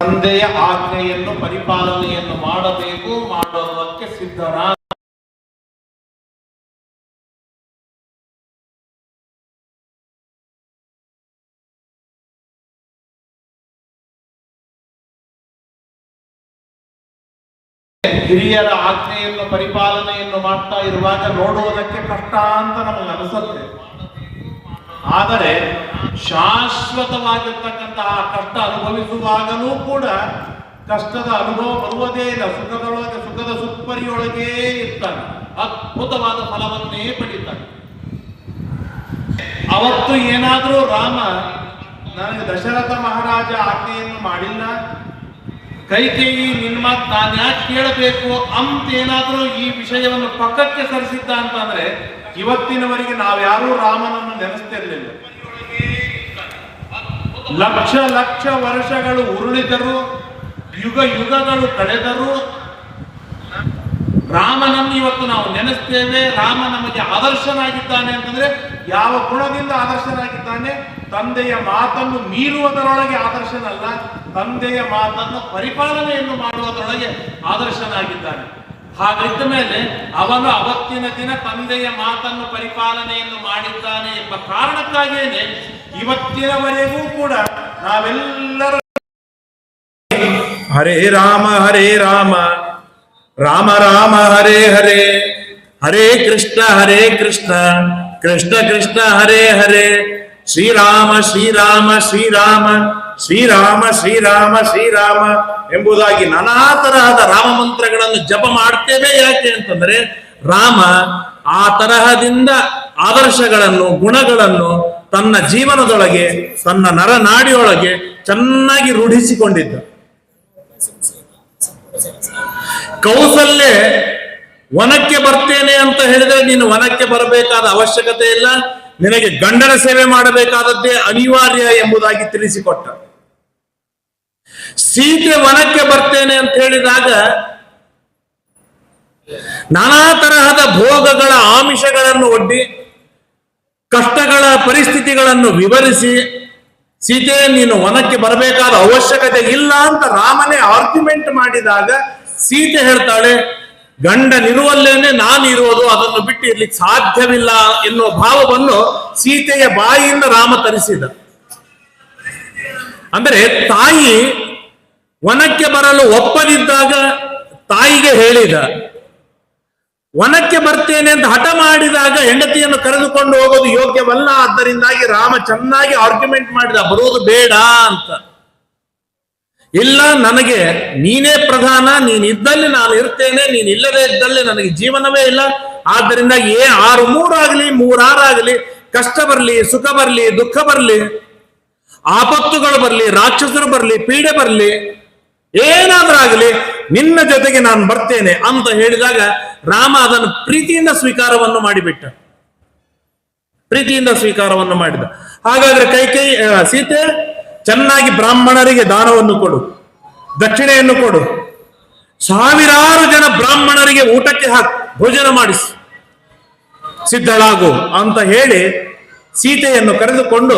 ತಂದೆಯ ಆಜ್ಞೆಯನ್ನು ಪರಿಪಾಲನೆಯನ್ನು ಮಾಡಬೇಕು, ಮಾಡುವುದಕ್ಕೆ ಸಿದ್ಧರಾದ ಹಿರಿಯರ ಆಜ್ಞೆಯನ್ನು ಪರಿಪಾಲನೆಯನ್ನು ಮಾಡ್ತಾ ಇರುವಾಗ ನೋಡುವುದಕ್ಕೆ ಕಷ್ಟ ಅಂತ ನಮಗೆ ಅನಿಸುತ್ತೆ. ಆದರೆ ಶಾಶ್ವತವಾಗಿರ್ತಕ್ಕಂತಹ ಕಷ್ಟ ಅನುಭವಿಸುವಾಗಲೂ ಕೂಡ ಕಷ್ಟದ ಅನುಭವ ಬರುವುದೇ ಇಲ್ಲ. ಸುಖದೊಳಗೆ, ಸುಖದ ಸುಪ್ಪರಿಯೊಳಗೇ ಇರ್ತಾನೆ, ಅದ್ಭುತವಾದ ಫಲವನ್ನೇ ಪಡಿತಾನೆ. ಅವತ್ತು ಏನಾದರೂ ರಾಮ ನನಗೆ ದಶರಥ ಮಹಾರಾಜ ಆಜ್ಞೆಯನ್ನು ಮಾಡಿಲ್ಲ, ಕೈಕೇಯಿ ನಿನ್ನ ಮಾತು ನಾನು ಯಾಕೆ ಕೇಳಬೇಕು ಅಂತೇನಾದರೂ ಈ ವಿಷಯವನ್ನು ಪಕ್ಕಕ್ಕೆ ಸರಿಸಿದ್ದ ಅಂತಂದ್ರೆ ಇವತ್ತಿನವರೆಗೆ ನಾವ್ಯಾರೂ ರಾಮನನ್ನು ನೆನೆಸ್ತಿರ್ಲಿಲ್ಲ. ಲಕ್ಷ ಲಕ್ಷ ವರ್ಷಗಳು ಉರುಳಿದರು, ಯುಗ ಯುಗಗಳು ಕಳೆದರು, ರಾಮನನ್ನು ಇವತ್ತು ನಾವು ನೆನೆಸ್ತೇವೆ. ರಾಮ ನಮಗೆ ಆದರ್ಶನಾಗಿದ್ದಾನೆ ಅಂತಂದ್ರೆ ಯಾವ ಗುಣದಿಂದ ಆದರ್ಶನಾಗಿದ್ದಾನೆ? ತಂದೆಯ ಮಾತನ್ನು ಮೀರುವುದರೊಳಗೆ ಆದರ್ಶನಲ್ಲ, ತಂದೆಯ ಮಾತನ್ನು ಪರಿಪಾಲನೆಯನ್ನು ಮಾಡುವುದರೊಳಗೆ ಆದರ್ಶನಾಗಿದ್ದಾನೆ. ಹಾಗಿದ್ದ ಮೇಲೆ ಅವನು ಅವತ್ತಿನ ದಿನ ತಂದೆಯ ಮಾತನ್ನು ಪರಿಪಾಲನೆಯನ್ನು ಮಾಡಿದ್ದಾನೆ ಎಂಬ ಕಾರಣಕ್ಕಾಗಿಯೇ ಇವತ್ತಿನವರೆಗೂ ಕೂಡ ನಾವೆಲ್ಲರೂ ಹರೇ ರಾಮ ರಾಮ ರಾಮ ಹರೇ ಹರೇ, ಹರೇ ಕೃಷ್ಣ ಕೃಷ್ಣ ಕೃಷ್ಣ ಹರೇ ಹರೇ, ಶ್ರೀರಾಮ ಶ್ರೀರಾಮ ಶ್ರೀರಾಮ ಶ್ರೀರಾಮ ಶ್ರೀರಾಮ ಶ್ರೀರಾಮ ಎಂಬುದಾಗಿ ನಾನಾ ತರಹದ ರಾಮ ಮಂತ್ರಗಳನ್ನು ಜಪ ಮಾಡ್ತೇವೆ. ಯಾಕೆ ಅಂತಂದ್ರೆ ರಾಮ ಆ ತರಹದಿಂದ ಆದರ್ಶಗಳನ್ನು, ಗುಣಗಳನ್ನು ತನ್ನ ಜೀವನದೊಳಗೆ, ತನ್ನ ನರನಾಡಿಯೊಳಗೆ ಚೆನ್ನಾಗಿ ರೂಢಿಸಿಕೊಂಡಿದ್ದ. ಕೌಸಲ್ಯ ವನಕ್ಕೆ ಬರ್ತೇನೆ ಅಂತ ಹೇಳಿದ್ರೆ ನೀನು ವನಕ್ಕೆ ಬರಬೇಕಾದ ಅವಶ್ಯಕತೆ ಇಲ್ಲ, ನಿನಗೆ ಗಂಡನ ಸೇವೆ ಮಾಡಬೇಕಾದದ್ದೇ ಅನಿವಾರ್ಯ ಎಂಬುದಾಗಿ ತಿಳಿಸಿಕೊಟ್ಟ. ಸೀತೆ ವನಕ್ಕೆ ಬರ್ತೇನೆ ಅಂತ ಹೇಳಿದಾಗ ನಾನಾ ತರಹದ ಭೋಗಗಳ ಆಮಿಷಗಳನ್ನು ಒಡ್ಡಿ, ಕಷ್ಟಗಳ ಪರಿಸ್ಥಿತಿಗಳನ್ನು ವಿವರಿಸಿ, ಸೀತೆ ನೀನು ವನಕ್ಕೆ ಬರಬೇಕಾದ ಅವಶ್ಯಕತೆ ಇಲ್ಲ ಅಂತ ರಾಮನೇ ಆರ್ಗ್ಯುಮೆಂಟ್ ಮಾಡಿದಾಗ ಸೀತೆ ಹೇಳ್ತಾಳೆ, ಗಂಡನಿರುವಲ್ಲೇನೆ ನಾನು ಇರುವುದು, ಅದನ್ನು ಬಿಟ್ಟು ಇರ್ಲಿಕ್ಕೆ ಸಾಧ್ಯವಿಲ್ಲ ಎನ್ನುವ ಭಾವವನ್ನು ಸೀತೆಯ ಬಾಯಿಯಿಂದ ರಾಮ ತರಿಸಿದ. ಅಂದರೆ ತಾಯಿ ವನಕ್ಕೆ ಬರಲು ಒಪ್ಪದಿದ್ದಾಗ ತಾಯಿಗೆ ಹೇಳಿದ, ವನಕ್ಕೆ ಬರ್ತೇನೆ ಅಂತ ಹಠ ಮಾಡಿದಾಗ ಹೆಂಡತಿಯನ್ನು ಕರೆದುಕೊಂಡು ಹೋಗೋದು ಯೋಗ್ಯವಲ್ಲ. ಆದ್ದರಿಂದಾಗಿ ರಾಮ ಚೆನ್ನಾಗಿ ಆರ್ಗ್ಯುಮೆಂಟ್ ಮಾಡಿದ, ಬರುವುದು ಬೇಡ ಅಂತ. ಇಲ್ಲ, ನನಗೆ ನೀನೇ ಪ್ರಧಾನ, ನೀನ್ ಇದ್ದಲ್ಲಿ ನಾನು ಇರ್ತೇನೆ, ನೀನ್ ಇಲ್ಲದೆ ಇದ್ದಲ್ಲಿ ನನಗೆ ಜೀವನವೇ ಇಲ್ಲ. ಆದ್ದರಿಂದ 6-3 6 ಕಷ್ಟ ಬರ್ಲಿ, ಸುಖ ಬರ್ಲಿ, ದುಃಖ ಬರ್ಲಿ, ಆಪತ್ತುಗಳು ಬರ್ಲಿ, ರಾಕ್ಷಸರು ಬರ್ಲಿ, ಪೀಡೆ ಬರ್ಲಿ, ಏನಾದ್ರಾಗಲಿ ನಿನ್ನ ಜೊತೆಗೆ ನಾನು ಬರ್ತೇನೆ ಅಂತ ಹೇಳಿದಾಗ ರಾಮ ಅದನ್ನು ಪ್ರೀತಿಯಿಂದ ಸ್ವೀಕಾರವನ್ನು ಮಾಡಿಬಿಟ್ಟ, ಪ್ರೀತಿಯಿಂದ ಸ್ವೀಕಾರವನ್ನು ಮಾಡಿದ. ಹಾಗಾದ್ರೆ ಕೈಕೇಯಿ ಸೀತೆ ಚೆನ್ನಾಗಿ ಬ್ರಾಹ್ಮಣರಿಗೆ ದಾನವನ್ನು ಕೊಡು, ದಕ್ಷಿಣೆಯನ್ನು ಕೊಡು, 1000 ಜನ ಬ್ರಾಹ್ಮಣರಿಗೆ ಊಟಕ್ಕೆ ಹಾಕಿ ಭೋಜನ ಮಾಡಿಸು, ಸಿದ್ಧಳಾಗು ಅಂತ ಹೇಳಿ ಸೀತೆಯನ್ನು ಕರೆದುಕೊಂಡು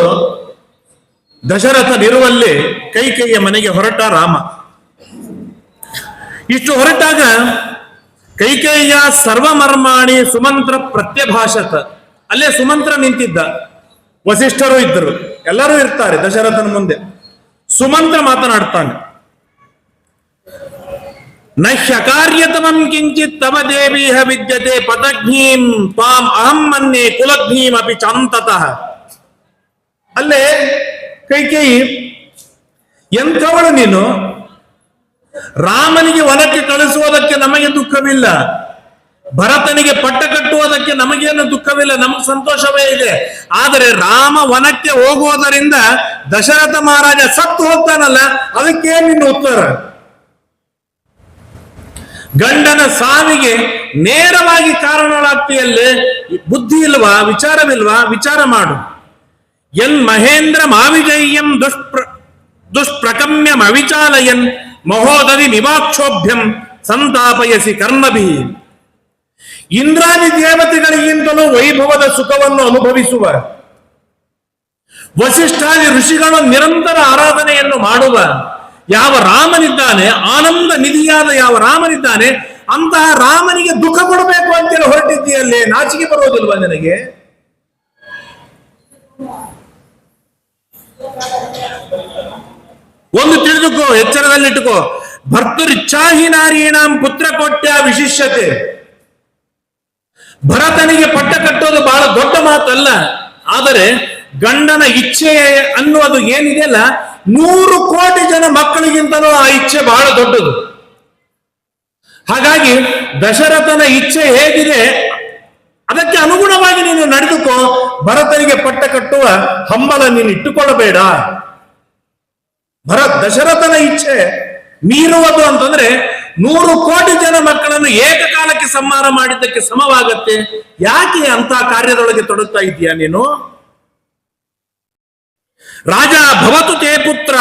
ದಶರಥನಿರುವಲ್ಲಿ ಕೈಕೇಯಿಯ ಮನೆಗೆ ಹೊರಟ ರಾಮ. ಇಷ್ಟು ಹೊರಟಾಗ ಕೈಕೇಯಿಯ ಸರ್ವಮರ್ಮಾಣಿ ಸುಮಂತ್ರ ಪ್ರತ್ಯಭಾಷತ, ಅಲ್ಲೇ ಸುಮಂತ್ರ ನಿಂತಿದ್ದ, ವಸಿಷ್ಠರು ಇದ್ದರು, ಎಲ್ಲರೂ ಇರ್ತಾರೆ ದಶರಥನ ಮುಂದೆ. ಸುಮಂತ್ರ ಮಾತನಾಡ್ತಾನೆ, ನಹ್ಯಕಾರ್ಯತಮಂ ಕಿಂಚಿತ್ ತವ ದೇವೀಹ ವಿದ್ಯತೆ ಪತಘ್ನೀಂ ತ್ವಾಂ ಅಹಂ ಮನ್ಯೆ ಕುಲಘ್ನೀಂ ಅಪಿ ಚಾಂತತಃ. ಅಲ್ಲೇ ಕೈಕೇಯಿ, ಎಂಥವಳು ನೀನು? ರಾಮನಿಗೆ ವನಕ್ಕೆ ಕಳಿಸುವುದಕ್ಕೆ ನಮಗೆ ದುಃಖವಿಲ್ಲ, ಭರತನಿಗೆ ಪಟ್ಟ ಕಟ್ಟುವುದಕ್ಕೆ ನಮಗೇನು ದುಃಖವಿಲ್ಲ, ನಮಗೆ ಸಂತೋಷವೇ ಇದೆ. ಆದರೆ ರಾಮ ವನಕ್ಕೆ ಹೋಗುವುದರಿಂದ ದಶರಥ ಮಹಾರಾಜ ಸತ್ತು ಹೋಗ್ತಾನಲ್ಲ, ಅದಕ್ಕೆ ನಿನ್ನ ಉತ್ತರ. ಗಂಡನ ಸಾವಿಗೆ ನೇರವಾಗಿ ಕಾರಣಗಳಾಗ್ತಿಯಲ್ಲೇ ಬುದ್ಧಿ ಇಲ್ವಾ, ವಿಚಾರವಿಲ್ವಾ? ವಿಚಾರ ಮಾಡು. ಎನ್ ಮಹೇಂದ್ರ ಮಾವಿಜಯ್ಯಂ ದುಷ್ಪ್ರಕಮ್ಯಂ ಅವಿಚಾಲಯನ್ ಮಹೋದರಿ ನಿವಾಕ್ಷೋಭ್ಯಂ ಸಂತಾಪಯಸಿ ಕರ್ಮಭಿ. ಇಂದ್ರಾದಿ ದೇವತೆಗಳಿಗಿಂತಲೂ ವೈಭವದ ಸುಖವನ್ನು ಅನುಭವಿಸುವ, ವಸಿಷ್ಠಾದಿ ಋಷಿಗಳು ನಿರಂತರ ಆರಾಧನೆಯನ್ನು ಮಾಡುವ, ಯಾವ ರಾಮನಿದ್ದಾನೆ, ಆನಂದ ನಿಧಿಯಾದ ಯಾವ ರಾಮನಿದ್ದಾನೆ, ಅಂತಹ ರಾಮನಿಗೆ ದುಃಖ ಕೊಡಬೇಕು ಅಂತೇಳಿ ಹೊರಟಿದ್ದೀಯಲ್ಲೇ, ನಾಚಿಕೆ ಬರೋದಿಲ್ವಾ ನಿನಗೆ? ಒಂದು ತಿಳಿದುಕೋ, ಎಚ್ಚರದಲ್ಲಿಟ್ಟುಕೋ. ಭರ್ತೃಚ್ಛಾಹಿ ನಾರೀಣಾಂ ಪುತ್ರ ಕೋಟ್ಯ ವಿಶಿಷ್ಯತೆ. ಭರತನಿಗೆ ಪಟ್ಟ ಕಟ್ಟೋದು ಬಹಳ ದೊಡ್ಡ ಮಾತಲ್ಲ, ಆದರೆ ಗಂಡನ ಇಚ್ಛೆ ಅನ್ನುವುದು ಏನಿದೆಯಲ್ಲ, 100 ಕೋಟಿ ಜನ ಮಕ್ಕಳಿಗಿಂತಲೂ ಆ ಇಚ್ಛೆ ಬಹಳ ದೊಡ್ಡದು. ಹಾಗಾಗಿ ದಶರಥನ ಇಚ್ಛೆ ಹೇಗಿದೆ ಅದಕ್ಕೆ ಅನುಗುಣವಾಗಿ ನೀನು ನಡೆದುಕೋ. ಭರತನಿಗೆ ಪಟ್ಟ ಕಟ್ಟುವ ಹಂಬಲ ನೀನು ಇಟ್ಟುಕೊಳ್ಳಬೇಡ. ದಶರಥನ ಇಚ್ಛೆ ಮೀರುವುದು ಅಂತಂದ್ರೆ 100 ಕೋಟಿ ಜನ ಮಕ್ಕಳನ್ನು ಏಕಕಾಲಕ್ಕೆ ಸಂಹಾರ ಮಾಡಿದ್ದಕ್ಕೆ ಸಮವಾಗತ್ತೆ. ಯಾಕೆ ಅಂತ ಕಾರ್ಯದೊಳಗೆ ತೊಡಗ್ತಾ ಇದೀಯಾ ನೀನು? ರಾಜ ಭವತು ತೇ ಪುತ್ರ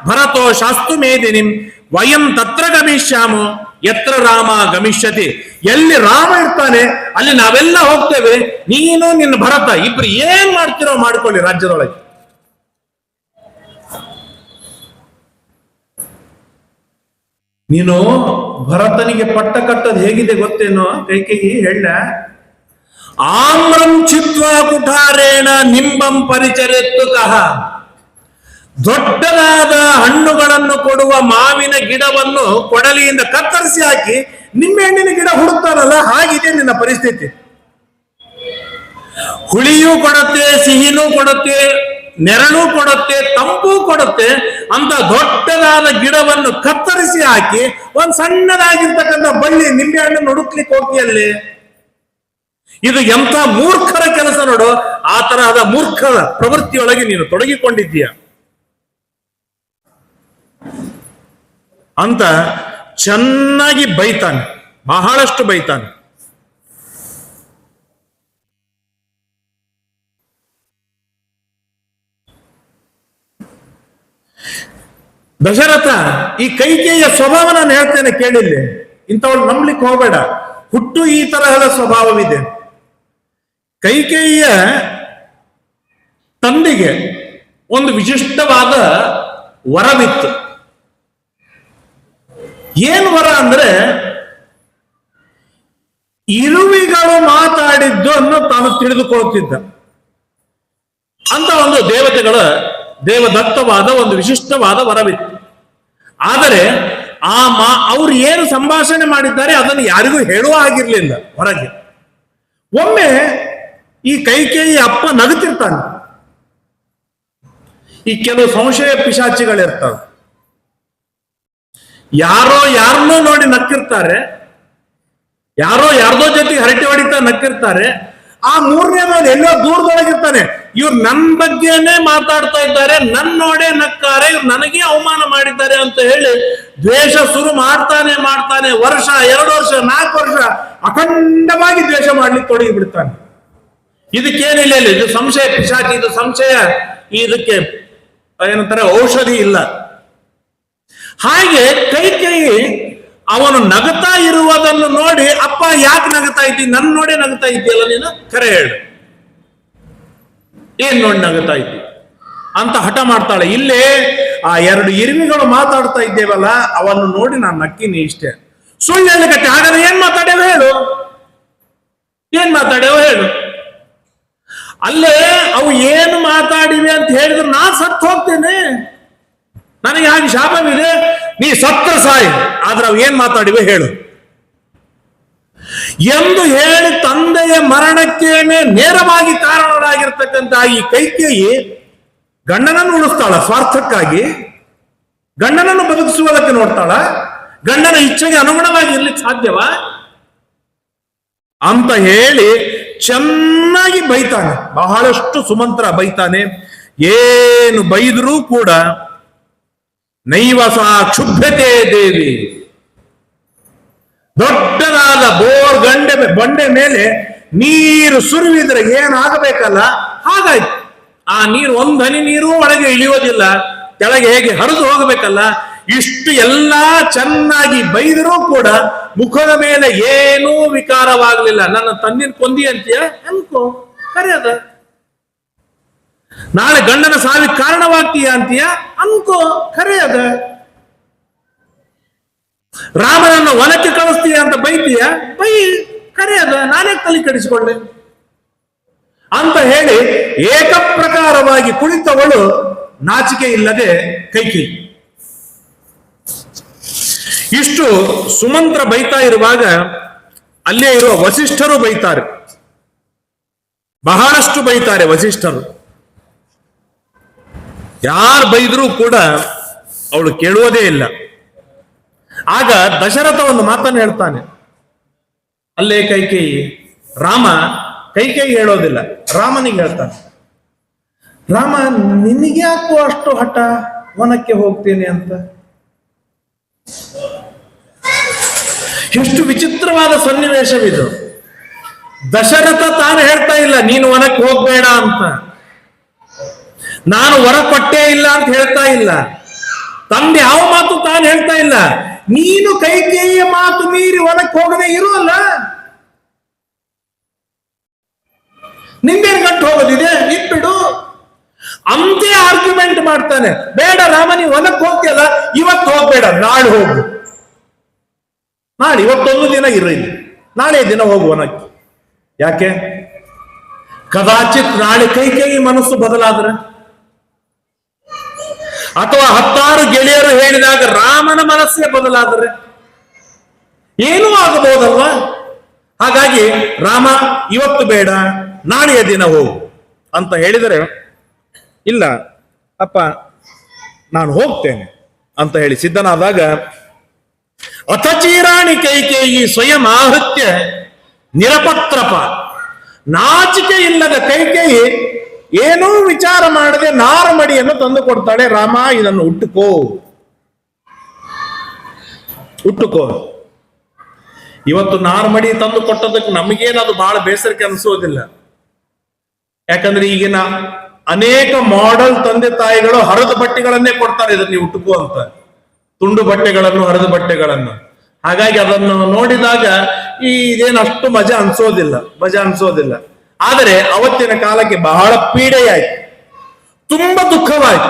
ಭರತೋ ಶಾಸ್ತು ಮೇದಿನಿಂ ವಯಂ ತತ್ರ ಗಮಿಷ್ಯಾಮೋ ಯತ್ರ ರಾಮ ಗಮಿಷ್ಯತಿ. ಎಲ್ಲಿ ರಾಮ ಇರ್ತಾನೆ ಅಲ್ಲಿ ನಾವೆಲ್ಲ ಹೋಗ್ತೇವೆ. ನೀನು ನಿನ್ನ ಭರತ ಇಬ್ರು ಏನ್ ಮಾಡ್ತಿರೋ ಮಾಡ್ಕೊಳ್ಳಿ ರಾಜ್ಯದೊಳಗೆ. ನೀನು ಭರತನಿಗೆ ಪಟ್ಟ ಕಟ್ಟೋದು ಹೇಗಿದೆ ಗೊತ್ತೇನೋ? ಕೈಕೇಯಿ ಹೇಳ, ಆಮ್ರಂ ಚಿತ್ವಾ ಕುಠಾರೇಣ ನಿಂಬಂ ಪರಿಚರೆತ್ತು ಕಹ. ದೊಡ್ಡದಾದ ಹಣ್ಣುಗಳನ್ನು ಕೊಡುವ ಮಾವಿನ ಗಿಡವನ್ನು ಕೊಡಲಿಯಿಂದ ಕತ್ತರಿಸಿ ಹಾಕಿ ನಿಂಬೆಹಣ್ಣಿನ ಗಿಡ ಹುಡುಕ್ತಾರಲ್ಲ, ಹಾಗಿದೆ ನಿನ್ನ ಪರಿಸ್ಥಿತಿ. ಹುಳಿಯೂ ಕೊಡುತ್ತೆ, ಸಿಹಿನೂ ಕೊಡುತ್ತೆ, ನೆರಳು ಕೊಡುತ್ತೆ, ತಂಪು ಕೊಡುತ್ತೆ ಅಂತ ದೊಡ್ಡದಾದ ಗಿಡವನ್ನು ಕತ್ತರಿಸಿ ಹಾಕಿ ಒಂದ್ ಸಣ್ಣದಾಗಿರ್ತಕ್ಕಂಥ ಬಳ್ಳಿ ನಿಂಬೆಹಣ್ಣನ್ನು ಹುಡುಕ್ಲಿಕ್ಕೆ ಹೋಗ್ತಿಯಲ್ಲಿ. ಇದು ಎಂಥ ಮೂರ್ಖರ ಕೆಲಸ ನೋಡು. ಆ ತರಹದ ಮೂರ್ಖರ ಪ್ರವೃತ್ತಿಯೊಳಗೆ ನೀನು ತೊಡಗಿಕೊಂಡಿದ್ದೀಯ ಅಂತ ಚೆನ್ನಾಗಿ ಬೈತಾನೆ, ಬಹಳಷ್ಟು ಬೈತಾನೆ. ದಶರಥ ಈ ಕೈಕೇಯಿಯ ಸ್ವಭಾವ ನಾನು ಹೇಳ್ತೇನೆ ಕೇಳಿಲ್ಲಿ. ಇಂಥವಳು ನಂಬಲಿಕ್ಕೆ ಹೋಗಬೇಡ. ಹುಟ್ಟು ಈ ತರಹದ ಸ್ವಭಾವವಿದೆ. ಕೈಕೇಯಿಯ ತಂದೆಗೆ ಒಂದು ವಿಶಿಷ್ಟವಾದ ವರವಿತ್ತು. ಏನು ವರ ಅಂದ್ರೆ, ಇರುವಿಗಳು ಮಾತಾಡಿದ್ದು ಅನ್ನು ತಾನು ತಿಳಿದುಕೊಳ್ಳುತ್ತಿದ್ದ ಅಂತ ಒಂದು ದೇವತೆಗಳ ದೇವದತ್ತವಾದ ಒಂದು ವಿಶಿಷ್ಟವಾದ ವರವಿತ್ತು. ಆದರೆ ಅವ್ರು ಏನು ಸಂಭಾಷಣೆ ಮಾಡಿದ್ದಾರೆ ಅದನ್ನು ಯಾರಿಗೂ ಹೇಳುವ ಆಗಿರ್ಲಿಲ್ಲ ಹೊರಗೆ. ಒಮ್ಮೆ ಈ ಕೈಕೇಯಿ ಅಪ್ಪ ನಗುತ್ತಿರ್ತಾನೆ. ಈ ಕೆಲವು ಸಂಶಯ ಪಿಶಾಚಿಗಳಿರ್ತಾವೆ, ಯಾರೋ ಯಾರನ್ನೋ ನೋಡಿ ನಕ್ಕಿರ್ತಾರೆ, ಯಾರೋ ಯಾರ್ದೋ ಜೊತೆಗೆ ಹರಟೆ ಹೊಡಿತಾ ನಕ್ಕಿರ್ತಾರೆ. ಆ ಮೂರನೇದವನು ಎಲ್ಲೋ ದೂರದೊಳಗಿರ್ತಾನೆ, ಇವ್ರು ನನ್ನ ಬಗ್ಗೆನೇ ಮಾತಾಡ್ತಾ ಇದ್ದಾರೆ, ನನ್ನ ನೋಡೇ ನಕ್ಕಾರೆ, ಇವ್ರು ನನಗೆ ಅವಮಾನ ಮಾಡಿದ್ದಾರೆ ಅಂತ ಹೇಳಿ ದ್ವೇಷ ಶುರು ಮಾಡ್ತಾನೆ. ವರ್ಷ 2 ವರ್ಷ 4 ವರ್ಷ ಅಖಂಡವಾಗಿ ದ್ವೇಷ ಮಾಡ್ಲಿಕ್ಕೆ ತೊಡಗಿ ಬಿಡ್ತಾನೆ. ಇದಕ್ಕೇನಿಲ್ಲ, ಇದು ಸಂಶಯ ಪಿಶಾಚಿ, ಇದು ಸಂಶಯ, ಇದಕ್ಕೆ ಏನಂತಾರೆ ಔಷಧಿ ಇಲ್ಲ. ಹಾಗೆ ಕೈಕೇಯಿ ಅವನು ನಗತಾ ಇರುವುದನ್ನು ನೋಡಿ, ಅಪ್ಪ ಯಾಕೆ ನಗತಾ ಇದ್ದಿ, ನನ್ನ ನೋಡೇ ನಗತಾ ಇದ್ದೀಯಲ್ಲ ನೀನು, ಕರೆ ಹೇಳು, ಏನ್ ನೋಡಿ ನಗತಾ ಇದ್ದಿ ಅಂತ ಹಠ ಮಾಡ್ತಾಳೆ. ಇಲ್ಲೇ ಆ 2 ಇರುವಿಗಳು ಮಾತಾಡ್ತಾ ಇದ್ದೇವಲ್ಲ ಅವನ್ನು ನೋಡಿ ನಾನು ನಕ್ಕಿನಿ ಇಷ್ಟೇ. ಸುಳ್ಳು ಹೇಳಕತ್ತೆ. ಹಾಗಾದ್ರೆ ಏನ್ ಮಾತಾಡ್ಯಾವ ಹೇಳು, ಏನ್ ಮಾತಾಡ್ಯಾವ ಹೇಳು. ಅಲ್ಲೇ ಅವು ಏನು ಮಾತಾಡಿವೆ ಅಂತ ಹೇಳಿದ್ರೆ ನಾ ಸತ್ತು ಹೋಗ್ತೇನೆ, ನನಗೆ ಹಾಗೆ ಶಾಪವಿದೆ, ನೀ ಸತ್ರ ಸಾಯಿ, ಆದ್ರೆ ಅವು ಏನ್ ಮಾತಾಡಿವೆ ಹೇಳು ಎಂದು ಹೇಳಿ ತಂದೆಯ ಮರಣಕ್ಕೇನೆ ನೇರವಾಗಿ ಕಾರಣರಾಗಿರ್ತಕ್ಕಂಥ ಈ ಕೈಕೇಯಿ ಗಂಡನನ್ನು ಉಳಿಸ್ತಾಳ ಸ್ವಾರ್ಥಕ್ಕಾಗಿ, ಗಂಡನನ್ನು ಬದುಕಿಸುವುದಕ್ಕೆ ನೋಡ್ತಾಳ, ಗಂಡನ ಇಚ್ಛೆಗೆ ಅನುಗುಣವಾಗಿ ಇರ್ಲಿಕ್ಕೆ ಸಾಧ್ಯವಾ ಅಂತ ಹೇಳಿ ಚೆನ್ನಾಗಿ ಬೈತಾನೆ. ಬಹಳಷ್ಟು ಸುಮಂತ್ರ ಬೈತಾನೆ. ಏನು ಬೈದರೂ ಕೂಡ ನೈವ ಸಾ ಕ್ಷುಭ್ಯತೆ ದೇವಿ, ದೊಡ್ಡದಾದ ಬಂಡೆ ಮೇಲೆ ನೀರು ಸುರಿವಿದ್ರೆ ಏನಾಗಬೇಕಲ್ಲ ಹಾಗಾಯ್ತು. ಆ ನೀರು ಒಂದು ಹನಿ ನೀರು ಒಳಗೆ ಇಳಿಯೋದಿಲ್ಲ, ಕೆಳಗೆ ಹೇಗೆ ಹರಿದು ಹೋಗಬೇಕಲ್ಲ, ಇಷ್ಟು ಎಲ್ಲಾ ಚೆನ್ನಾಗಿ ಬೈದರೂ ಕೂಡ ಮುಖದ ಮೇಲೆ ಏನೂ ವಿಕಾರವಾಗಲಿಲ್ಲ. ನನ್ನ ತಂದಿನ ಕೊಂದಿ ಅಂತೀಯ ಅನ್ಕೋ, ಕರೆಯದ. ನಾಳೆ ಗಂಡನ ಸಾವಿಗೆ ಕಾರಣವಾಗ್ತೀಯ ಅಂತೀಯ ಅನ್ಕೋ, ಕರೆಯದ. ರಾಮನನ್ನು ವನಕ್ಕೆ ಕಳಿಸ್ತೀಯ ಅಂತ ಬೈತೀಯ, ಬೈ, ಕರೆಯದ, ನಾನೇ ತಲೆ ಕೆಡಿಸಿಕೊಂಡೆ ಅಂತ ಹೇಳಿ ಏಕಪ್ರಕಾರವಾಗಿ ಕುಳಿತವಳು ನಾಚಿಕೆ ಇಲ್ಲದೆ ಕೈಕೇಯಿ. ಇಷ್ಟು ಸುಮಂತ್ರ ಬೈತಾ ಇರುವಾಗ ಅಲ್ಲೇ ಇರುವ ವಸಿಷ್ಠರು ಬೈತಾರೆ, ಬಹಳಷ್ಟು ಬೈತಾರೆ ವಸಿಷ್ಠರು. ಯಾರು ಬೈದರೂ ಕೂಡ ಅವಳು ಕೇಳುವುದೇ ಇಲ್ಲ. ಆಗ ದಶರಥ ಒಂದು ಮಾತನ್ನು ಹೇಳ್ತಾನೆ, ಅಲ್ಲೇ ಕೈಕೇಯಿ, ರಾಮ ಕೈಕೇಯಿ ಹೇಳೋದಿಲ್ಲ, ರಾಮನಿಗೆ ಹೇಳ್ತಾನೆ, ರಾಮ ನಿನಗೆ ಯಾಕೋ ಅಷ್ಟು ಹಠ ವನಕ್ಕೆ ಹೋಗ್ತೇನೆ ಅಂತ? ಎಷ್ಟು ವಿಚಿತ್ರವಾದ ಸನ್ನಿವೇಶವಿದು. ದಶರಥ ತಾನು ಹೇಳ್ತಾ ಇಲ್ಲ ನೀನು ವನಕ್ಕೆ ಹೋಗ್ಬೇಡ ಅಂತ, ನಾನು ವರ ಕೊಟ್ಟೇ ಇಲ್ಲ ಅಂತ ಹೇಳ್ತಾ ಇಲ್ಲ, ತಂದೆ ಯಾವ ಮಾತು ತಾನು ಹೇಳ್ತಾ ಇಲ್ಲ. ನೀನು ಕೈಕೇಯಿಯ ಮಾತು ಮೀರಿ ವನಕ್ಕೆ ಹೋಗದೆ ಇರುವಲ್ಲ, ನಿಂದೇನು ಗಂಟು ಹೋಗೋದಿದೆ, ಇಟ್ಬಿಡು ಅಂತೆ ಆರ್ಗ್ಯುಮೆಂಟ್ ಮಾಡ್ತಾನೆ. ಬೇಡ ರಾಮ, ನೀವು ವನಕ್ಕೆ ಹೋಗ್ತಿಯಲ್ಲ, ಇವತ್ತು ಹೋಗ್ಬೇಡ, ನಾಳೆ ಹೋಗು, ನಾಳೆ ಇವತ್ತೊಂದು ದಿನ ಇರಲಿ, ನಾಳೆ ದಿನ ಹೋಗು ವನಕ್ಕೆ. ಯಾಕೆ? ಕದಾಚಿತ್ ನಾಳೆ ಕೈಕೇಯಿ ಮನಸ್ಸು ಬದಲಾದ್ರೆ, ಅಥವಾ 10 ಗೆಳೆಯರು ಹೇಳಿದಾಗ ರಾಮನ ಮನಸ್ಸೇ ಬದಲಾದರೆ ಏನೂ ಆಗಬಹುದಲ್ವಾ? ಹಾಗಾಗಿ ರಾಮ ಇವತ್ತು ಬೇಡ, ನಾಳೆಯ ದಿನ ಹೋಗು ಅಂತ ಹೇಳಿದರೆ, ಇಲ್ಲ ಅಪ್ಪ ನಾನು ಹೋಗ್ತೇನೆ ಅಂತ ಹೇಳಿ ಸಿದ್ಧನಾದಾಗ, ಅಥಚೀರಾಣಿ ಕೈಕೇಯಿ ಸ್ವಯಂ ಆಹೃತ್ಯ ನಿರಪತ್ರಪ, ನಾಚಿಕೆ ಇಲ್ಲದ ಕೈಕೇಯಿ ಏನೂ ವಿಚಾರ ಮಾಡದೆ ನಾರಮಡಿಯನ್ನು ತಂದು ಕೊಡ್ತಾಳೆ. ರಾಮ ಇದನ್ನು ಉಟ್ಟುಕೋ, ಉಟ್ಟುಕೋ. ಇವತ್ತು ನಾರಮಡಿ ತಂದು ಕೊಟ್ಟದಕ್ಕೆ ನಮಗೇನದು ಬಹಳ ಬೇಸರಕ್ಕೆ ಅನಿಸೋದಿಲ್ಲ. ಯಾಕಂದ್ರೆ ಈಗಿನ ಅನೇಕ ಮಾಡೆಲ್ ತಂದೆ ತಾಯಿಗಳು ಹರಿದ ಬಟ್ಟೆಗಳನ್ನೇ ಕೊಡ್ತಾರೆ, ಇದನ್ನು ನೀವು ಉಟ್ಟುಕೋ ಅಂತ, ತುಂಡು ಬಟ್ಟೆಗಳನ್ನು, ಹರಿದ ಬಟ್ಟೆಗಳನ್ನು. ಹಾಗಾಗಿ ಅದನ್ನು ನೋಡಿದಾಗ ಇದೇನು ಅಷ್ಟು ಮಜಾ ಅನ್ಸೋದಿಲ್ಲ. ಆದರೆ ಅವತ್ತಿನ ಕಾಲಕ್ಕೆ ಬಹಳ ಪೀಡೆಯಾಯ್ತು, ತುಂಬಾ ದುಃಖವಾಯ್ತು.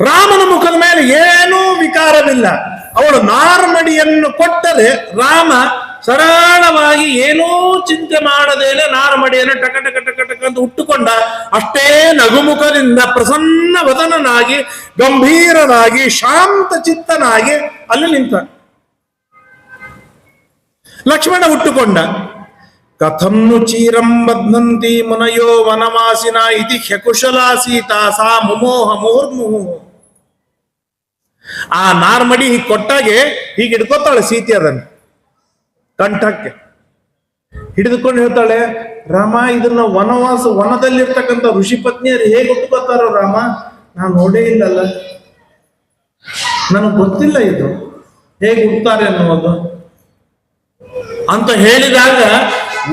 ರಾಮನ ಮುಖದ ಮೇಲೆ ಏನೂ ವಿಕಾರವಿಲ್ಲ. ಅವಳು ನಾರ್ಮಡಿಯನ್ನು ಕೊಟ್ಟರೆ ರಾಮ ಸರಳವಾಗಿ ಏನೂ ಚಿಂತೆ ಮಾಡದೇನೆ ನಾರ್ಮಡಿಯನ್ನು ಟಕ ಟಕ ಟಕ ಟಕ ಅಂತ ಉಟ್ಟುಕೊಂಡ. ಅಷ್ಟೇ ನಗುಮುಖದಿಂದ ಪ್ರಸನ್ನ ವದನನಾಗಿ, ಗಂಭೀರನಾಗಿ, ಶಾಂತ ಚಿತ್ತನಾಗಿ ಅಲ್ಲಿ ನಿಂತ. ಲಕ್ಷ್ಮಣ ಉಟ್ಟುಕೊಂಡ. ಕಥಂನು ಚೀರಂ ಬಧ್ನಂತಿ ಮುನಯೋ ವನವಾಸಿನ ಇತಿ ಹ್ಯಕುಶಲಾ ಸೀತಾ ಸಾ ಮುಮೋಹ ಮುಹುರ್ಮುಹು. ಆ ನಾರ್ಮಡಿ ಹೀಗೆ ಕೊಟ್ಟಾಗೆ ಹೀಗೆ ಹಿಡ್ಕೋತಾಳೆ ಸೀತೆ, ಅದನ್ನು ಕಂಠಕ್ಕೆ ಹಿಡಿದುಕೊಂಡು ಹೇಳ್ತಾಳೆ, ರಾಮ ಇದನ್ನ ವನದಲ್ಲಿರ್ತಕ್ಕಂಥ ಋಷಿ ಪತ್ನಿಯರು ಹೇಗೆ ಉಟ್ಕೋತಾರೋ ರಾಮ, ನಾನು ನೋಡೇ ಇಲ್ಲಲ್ಲ, ನನಗೆ ಗೊತ್ತಿಲ್ಲ ಇದು ಹೇಗೆ ಉಟ್ತಾರೆ ಅನ್ನೋದು ಅಂತ ಹೇಳಿದಾಗ,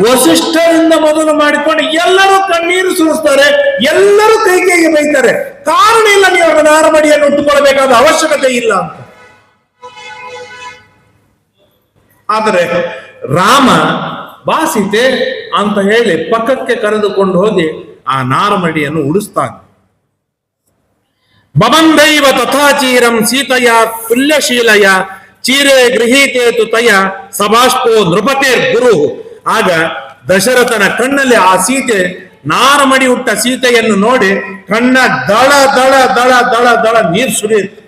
ವಸಿಷ್ಠರಿಂದ ಮೊದಲು ಮಾಡಿಕೊಂಡು ಎಲ್ಲರೂ ಕಣ್ಣೀರು ಸುರಿಸ್ತಾರೆ, ಎಲ್ಲರೂ ಕೈಕೇಯಿಗೆ ಬೈತಾರೆ. ಕಾರಣ ಇಲ್ಲ, ನೀವು ಅವರ ನಾರಮಡಿಯನ್ನು ಉಟ್ಟುಕೊಳ್ಳಬೇಕಾದ ಅವಶ್ಯಕತೆ ಇಲ್ಲ ಅಂತ. ಆದರೆ ರಾಮ ಬಾಸಿತೆ ಅಂತ ಹೇಳಿ ಪಕ್ಕಕ್ಕೆ ಕರೆದುಕೊಂಡು ಹೋಗಿ ಆ ನಾರಮಡಿಯನ್ನು ಉಡಿಸ್ತಾನೆ. ಬಬಂಧೈವ ತಥಾಚೀರಂ ಸೀತೆಯ ತುಲ್ಯಶೀಲಯ ಚೀರೆ ಗೃಹೀತೇತು ತಯ ಸಭಾಷ್ಪೋ ನೃಪತೇರ್ ಗುರು. ಆಗ ದಶರಥನ ಕಣ್ಣಲ್ಲಿ ಆ ಸೀತೆ, ನಾರಮಡಿ ಹುಟ್ಟ ಸೀತೆಯನ್ನು ನೋಡಿ ಕಣ್ಣ ದಳ ದಳ ದಳ ದಳ ದಳ ನೀರು ಸುರಿಯುತ್ತೆ.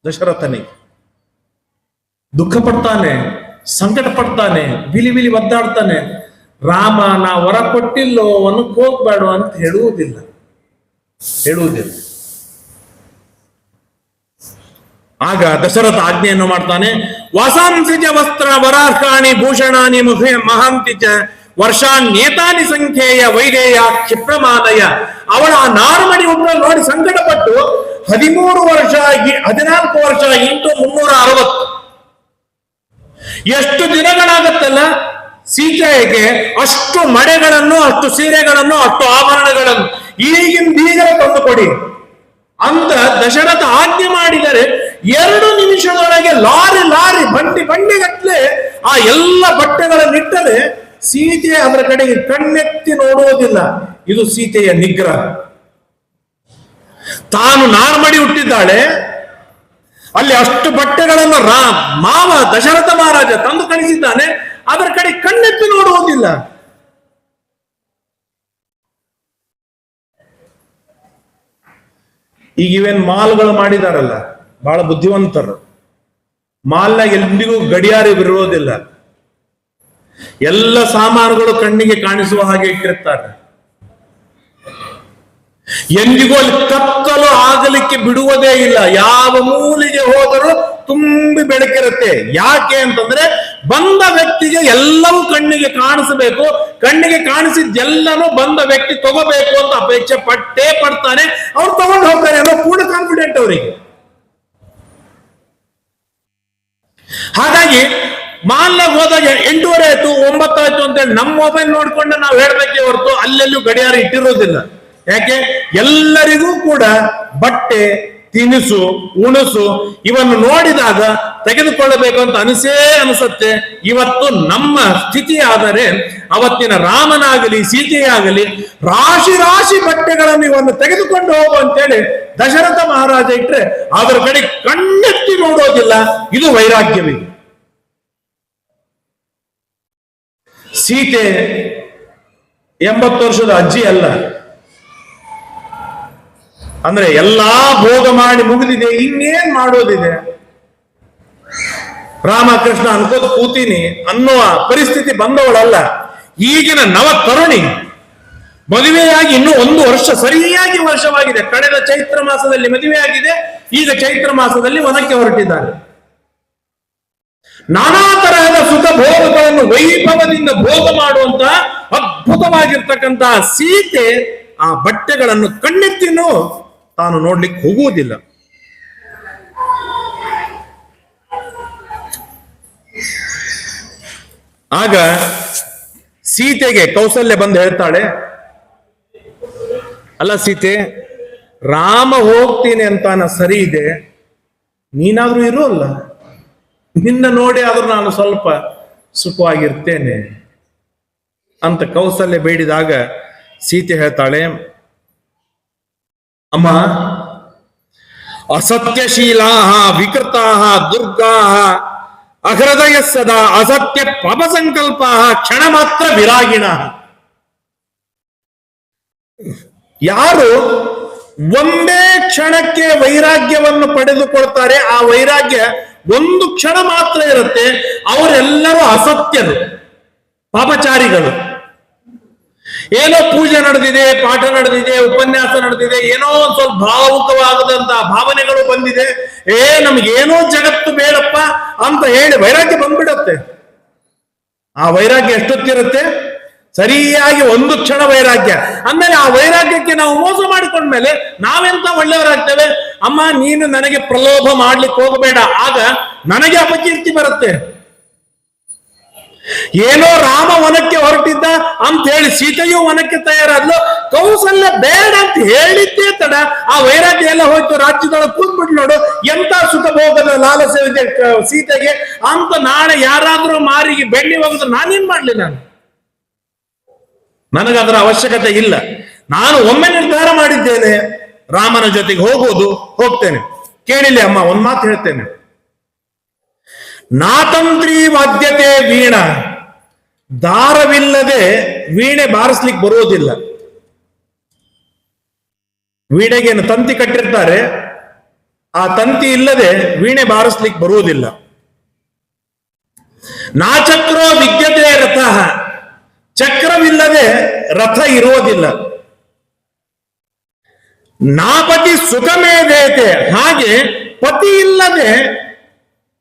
ದಶರಥನಿಗೆ ದುಃಖ ಪಡ್ತಾನೆ, ಸಂಕಟ ಪಡ್ತಾನೆ, ಬಿಲಿ ಬಿಲಿ ಒದ್ದಾಡ್ತಾನೆ. ರಾಮ ನಾ ವರ ಕೊಟ್ಟಿಲ್ಲೋ, ವನಕ್ಕೆ ಹೋಗ್ಬೇಡ ಅಂತ ಹೇಳುವುದಿಲ್ಲ. ಆಗ ದಶರಥ ಆಜ್ಞೆಯನ್ನು ಮಾಡ್ತಾನೆ. ವಾಸಾಂಸಿಜ ವಸ್ತ್ರ ವರಾರ್ಕಾಣಿ ಭೂಷಣಾನಿ ಮಹಾಂತಿ ಚ ವರ್ಷಾನ್ಯೇತಾನಿ ಸಂಖ್ಯೆಯ ವೈದೇಯ ಕ್ಷಿಪ್ರಮಾನಯ. ಅವಳ ಆ ನಾರಮಡಿ ಹುಟ್ಟ ನೋಡಿ ಸಂಕಟಪಟ್ಟು 13 ವರ್ಷ 14 ವರ್ಷ ಇಂಟು 360 ಎಷ್ಟು ದಿನಗಳಾಗತ್ತಲ್ಲ ಸೀತೆಗೆ ಅಷ್ಟು ಮಡೆಗಳನ್ನು, ಅಷ್ಟು ಸೀರೆಗಳನ್ನು, ಅಷ್ಟು ಆಭರಣಗಳನ್ನು ಈಗಲೇ ತಂದು ಕೊಡಿ ಅಂತ ದಶರಥ ಆಜ್ಞೆ ಮಾಡಿದರೆ 2 ನಿಮಿಷದೊಳಗೆ ಲಾರಿ ಲಾರಿ ಬಂಡಿಗಟ್ಟಲೆ ಆ ಎಲ್ಲ ಬಟ್ಟೆಗಳನ್ನಿಟ್ಟರೆ ಸೀತೆ ಅದರ ಕಡೆಗೆ ಕಣ್ಣೆತ್ತಿ ನೋಡುವುದಿಲ್ಲ. ಇದು ಸೀತೆಯ ನಿಗ್ರಹ. ತಾನು ನಾರ್ಮಡಿ ಹುಟ್ಟಿದ್ದಾಳೆ, ಅಲ್ಲಿ ಅಷ್ಟು ಬಟ್ಟೆಗಳನ್ನು ಮಾವ ದಶರಥ ಮಹಾರಾಜ ತಂದು ಕಳಿಸಿದ್ದಾನೆ, ಅದರ ಕಡೆ ಕಣ್ಣೆತ್ತಿ ನೋಡುವುದಿಲ್ಲ. ಈಗ ಇವೇನ್ ಮಾಲ್ಗಳು ಮಾಡಿದಾರಲ್ಲ, ಬಹಳ ಬುದ್ಧಿವಂತರು. ಮಾಲ್ನಾಗ ಎಂದಿಗೂ ಗಡಿಯಾರ ಇರೋದಿಲ್ಲ, ಎಲ್ಲ ಸಾಮಾನುಗಳು ಕಣ್ಣಿಗೆ ಕಾಣಿಸುವ ಹಾಗೆ ಇಟ್ಟಿರ್ತಾರೆ. ಎಂದಿಗೂ ಅಲ್ಲಿ ಕತ್ತಲು ಆಗಲಿಕ್ಕೆ ಬಿಡುವುದೇ ಇಲ್ಲ. ಯಾವ ಮೂಲೆಗೆ ಹೋದರೂ ತುಂಬಿ ಬೆಳಕಿರುತ್ತೆ. ಯಾಕೆ ಅಂತಂದ್ರೆ ಬಂದ ವ್ಯಕ್ತಿಗೆ ಎಲ್ಲವೂ ಕಣ್ಣಿಗೆ ಕಾಣಿಸಬೇಕು, ಕಣ್ಣಿಗೆ ಕಾಣಿಸಿದ್ದೆಲ್ಲನೂ ಬಂದ ವ್ಯಕ್ತಿ ತಗೋಬೇಕು ಅಂತ ಅಪೇಕ್ಷೆ ಪಡ್ತಾನೆ. ಅವ್ರು ತಗೊಂಡು ಹೋಗ್ತಾರೆ ಅನ್ನೋ ಪೂರ್ಣ ಕಾನ್ಫಿಡೆಂಟ್ ಅವರಿಗೆ. ಹಾಗಾಗಿ ಮಾಲ್ನಾಗ ಹೋದಾಗ 8:30 ಆಯ್ತು 9 ಆಯ್ತು ಅಂತೇಳಿ ನಮ್ಮ ಮೊಬೈಲ್ ನೋಡ್ಕೊಂಡು ನಾವು ಹೇಳ್ಬೇಕೆ ಹೊರತು ಅಲ್ಲೆಲ್ಲೂ ಗಡಿಯಾರ ಇಟ್ಟಿರೋದಿಲ್ಲ. ಯಾಕೆ? ಎಲ್ಲರಿಗೂ ಕೂಡ ಬಟ್ಟೆ, ತಿನಿಸು, ಉಣಸು ಇವನ್ನು ನೋಡಿದಾಗ ತೆಗೆದುಕೊಳ್ಳಬೇಕು ಅಂತ ಅನಿಸುತ್ತೆ. ಇವತ್ತು ನಮ್ಮ ಸ್ಥಿತಿ ಆದರೆ ಅವತ್ತಿನ ರಾಮನಾಗಲಿ ಸೀತೆಯಾಗಲಿ ರಾಶಿ ರಾಶಿ ಬಟ್ಟೆಗಳನ್ನು ಇವನ್ನು ತೆಗೆದುಕೊಂಡು ಹೋಗು ಅಂತೇಳಿ ದಶರಥ ಮಹಾರಾಜ ಇಟ್ರೆ ಅದರ ಕಡೆ ಕಣ್ಣೆತ್ತಿ ನೋಡೋದಿಲ್ಲ. ಇದು ವೈರಾಗ್ಯವಿದೆ. ಸೀತೆ 80 ವರ್ಷದ ಅಜ್ಜಿ ಅಲ್ಲ. ಅಂದ್ರೆ ಎಲ್ಲಾ ಭೋಗ ಮಾಡಿ ಮುಗಿದಿದೆ, ಇನ್ನೇನ್ ಮಾಡೋದಿದೆ. ರಾಮಕೃಷ್ಣ ಅನ್ಕೋದು ಕೂತೀನಿ ಅನ್ನುವ ಪರಿಸ್ಥಿತಿ ಬಂದವಳಲ್ಲ. ಈಗಿನ ನವ ತರುಣಿ ಮದುವೆಯಾಗಿ ಇನ್ನೂ 1 ವರ್ಷ ಸರಿಯಾಗಿ ವರ್ಷವಾಗಿದೆ. ಕಳೆದ ಚೈತ್ರ ಮಾಸದಲ್ಲಿ ಮದುವೆಯಾಗಿದೆ, ಈಗ ಚೈತ್ರ ಮಾಸದಲ್ಲಿ ವನಕ್ಕೆ ಹೊರಟಿದ್ದಾರೆ. ನಾನಾ ತರಹದ ಸುಖ ಭೋಗಗಳನ್ನು ವೈಭವದಿಂದ ಭೋಗ ಮಾಡುವಂತ ಅದ್ಭುತವಾಗಿರ್ತಕ್ಕಂತಹ ಸೀತೆ ಆ ಬಟ್ಟೆಗಳನ್ನು ಕಣ್ಣೆತ್ತಿನೂ ತಾನು ನೋಡ್ಲಿಕ್ಕೆ ಹೋಗುವುದಿಲ್ಲ. ಆಗ ಸೀತೆಗೆ ಕೌಸಲ್ಯ ಬಂದು ಹೇಳ್ತಾಳೆ, ಅಲ್ಲ ಸೀತೆ, ರಾಮ ಹೋಗ್ತೀನಿ ಅಂತಾನ ಸರಿ ಇದೆ, ನೀನಾದ್ರೂ ಇರು ಅಲ್ಲ, ನಿನ್ನ ನೋಡಿ ಆದ್ರೂ ನಾನು ಸ್ವಲ್ಪ ಸುಖವಾಗಿರ್ತೇನೆ ಅಂತ ಕೌಸಲ್ಯ ಬೇಡಿದಾಗ ಸೀತೆ ಹೇಳ್ತಾಳೆ, ಅಮ್ಮ, ಅಸತ್ಯಶೀಲಾ ವಿಕೃತಾ ದುರ್ಗಾ ಅಹೃದಯ ಸದಾ ಅಸತ್ಯ ಪಾಪಸಂಕಲ್ಪ ಕ್ಷಣ ಮಾತ್ರ ವಿರಾಗಿಣ. ಯಾರು ಒಂದೇ ಕ್ಷಣಕ್ಕೆ ವೈರಾಗ್ಯವನ್ನು ಪಡೆದುಕೊಳ್ತಾರೆ, ಆ ವೈರಾಗ್ಯ ಒಂದು ಕ್ಷಣ ಮಾತ್ರ ಇರುತ್ತೆ. ಅವರೆಲ್ಲರೂ ಅಸತ್ಯರು, ಪಾಪಚಾರಿಗಳು. ಏನೋ ಪೂಜೆ ನಡೆದಿದೆ, ಪಾಠ ನಡೆದಿದೆ, ಉಪನ್ಯಾಸ ನಡೆದಿದೆ, ಏನೋ ಒಂದ್ ಸ್ವಲ್ಪ ಭಾವುಕವಾಗದಂತ ಭಾವನೆಗಳು ಬಂದಿದೆ, ನಮ್ಗೇನೋ ಜಗತ್ತು ಬೇಡಪ್ಪ ಅಂತ ಹೇಳಿ ವೈರಾಗ್ಯ ಬಂದ್ಬಿಡತ್ತೆ. ಆ ವೈರಾಗ್ಯ ಎಷ್ಟೊತ್ತಿರುತ್ತೆ? ಸರಿಯಾಗಿ 1 ಕ್ಷಣ ವೈರಾಗ್ಯ. ಆಮೇಲೆ ಆ ವೈರಾಗ್ಯಕ್ಕೆ ನಾವು ಮೋಸ ಮಾಡಿಕೊಂಡ್ಮೇಲೆ ನಾವೆಂತ ಒಳ್ಳೆಯವರಾಗ್ತೇವೆ. ಅಮ್ಮ, ನೀನು ನನಗೆ ಪ್ರಲೋಭ ಮಾಡ್ಲಿಕ್ಕೆ ಹೋಗಬೇಡ, ಆಗ ನನಗೆ ಅಪಕೀರ್ತಿ ಬರುತ್ತೆ. ಏನೋ ರಾಮ ವನಕ್ಕೆ ಹೊರಟಿದ್ದ ಅಂತ ಹೇಳಿ ಸೀತೆಯೂ ವನಕ್ಕೆ ತಯಾರಾದ್ಲು. ಕೌಸಲ್ಯ ಬೇಡ ಅಂತ ಹೇಳಿದ್ದೇ ತಡ ಆ ವೈರಾಗ್ಯ ಎಲ್ಲ ಹೋಯ್ತು, ರಾಜ್ಯದೊಳಗೆ ಕೂತ್ಬಿಟ್ಟು ನೋಡು ಎಂತ ಸುಖ ಭೋಗದ ಲಾಲಸೆ ಇದೆ ಸೀತೆಗೆ ಅಂತ. ನಾಳೆ ಯಾರಾದ್ರೂ ಮಾರಿಗೆ ಬೆಣ್ಣೆ ಹೋಗಿದ್ರೆ ನಾನೇನ್ ಮಾಡ್ಲಿ? ನನಗದರ ಅವಶ್ಯಕತೆ ಇಲ್ಲ. ನಾನು ಒಮ್ಮೆ ನಿರ್ಧಾರ ಮಾಡಿದ್ದೇನೆ, ರಾಮನ ಜೊತೆಗೆ ಹೋಗೋದು, ಹೋಗ್ತೇನೆ. ಕೇಳಿಲ್ಲ ಅಮ್ಮ, ಒಂದ್ ಮಾತು ಹೇಳ್ತೇನೆ. ನಾತಂತ್ರಿ ವಾದ್ಯತೆ ವೀಣ, ದಾರವಿಲ್ಲದೆ ವೀಣೆ ಬಾರಿಸ್ಲಿಕ್ಕೆ ಬರುವುದಿಲ್ಲ. ವೀಣೆಗೇನು ತಂತಿ ಕಟ್ಟಿರ್ತಾರೆ, ಆ ತಂತಿ ಇಲ್ಲದೆ ವೀಣೆ ಬಾರಿಸ್ಲಿಕ್ಕೆ ಬರುವುದಿಲ್ಲ. ನಾಚಕ್ರೋ ವಿದ್ಯತೆ ರಥ, ಚಕ್ರವಿಲ್ಲದೆ ರಥ ಇರುವುದಿಲ್ಲ. ನಾಪತಿ ಸುಖಮೇದೇತೆ, ಹಾಗೆ ಪತಿ ಇಲ್ಲದೆ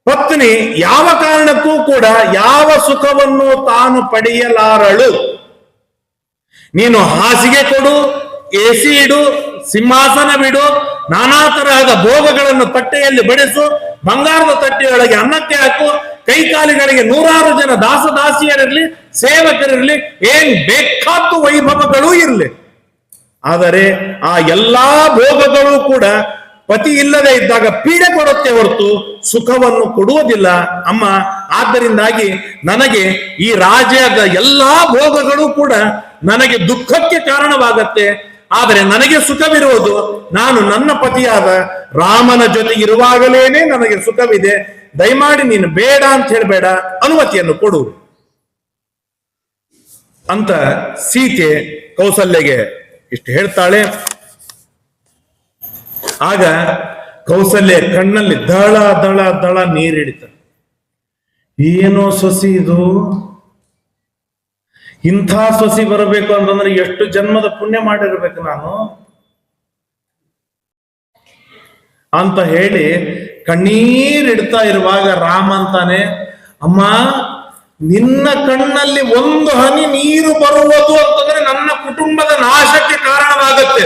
ಪತ್ನಿ ಯಾವ ಕಾರಣಕ್ಕೂ ಕೂಡ ಯಾವ ಸುಖವನ್ನು ತಾನು ಪಡೆಯಲಾರಳು. ನೀನು ಹಾಸಿಗೆ ಕೊಡು, ಎಸಿ ಇಡು, ಸಿಂಹಾಸನ ಬಿಡು, ನಾನಾ ತರಹದ ಭೋಗಗಳನ್ನು ತಟ್ಟೆಯಲ್ಲಿ ಬಡಿಸು, ಬಂಗಾರದ ತಟ್ಟೆಯೊಳಗೆ ಅನ್ನಕ್ಕೆ ಹಾಕು, ಕೈಕಾಲಿಗಳಿಗೆ 100 ಜನ ದಾಸದಾಸಿಯರಿರ್ಲಿ, ಸೇವಕರಿರ್ಲಿ, ಏನ್ ಬೇಕಾದ್ದು ವೈಭವಗಳೂ ಇರಲಿ, ಆದರೆ ಆ ಎಲ್ಲಾ ಭೋಗಗಳು ಕೂಡ ಪತಿ ಇಲ್ಲದೆ ಇದ್ದಾಗ ಪೀಡೆ ಕೊಡುತ್ತೆ ಹೊರತು ಸುಖವನ್ನು ಕೊಡುವುದಿಲ್ಲ ಅಮ್ಮ. ಆದ್ದರಿಂದಾಗಿ ನನಗೆ ಈ ರಾಜ್ಯದ ಎಲ್ಲಾ ಭೋಗಗಳು ಕೂಡ ನನಗೆ ದುಃಖಕ್ಕೆ ಕಾರಣವಾಗತ್ತೆ. ಆದರೆ ನನಗೆ ಸುಖವಿರುವುದು ನಾನು ನನ್ನ ಪತಿಯಾದ ರಾಮನ ಜೊತೆ ಇರುವಾಗಲೇನೆ ನನಗೆ ಸುಖವಿದೆ. ದಯಮಾಡಿ ನೀನು ಬೇಡ ಅಂತ ಹೇಳಬೇಡ, ಅನುಮತಿಯನ್ನು ಕೊಡು ಅಂತ ಸೀತೆ ಕೌಸಲ್ಯಗೆ ಇಷ್ಟು ಹೇಳ್ತಾಳೆ. ಆಗ ಕೌಸಲ್ಯ ಕಣ್ಣಲ್ಲಿ ದಳ ದಳ ದಳ ನೀರಿಡಿತ. ಏನೋ ಸೊಸಿ ಇದು, ಇಂಥ ಸೊಸಿ ಬರಬೇಕು ಅಂತಂದ್ರೆ ಎಷ್ಟು ಜನ್ಮದ ಪುಣ್ಯ ಮಾಡಿರ್ಬೇಕು ನಾನು ಅಂತ ಹೇಳಿ ಕಣ್ಣೀರಿಡ್ತಾ ಇರುವಾಗ ರಾಮ ಅಂತಾನೆ, ಅಮ್ಮ ನಿನ್ನ ಕಣ್ಣಲ್ಲಿ ಒಂದು ಹನಿ ನೀರು ಬರುವುದು ಅಂತಂದ್ರೆ ನನ್ನ ಕುಟುಂಬದ ನಾಶಕ್ಕೆ ಕಾರಣವಾಗುತ್ತೆ.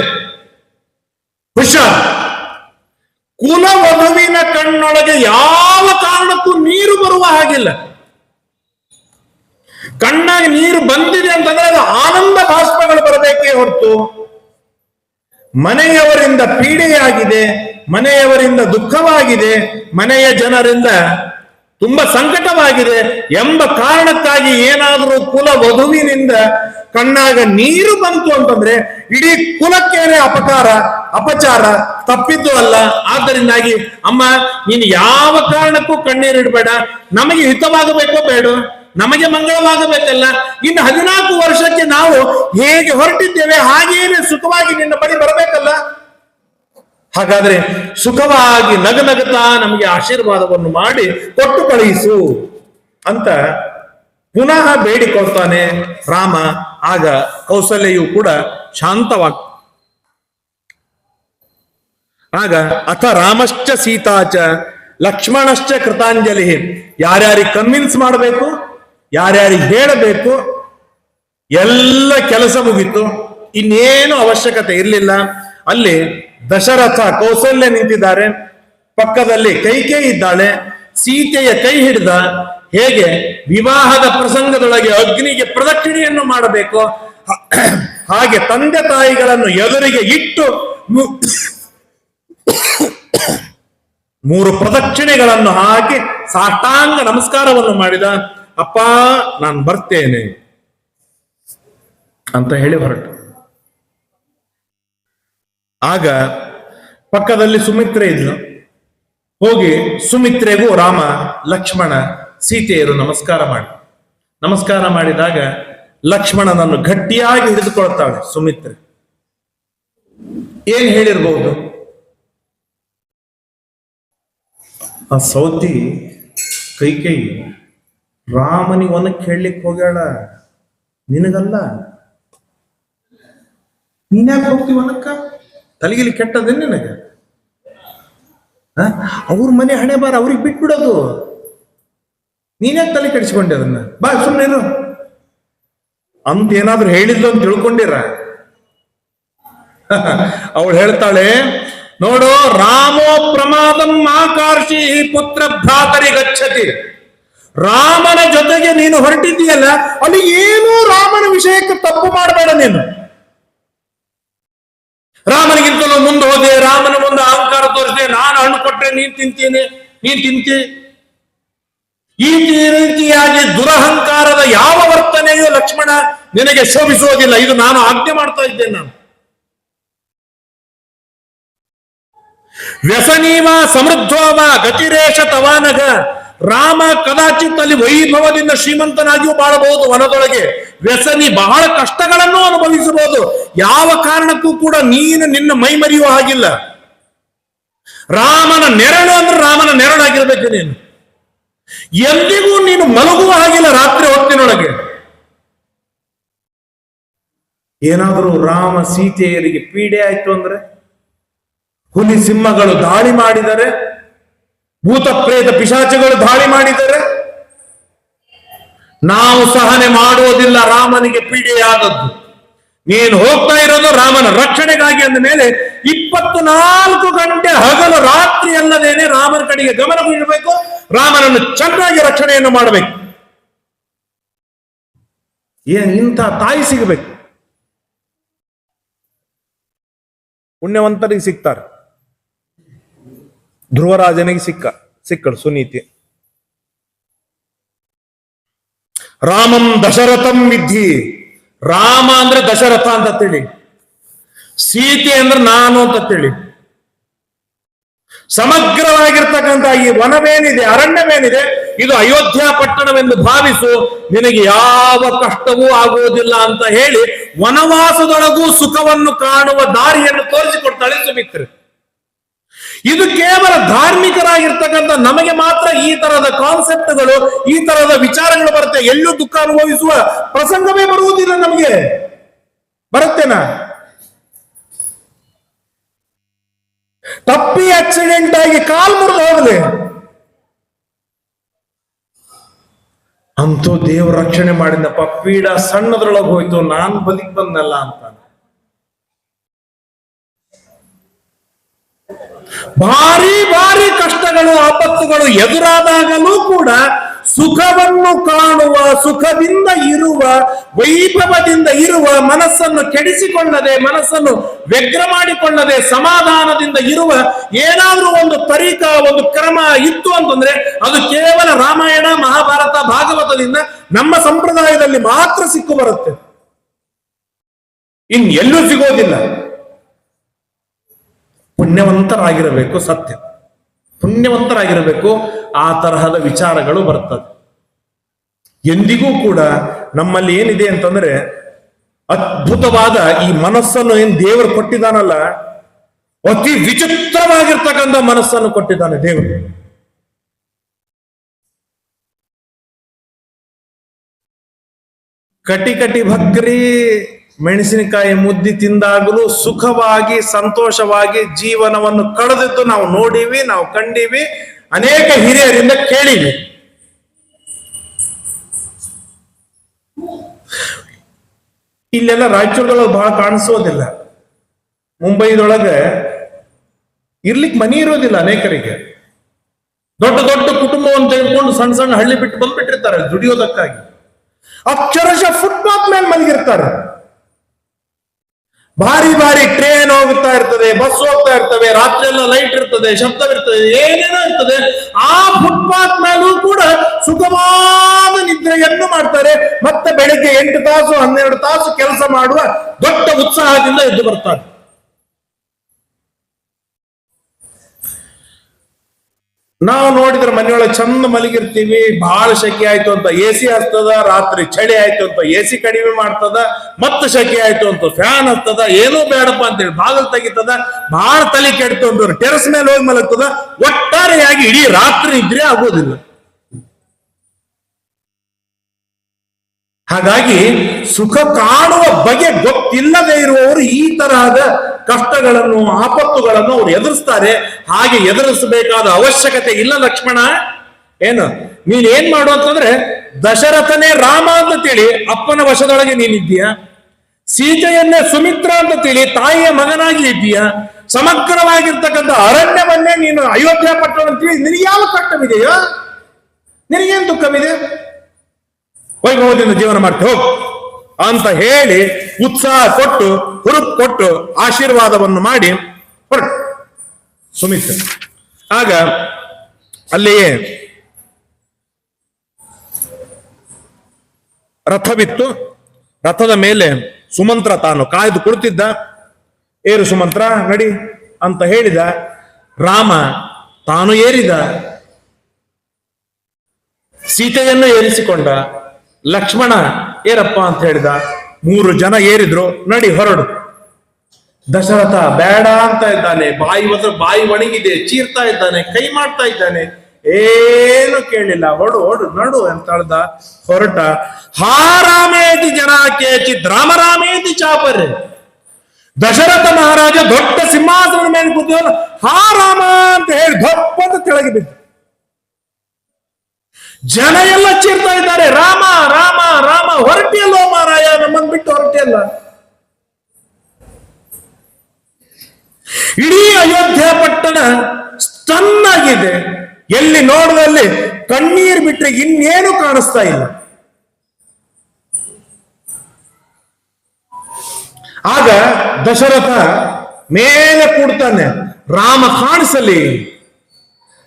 ಹುಷಾರ್, ಕುಲವಧುವಿನ ಕಣ್ಣೊಳಗೆ ಯಾವ ಕಾರಣಕ್ಕೂ ನೀರು ಬರುವ ಹಾಗಿಲ್ಲ. ಕಣ್ಣಾಗಿ ನೀರು ಬಂದಿದೆ ಅಂತಂದ್ರೆ ಅದು ಆನಂದ ಬಾಷ್ಪಗಳು ಬರಬೇಕೇ ಹೊರತು ಮನೆಯವರಿಂದ ಪೀಡೆಯಾಗಿದೆ, ಮನೆಯವರಿಂದ ದುಃಖವಾಗಿದೆ, ಮನೆಯ ಜನರಿಂದ ತುಂಬಾ ಸಂಕಟವಾಗಿದೆ ಎಂಬ ಕಾರಣಕ್ಕಾಗಿ ಏನಾದರೂ ಕುಲ ವಧುವಿನಿಂದ ಕಣ್ಣಾಗ ನೀರು ಬಂತು ಅಂತಂದ್ರೆ ಇಡೀ ಕುಲಕ್ಕೇನೆ ಅಪಚಾರ ತಪ್ಪಿದ್ದು ಅಲ್ಲ. ಆದ್ದರಿಂದಾಗಿ ಅಮ್ಮ ನೀನು ಯಾವ ಕಾರಣಕ್ಕೂ ಕಣ್ಣೀರಿಡಬೇಡ, ನಮಗೆ ಹಿತವಾಗಬೇಕೋ ಬೇಡ, ನಮಗೆ ಮಂಗಳವಾಗಬೇಕಲ್ಲ. ಇನ್ನು 14 ವರ್ಷಕ್ಕೆ ನಾವು ಹೇಗೆ ಹೊರಟಿದ್ದೇವೆ ಹಾಗೇನೆ ಸುಖವಾಗಿ ನಿನ್ನ ಬಳಿ ಬರಬೇಕಲ್ಲ. ಹಾಗಾದ್ರೆ ಸುಖವಾಗಿ ನಗನಗುತ್ತಾ ನಮಗೆ ಆಶೀರ್ವಾದವನ್ನು ಮಾಡಿ ಕೊಟ್ಟು ಕಳುಹಿಸು ಅಂತ ಪುನಃ ಬೇಡಿಕೊಳ್ತಾನೆ ರಾಮ. ಆಗ ಕೌಸಲ್ಯೆಯು ಕೂಡ ಶಾಂತವಾಗ ಆಗ ಅಥ ರಾಮಶ್ಚ ಸೀತಾಚ ಲಕ್ಷ್ಮಣಶ್ಚ ಕೃತಾಂಜಲಿ. ಯಾರ್ಯಾರಿಗೆ ಕನ್ವಿನ್ಸ್ ಮಾಡಬೇಕು, ಯಾರ್ಯಾರಿಗೆ ಹೇಳಬೇಕು, ಎಲ್ಲ ಕೆಲಸ ಮುಗಿತು. ಇನ್ನೇನು ಅವಶ್ಯಕತೆ ಇರಲಿಲ್ಲ. ಅಲ್ಲಿ ದಶರಥ ಕೌಸಲ್ಯ ನಿಂತಿದ್ದಾರೆ, ಪಕ್ಕದಲ್ಲಿ ಕೈಕೇಯಿ ಇದ್ದಾಳೆ. ಸೀತೆಯ ಕೈ ಹಿಡಿದ ಹೇಗೆ ವಿವಾಹದ ಪ್ರಸಂಗದೊಳಗೆ ಅಗ್ನಿಗೆ ಪ್ರದಕ್ಷಿಣೆಯನ್ನು ಮಾಡಬೇಕು ಹಾಗೆ ತಂದೆ ತಾಯಿಗಳನ್ನು ಎದುರಿಗೆ ಇಟ್ಟು 3 ಪ್ರದಕ್ಷಿಣೆಗಳನ್ನು ಹಾಕಿ ಸಾಷ್ಟಾಂಗ ನಮಸ್ಕಾರವನ್ನು ಮಾಡಿದ. ಅಪ್ಪ ನಾನು ಬರ್ತೇನೆ ಅಂತ ಹೇಳಿ ಹೊರಟು. ಆಗ ಪಕ್ಕದಲ್ಲಿ ಸುಮಿತ್ರೆ ಇದ್ಲು. ಹೋಗಿ ಸುಮಿತ್ರೆಗೂ ರಾಮ, ಲಕ್ಷ್ಮಣ, ಸೀತೆಯರು ನಮಸ್ಕಾರ ಮಾಡಿದಾಗ ಲಕ್ಷ್ಮಣನನ್ನು ಗಟ್ಟಿಯಾಗಿ ಹಿಡಿದುಕೊಳ್ತಾಳೆ ಸುಮಿತ್ರೆ. ಏನ್ ಹೇಳಿರ್ಬಹುದು? ಆ ಸೌತಿ ಕೈಕೇಯಿ ರಾಮನಿಗೆ ಒನಕ್ಕೆ ಹೇಳಲಿಕ್ಕೆ ಹೋಗ್ಯಾಳ, ನಿನಗಲ್ಲ. ನೀನ್ಯಾಕೆ ಹೋಗ್ತೀವಿ ಒನಕ್ಕ? ತಲೆಗಿಲಿ ಕೆಟ್ಟದೇನು ನಿನಗೆ? ಅವ್ರ ಮನೆ ಹಣೆ ಬಾರ ಅವ್ರಿಗೆ ಬಿಟ್ಬಿಡೋದು, ನೀನ್ಯಾಕೆ ತಲೆ ಕೆಡಿಸ್ಕೊಂಡೆ ಅದನ್ನ? ಬಾ ಸುಮ್ಮನೆ ಇರು ಅಂತ ಏನಾದ್ರು ಹೇಳಿದ್ಲು ಅಂತ ತಿಳ್ಕೊಂಡಿರ? ಅವಳು ಹೇಳ್ತಾಳೆ, ನೋಡು, ರಾಮೋ ಪ್ರಮಾದಂ ಆಕರ್ಷಿ ಪುತ್ರ ಭ್ರಾತರಿ ಗಚ್ಚತಿ. ರಾಮನ ಜೊತೆಗೆ ನೀನು ಹೊರಟಿದ್ದೀಯಲ್ಲ, ಅಲ್ಲಿ ಏನೂ ರಾಮನ ವಿಷಯಕ್ಕೆ ತಪ್ಪು ಮಾಡಬೇಡ ನೀನು. ರಾಮನಿಗಿಂತಲೂ ಮುಂದೆ ಹೋದೆ, ರಾಮನ ಮುಂದೆ ಅಹಂಕಾರ ತೋರಿಸಿದೆ, ನಾನು ಹಣ್ಣು ಕೊಟ್ಟರೆ ನೀನ್ ತಿಂತಿ. ಈ ರೀತಿಯಾಗಿ ದುರಹಂಕಾರದ ಯಾವ ವರ್ತನೆಯೂ ಲಕ್ಷ್ಮಣ ನಿನಗೆ ಶೋಭಿಸುವುದಿಲ್ಲ. ಇದು ನಾನು ಆಜ್ಞೆ ಮಾಡ್ತಾ ಇದ್ದೇನೆ. ನಾನು ವ್ಯಸನೀವ ಸಮೃದ್ಧೋವ ಗತಿರೇಶ ತವಾನಗ. ರಾಮ ಕದಾಚಿತ್ ಅಲ್ಲಿ ವೈಭವದಿಂದ ಶ್ರೀಮಂತನಾಗಿಯೂ ಬಾಳಬಹುದು ವನದೊಳಗೆ. ವ್ಯಸನಿ ಬಹಳ ಕಷ್ಟಗಳನ್ನು ಅನುಭವಿಸಬಹುದು. ಯಾವ ಕಾರಣಕ್ಕೂ ಕೂಡ ನೀನು ನಿನ್ನ ಮೈ ಮರೆಯುವ ಹಾಗಿಲ್ಲ. ರಾಮನ ನೆರಳು ಅಂದ್ರೆ ರಾಮನ ನೆರಳಾಗಿರ್ಬೇಕು. ನೀನು ಎಂದಿಗೂ ನೀನು ಮಲಗುವ ಹಾಗಿಲ್ಲ ರಾತ್ರಿ ಹೊತ್ತಿನೊಳಗೆ. ಏನಾದರೂ ರಾಮ ಸೀತೆಯರಿಗೆ ಪೀಡೆ ಆಯ್ತು ಅಂದ್ರೆ, ಹುಲಿ ಸಿಂಹಗಳು ದಾಳಿ ಮಾಡಿದರೆ, ಭೂತ ಪ್ರೇತ ಪಿಶಾಚಗಳು ದಾಳಿ ಮಾಡಿದರೆ, ನಾವು ಸಹನೆ ಮಾಡುವುದಿಲ್ಲ ರಾಮನಿಗೆ ಪೀಡೆಯಾದದ್ದು. ನೀನು ಹೋಗ್ತಾ ಇರೋದು ರಾಮನ ರಕ್ಷಣೆಗಾಗಿ ಅಂದ ಮೇಲೆ 24 ಗಂಟೆ ಹಗಲು ರಾತ್ರಿ ಅಲ್ಲದೇನೆ ರಾಮನ ಕಡೆಗೆ ಗಮನ ಬೀಳಬೇಕು, ರಾಮನನ್ನು ಚೆನ್ನಾಗಿ ರಕ್ಷಣೆಯನ್ನು ಮಾಡಬೇಕು. ಇಂಥ ತಾಯಿ ಸಿಗಬೇಕು. ಪುಣ್ಯವಂತರಿಗೆ ಸಿಗ್ತಾರೆ. ಧ್ರುವರಾಜನಿಗೆ ಸಿಕ್ಕಳು ಸುನೀತಿ. ರಾಮಂ ದಶರಥಂ ವಿಧಿ. ರಾಮ ಅಂದ್ರೆ ದಶರಥ ಅಂತ ತಿಳಿ. ಸೀತೆ ಅಂದ್ರೆ ನಾನು ಅಂತ ತಿಳಿ. ಸಮಗ್ರವಾಗಿರ್ತಕ್ಕಂಥ ಈ ವನವೇನಿದೆ, ಅರಣ್ಯವೇನಿದೆ, ಇದು ಅಯೋಧ್ಯ ಪಟ್ಟಣವೆಂದು ಭಾವಿಸು, ನಿನಗೆ ಯಾವ ಕಷ್ಟವೂ ಆಗುವುದಿಲ್ಲ ಅಂತ ಹೇಳಿ ವನವಾಸದೊಳಗೂ ಸುಖವನ್ನು ಕಾಣುವ ದಾರಿಯನ್ನು ತೋರಿಸಿಕೊಡ್ತಾಳೆ ಸುಮಿತ್ರೆ. ಇದು ಕೇವಲ ಧಾರ್ಮಿಕರಾಗಿರ್ತಕ್ಕಂಥ ನಮಗೆ ಮಾತ್ರ ಈ ತರದ ಕಾನ್ಸೆಪ್ಟ್ಗಳು, ಈ ತರದ ವಿಚಾರಗಳು ಬರುತ್ತೆ. ಎಲ್ಲೂ ದುಃಖ ಅನುಭವಿಸುವ ಪ್ರಸಂಗವೇ ಬರುವುದಿಲ್ಲ ನಮಗೆ. ಬರುತ್ತೇನಾ? ತಪ್ಪಿ ಆಕ್ಸಿಡೆಂಟ್ ಆಗಿ ಕಾಲ್ ಮುರಿದು ಹೋಗಲಿ, ಅಂತೂ ದೇವ್ರ ರಕ್ಷಣೆ ಮಾಡಿದಪ್ಪ, ಪೀಡ ಸಣ್ಣದ್ರೊಳಗೆ ಹೋಯ್ತು, ನಾನು ಬದುಕಿ ಬಂದಲ್ಲ ಅಂತ. ಭಾರಿ ಭಾರಿ ಕಷ್ಟಗಳು, ಆಪತ್ತುಗಳು ಎದುರಾದಾಗಲೂ ಕೂಡ ಸುಖವನ್ನು ಕಾಣುವ, ಸುಖದಿಂದ ಇರುವ, ವೈಭವದಿಂದ ಇರುವ, ಮನಸ್ಸನ್ನು ಕೆಡಿಸಿಕೊಳ್ಳದೆ, ಮನಸ್ಸನ್ನು ವ್ಯಗ್ರ ಮಾಡಿಕೊಳ್ಳದೆ, ಸಮಾಧಾನದಿಂದ ಇರುವ ಏನಾದ್ರೂ ಒಂದು ತರೀಕ, ಒಂದು ಕ್ರಮ ಇತ್ತು ಅಂತಂದ್ರೆ ಅದು ಕೇವಲ ರಾಮಾಯಣ, ಮಹಾಭಾರತ, ಭಾಗವತದಿಂದ ನಮ್ಮ ಸಂಪ್ರದಾಯದಲ್ಲಿ ಮಾತ್ರ ಸಿಕ್ಕು ಬರುತ್ತೆ, ಇನ್ನೆಲ್ಲೂ ಸಿಗೋದಿಲ್ಲ. ಪುಣ್ಯವಂತರಾಗಿರಬೇಕು, ಸತ್ಯ ಪುಣ್ಯವಂತರಾಗಿರಬೇಕು, ಆ ತರಹದ ವಿಚಾರಗಳು ಬರ್ತದೆ. ಎಂದಿಗೂ ಕೂಡ ನಮ್ಮಲ್ಲಿ ಏನಿದೆ ಅಂತಂದ್ರೆ, ಅದ್ಭುತವಾದ ಈ ಮನಸ್ಸನ್ನು ಏನ್ ದೇವರು ಕೊಟ್ಟಿದ್ದಾನಲ್ಲ, ಅತಿ ವಿಚಿತ್ರವಾಗಿರ್ತಕ್ಕಂಥ ಮನಸ್ಸನ್ನು ಕೊಟ್ಟಿದ್ದಾನೆ ದೇವರು. ಕಟಿ ಕಟಿ ಭಕ್ರಿ ಮೆಣಸಿನಕಾಯಿ ಮುದ್ದಿ ತಿಂದಾಗಲೂ ಸುಖವಾಗಿ, ಸಂತೋಷವಾಗಿ ಜೀವನವನ್ನು ಕಳೆದಿದ್ದು ನಾವು ನೋಡಿವಿ, ನಾವು ಕಂಡಿವಿ, ಅನೇಕ ಹಿರಿಯರಿಂದ ಕೇಳಿವಿ. ಇಲ್ಲೆಲ್ಲ ರಾಯಚೂರುಗಳು ಬಹಳ ಕಾಣಿಸೋದಿಲ್ಲ. ಮುಂಬೈದೊಳಗೆ ಇರ್ಲಿಕ್ಕೆ ಮನಿ ಇರೋದಿಲ್ಲ ಅನೇಕರಿಗೆ. ದೊಡ್ಡ ದೊಡ್ಡ ಕುಟುಂಬವನ್ನು ತೆಗೆದುಕೊಂಡು ಸಣ್ಣ ಸಣ್ಣ ಹಳ್ಳಿ ಬಿಟ್ಟು ಬಂದ್ಬಿಟ್ಟಿರ್ತಾರೆ ದುಡಿಯೋದಕ್ಕಾಗಿ. ಅಕ್ಷರಶಃ ಫುಟ್ಪಾತ್ ಮೇಲೆ ಮಲಗಿರ್ತಾರೆ. ಭಾರಿ ಭಾರಿ ಟ್ರೇನ್ ಹೋಗ್ತಾ ಇರ್ತದೆ, ಬಸ್ ಹೋಗ್ತಾ ಇರ್ತವೆ, ರಾತ್ರಿ ಎಲ್ಲ ಲೈಟ್ ಇರ್ತದೆ, ಶಬ್ದವಿರ್ತದೆ, ಏನೇನೋ ಇರ್ತದೆ. ಆ ಫುಟ್ಪಾತ್ ಮೇಲೂ ಕೂಡ ಸುಖವಾದ ನಿದ್ರೆಯನ್ನು ಮಾಡ್ತಾರೆ. ಮತ್ತೆ ಬೆಳಿಗ್ಗೆ 8 ತಾಸು 12 ತಾಸು ಕೆಲಸ ಮಾಡುವ ದೊಡ್ಡ ಉತ್ಸಾಹದಿಂದ ಎದ್ದು ಬರ್ತಾರೆ. ನಾವು ನೋಡಿದ್ರೆ ಮನೆಯೊಳಗೆ ಚಂದ ಮಲಗಿರ್ತೀವಿ, ಬಹಳ ಶೆಕೆ ಆಯ್ತು ಅಂತ AC ಹಚ್ತದ, ರಾತ್ರಿ ಚಳಿ ಆಯ್ತು ಅಂತ AC ಕಡಿಮೆ ಮಾಡ್ತದ, ಮತ್ತೆ ಶೆಕೆ ಆಯ್ತು ಅಂತ ಫ್ಯಾನ್ ಹಚ್ತದ, ಏನೂ ಬೇಡಪ್ಪ ಅಂತೇಳಿ ಬಾಗಿಲು ತೆಗಿತದ, ಬಹಳ ತಲೆ ಕೆಡ್ತು ಅಂತ ಟೆರಸ್ ಮೇಲೆ ಹೋಗಿ ಮಲಗ್ತದ. ಒಟ್ಟಾರೆಯಾಗಿ ಇಡೀ ರಾತ್ರಿ ಇದ್ರೆ ಆಗೋದಿಲ್ಲ. ಹಾಗಾಗಿ ಸುಖ ಕಾಣುವ ಬಗೆ ಗೊತ್ತಿಲ್ಲದೆ ಇರುವವರು ಈ ತರಹದ ಕಷ್ಟಗಳನ್ನು, ಆಪತ್ತುಗಳನ್ನು ಅವರು ಎದುರಿಸ್ತಾರೆ. ಹಾಗೆ ಎದುರಿಸಬೇಕಾದ ಅವಶ್ಯಕತೆ ಇಲ್ಲ ಲಕ್ಷ್ಮಣ. ಏನು ನೀನ್ ಏನ್ ಮಾಡು ಅಂತಂದ್ರೆ, ದಶರಥನೇ ರಾಮ ಅಂತ ತಿಳಿ ಅಪ್ಪನ ವಶದೊಳಗೆ ನೀನಿದ್ದೀಯ, ಸೀತೆಯನ್ನೇ ಸುಮಿತ್ರ ಅಂತ ತಿಳಿ ತಾಯಿಯ ಮಗನಾಗಿ ಇದ್ದೀಯ, ಸಮಗ್ರವಾಗಿರ್ತಕ್ಕಂಥ ಅರಣ್ಯವನ್ನೇ ನೀನು ಅಯೋಧ್ಯ ಪಟ್ಟಣ ಅಂತೇಳಿ ನಿನಗೆ ಯಾವ ಕಷ್ಟವಿದೆಯೋ, ನಿನಗೇನು ದುಃಖವಿದೆ, ವೈಭವದಿಂದ ಜೀವನ ಮಾಡ್ತೇವೆ ಹೋಗು ಅಂತ ಹೇಳಿ ಉತ್ಸಾಹ ಕೊಟ್ಟು, ಹುರುಪು ಕೊಟ್ಟು, ಆಶೀರ್ವಾದವನ್ನು ಮಾಡಿ ಹೊರಟು ಸುಮಿತ್ರ. ಆಗ ಅಲ್ಲಿಯೇ ರಥವಿತ್ತು. ರಥದ ಮೇಲೆ ಸುಮಂತ್ರ ತಾನು ಕಾಯ್ದು ಕುಳಿತಿದ್ದ. ಏರು ಸುಮಂತ್ರ ನಡಿ ಅಂತ ಹೇಳಿದ. ರಾಮ ತಾನು ಏರಿದ, ಸೀತೆಯನ್ನು ಏರಿಸಿಕೊಂಡ. ಲಕ್ಷ್ಮಣ ಏರಪ್ಪ ಅಂತ ಹೇಳಿದ. 3 ಜನ ಏರಿದ್ರು. ನಡಿ ಹೊರಡು. ದಶರಥ ಬೇಡ ಅಂತ ಇದ್ದಾನೆ, ಬಾಯಿ ಒಣಗಿದೆ, ಚೀರ್ತಾ ಇದ್ದಾನೆ, ಕೈ ಮಾಡ್ತಾ ಇದ್ದಾನೆ, ಏನು ಕೇಳಿಲ್ಲ. ಹೊಡು ಹೊಡು ನಡು ಅಂತ ಹೇಳ್ದ. ಹೊರಟ. ಹಾ ರಾಮೇತಿ ಜನ ಕೇಚಿತ್ ರಾಮರಾಮೇತಿ ಚಾಪರೆ. ದಶರಥ ಮಹಾರಾಜ ದೊಡ್ಡ ಸಿಂಹಾಸನದ ಮೇಲೆ ಕೂತಿವಲ್ಲ, ಹಾ ರಾಮ ಅಂತ ಹೇಳಿ ದೊಪ್ಪಂತ ಕೆಳಗೆ ಬಿದ್ದು. ಜನ ಎಲ್ಲ ಚೀರ್ತಾ ಇದ್ದಾರೆ, ರಾಮ ರಾಮ ರಾಮ. ಹೊರಟಿಯಲ್ಲೋ ಮಾರಾಯ, ನಮ್ಮನ್ನು ಬಿಟ್ಟು ಹೊರಟಿಯಲ್ಲ. ಇಡೀ ಅಯೋಧ್ಯ ಪಟ್ಟಣ ಸ್ಟನ್ ಆಗಿದೆ. ಎಲ್ಲಿ ನೋಡಿದಲ್ಲಿ ಕಣ್ಣೀರು ಬಿಟ್ಟರೆ ಇನ್ನೇನು ಕಾಣಿಸ್ತಾ ಇಲ್ಲ. ಆಗ ದಶರಥ ಮೇಲೆ ಕೂಡ್ತಾನೆ, ರಾಮ ಕಾಣಿಸಲಿ,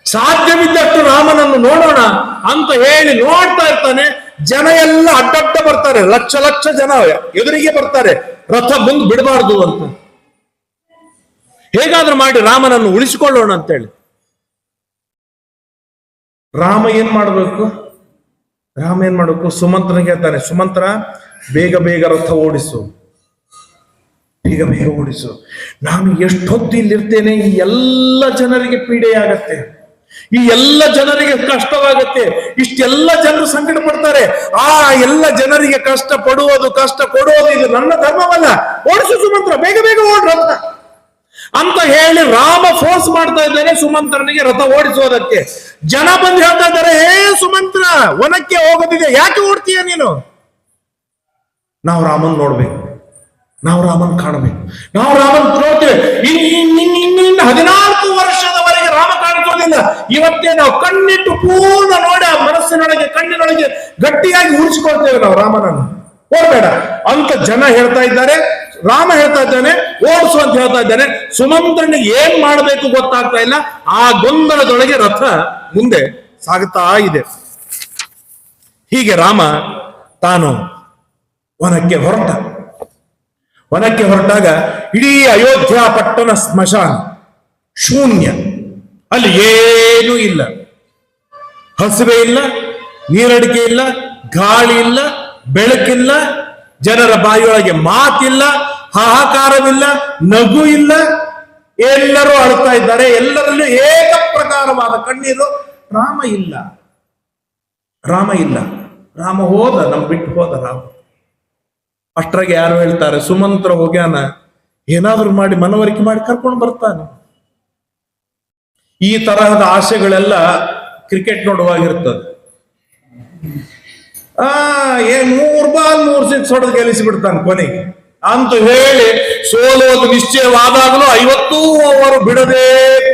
ಸಾಧ್ಯವಿದ್ದಷ್ಟು ರಾಮನನ್ನು ನೋಡೋಣ ಅಂತ ಹೇಳಿ ನೋಡ್ತಾ ಇರ್ತಾನೆ. ಜನ ಎಲ್ಲ ಅಡ್ಡಡ್ಡ ಬರ್ತಾರೆ, ಲಕ್ಷ ಲಕ್ಷ ಜನ ಎದುರಿಗೆ ಬರ್ತಾರೆ, ರಥ ಬಂದು ಬಿಡಬಾರ್ದು ಅಂತ. ಹೇಗಾದ್ರೂ ಮಾಡಿ ರಾಮನನ್ನು ಉಳಿಸಿಕೊಳ್ಳೋಣ ಅಂತೇಳಿ ರಾಮ ಏನ್ ಮಾಡಬೇಕು? ಸುಮಂತ್ರನಿಗೆ ಹೇಳ್ತಾನೆ, ಸುಮಂತ್ರ ಬೇಗ ಬೇಗ ರಥ ಓಡಿಸು, ಬೇಗ ಬೇಗ ಓಡಿಸು. ನಾನು ಎಷ್ಟೊತ್ತು ಇಲ್ಲಿರ್ತೇನೆ, ಈ ಎಲ್ಲ ಜನರಿಗೆ ಪೀಡೆಯಾಗತ್ತೆ, ಈ ಎಲ್ಲ ಜನರಿಗೆ ಕಷ್ಟವಾಗತ್ತೆ, ಇಷ್ಟೆಲ್ಲ ಜನರು ಸಂಕಟ ಪಡ್ತಾರೆ. ಆ ಎಲ್ಲ ಜನರಿಗೆ ಕಷ್ಟ ಕೊಡುವುದು ಇದು ನನ್ನ ಧರ್ಮವಲ್ಲ. ಓಡಿಸು ಸುಮಂತ್ರ, ಬೇಗ ಬೇಗ ಓಡ್ ರಥ ಅಂತ ಹೇಳಿ ರಾಮ ಫೋರ್ಸ್ ಮಾಡ್ತಾ ಇದ್ದಾನೆ ಸುಮಂತ್ರನಿಗೆ ರಥ ಓಡಿಸುವುದಕ್ಕೆ. ಜನ ಬಂದು ಹೇಳ್ತಾ ಇದ್ದಾರೆ, ಹೇ ಸುಮಂತ್ರ, ವನಕ್ಕೆ ಹೋಗೋದಿದೆ, ಯಾಕೆ ಓಡ್ತೀಯ ನೀನು? ನಾವು ರಾಮನ್ ನೋಡ್ಬೇಕು, ನಾವು ರಾಮನ್ ಕಾಣಬೇಕು, ನಾವು ರಾಮನ್ ನೋಡ್ತೇವೆ. ಇನ್ನು 14 ವರ್ಷದವರೆಗೆ ರಾಮ ಕಾಣಿಸೋದಿಲ್ಲ. ಇವತ್ತೇ ನಾವು ಕಣ್ಣಿಟ್ಟು ಪೂರ್ಣ ನೋಡಿ ಆ ಮನಸ್ಸಿನೊಳಗೆ ಕಣ್ಣಿನೊಳಗೆ ಗಟ್ಟಿಯಾಗಿ ಉಳಿಸಿಕೊಳ್ತೇವೆ ನಾವು ರಾಮನನ್ನು. ಓಡಬೇಡ ಅಂತ ಜನ ಹೇಳ್ತಾ ಇದ್ದಾರೆ. ರಾಮ ಹೇಳ್ತಾ ಇದ್ದಾನೆ ಓಡಿಸು ಅಂತ ಹೇಳ್ತಾ ಇದ್ದಾನೆ. ಸುಮಂತ್ರನಿಗೆ ಏನ್ ಮಾಡಬೇಕು ಗೊತ್ತಾಗ್ತಾ ಇಲ್ಲ. ಆ ಗೊಂದಲದೊಳಗೆ ರಥ ಮುಂದೆ ಸಾಗುತ್ತಾ ಇದೆ. ಹೀಗೆ ರಾಮ ತಾನು ವನಕ್ಕೆ ಹೊರಟಾಗ ಇಡೀ ಅಯೋಧ್ಯ ಪಟ್ಟಣ ಸ್ಮಶಾನ, ಶೂನ್ಯ. ಅಲ್ಲಿ ಏನೂ ಇಲ್ಲ, ಹಸಿವೆ ಇಲ್ಲ, ನೀರಡಿಕೆ ಇಲ್ಲ, ಗಾಳಿ ಇಲ್ಲ, ಬೆಳಕಿಲ್ಲ, ಜನರ ಬಾಯಿಯೊಳಗೆ ಮಾತಿಲ್ಲ, ಹಾಹಾಕಾರವಿಲ್ಲ, ನಗು ಇಲ್ಲ. ಎಲ್ಲರೂ ಅಳ್ತಾ ಇದ್ದಾರೆ, ಎಲ್ಲರಲ್ಲೂ ಏಕ ಪ್ರಕಾರವಾದ ಕಣ್ಣೀರು. ರಾಮ ಇಲ್ಲ. ರಾಮ ಹೋದ, ಬಿಟ್ಟು ಹೋದ ರಾಮ. ಅಷ್ಟ್ರಾಗೆ ಯಾರು ಹೇಳ್ತಾರೆ, ಸುಮಂತ್ರ ಹೋಗ್ಯಾನ, ಏನಾದ್ರೂ ಮಾಡಿ ಮನವರಿಕೆ ಮಾಡಿ ಕರ್ಕೊಂಡು ಬರ್ತಾನೆ. ಈ ತರಹದ ಆಶೆಗಳೆಲ್ಲ ಕ್ರಿಕೆಟ್ ನೋಡುವಾಗಿರ್ತದೆ. 3 ಬಾಲ್ 3 ಸಿಕ್ಸ್ ಹೊಡೆದು ಗೆಲ್ಲಿಸಿ ಬಿಡ್ತಾನೆ ಕೊನೆಗೆ ಅಂತ ಹೇಳಿ ಸೋಲೋದು ನಿಶ್ಚಯವಾದಾಗಲೂ 50 ಓವರ್ ಬಿಡದೆ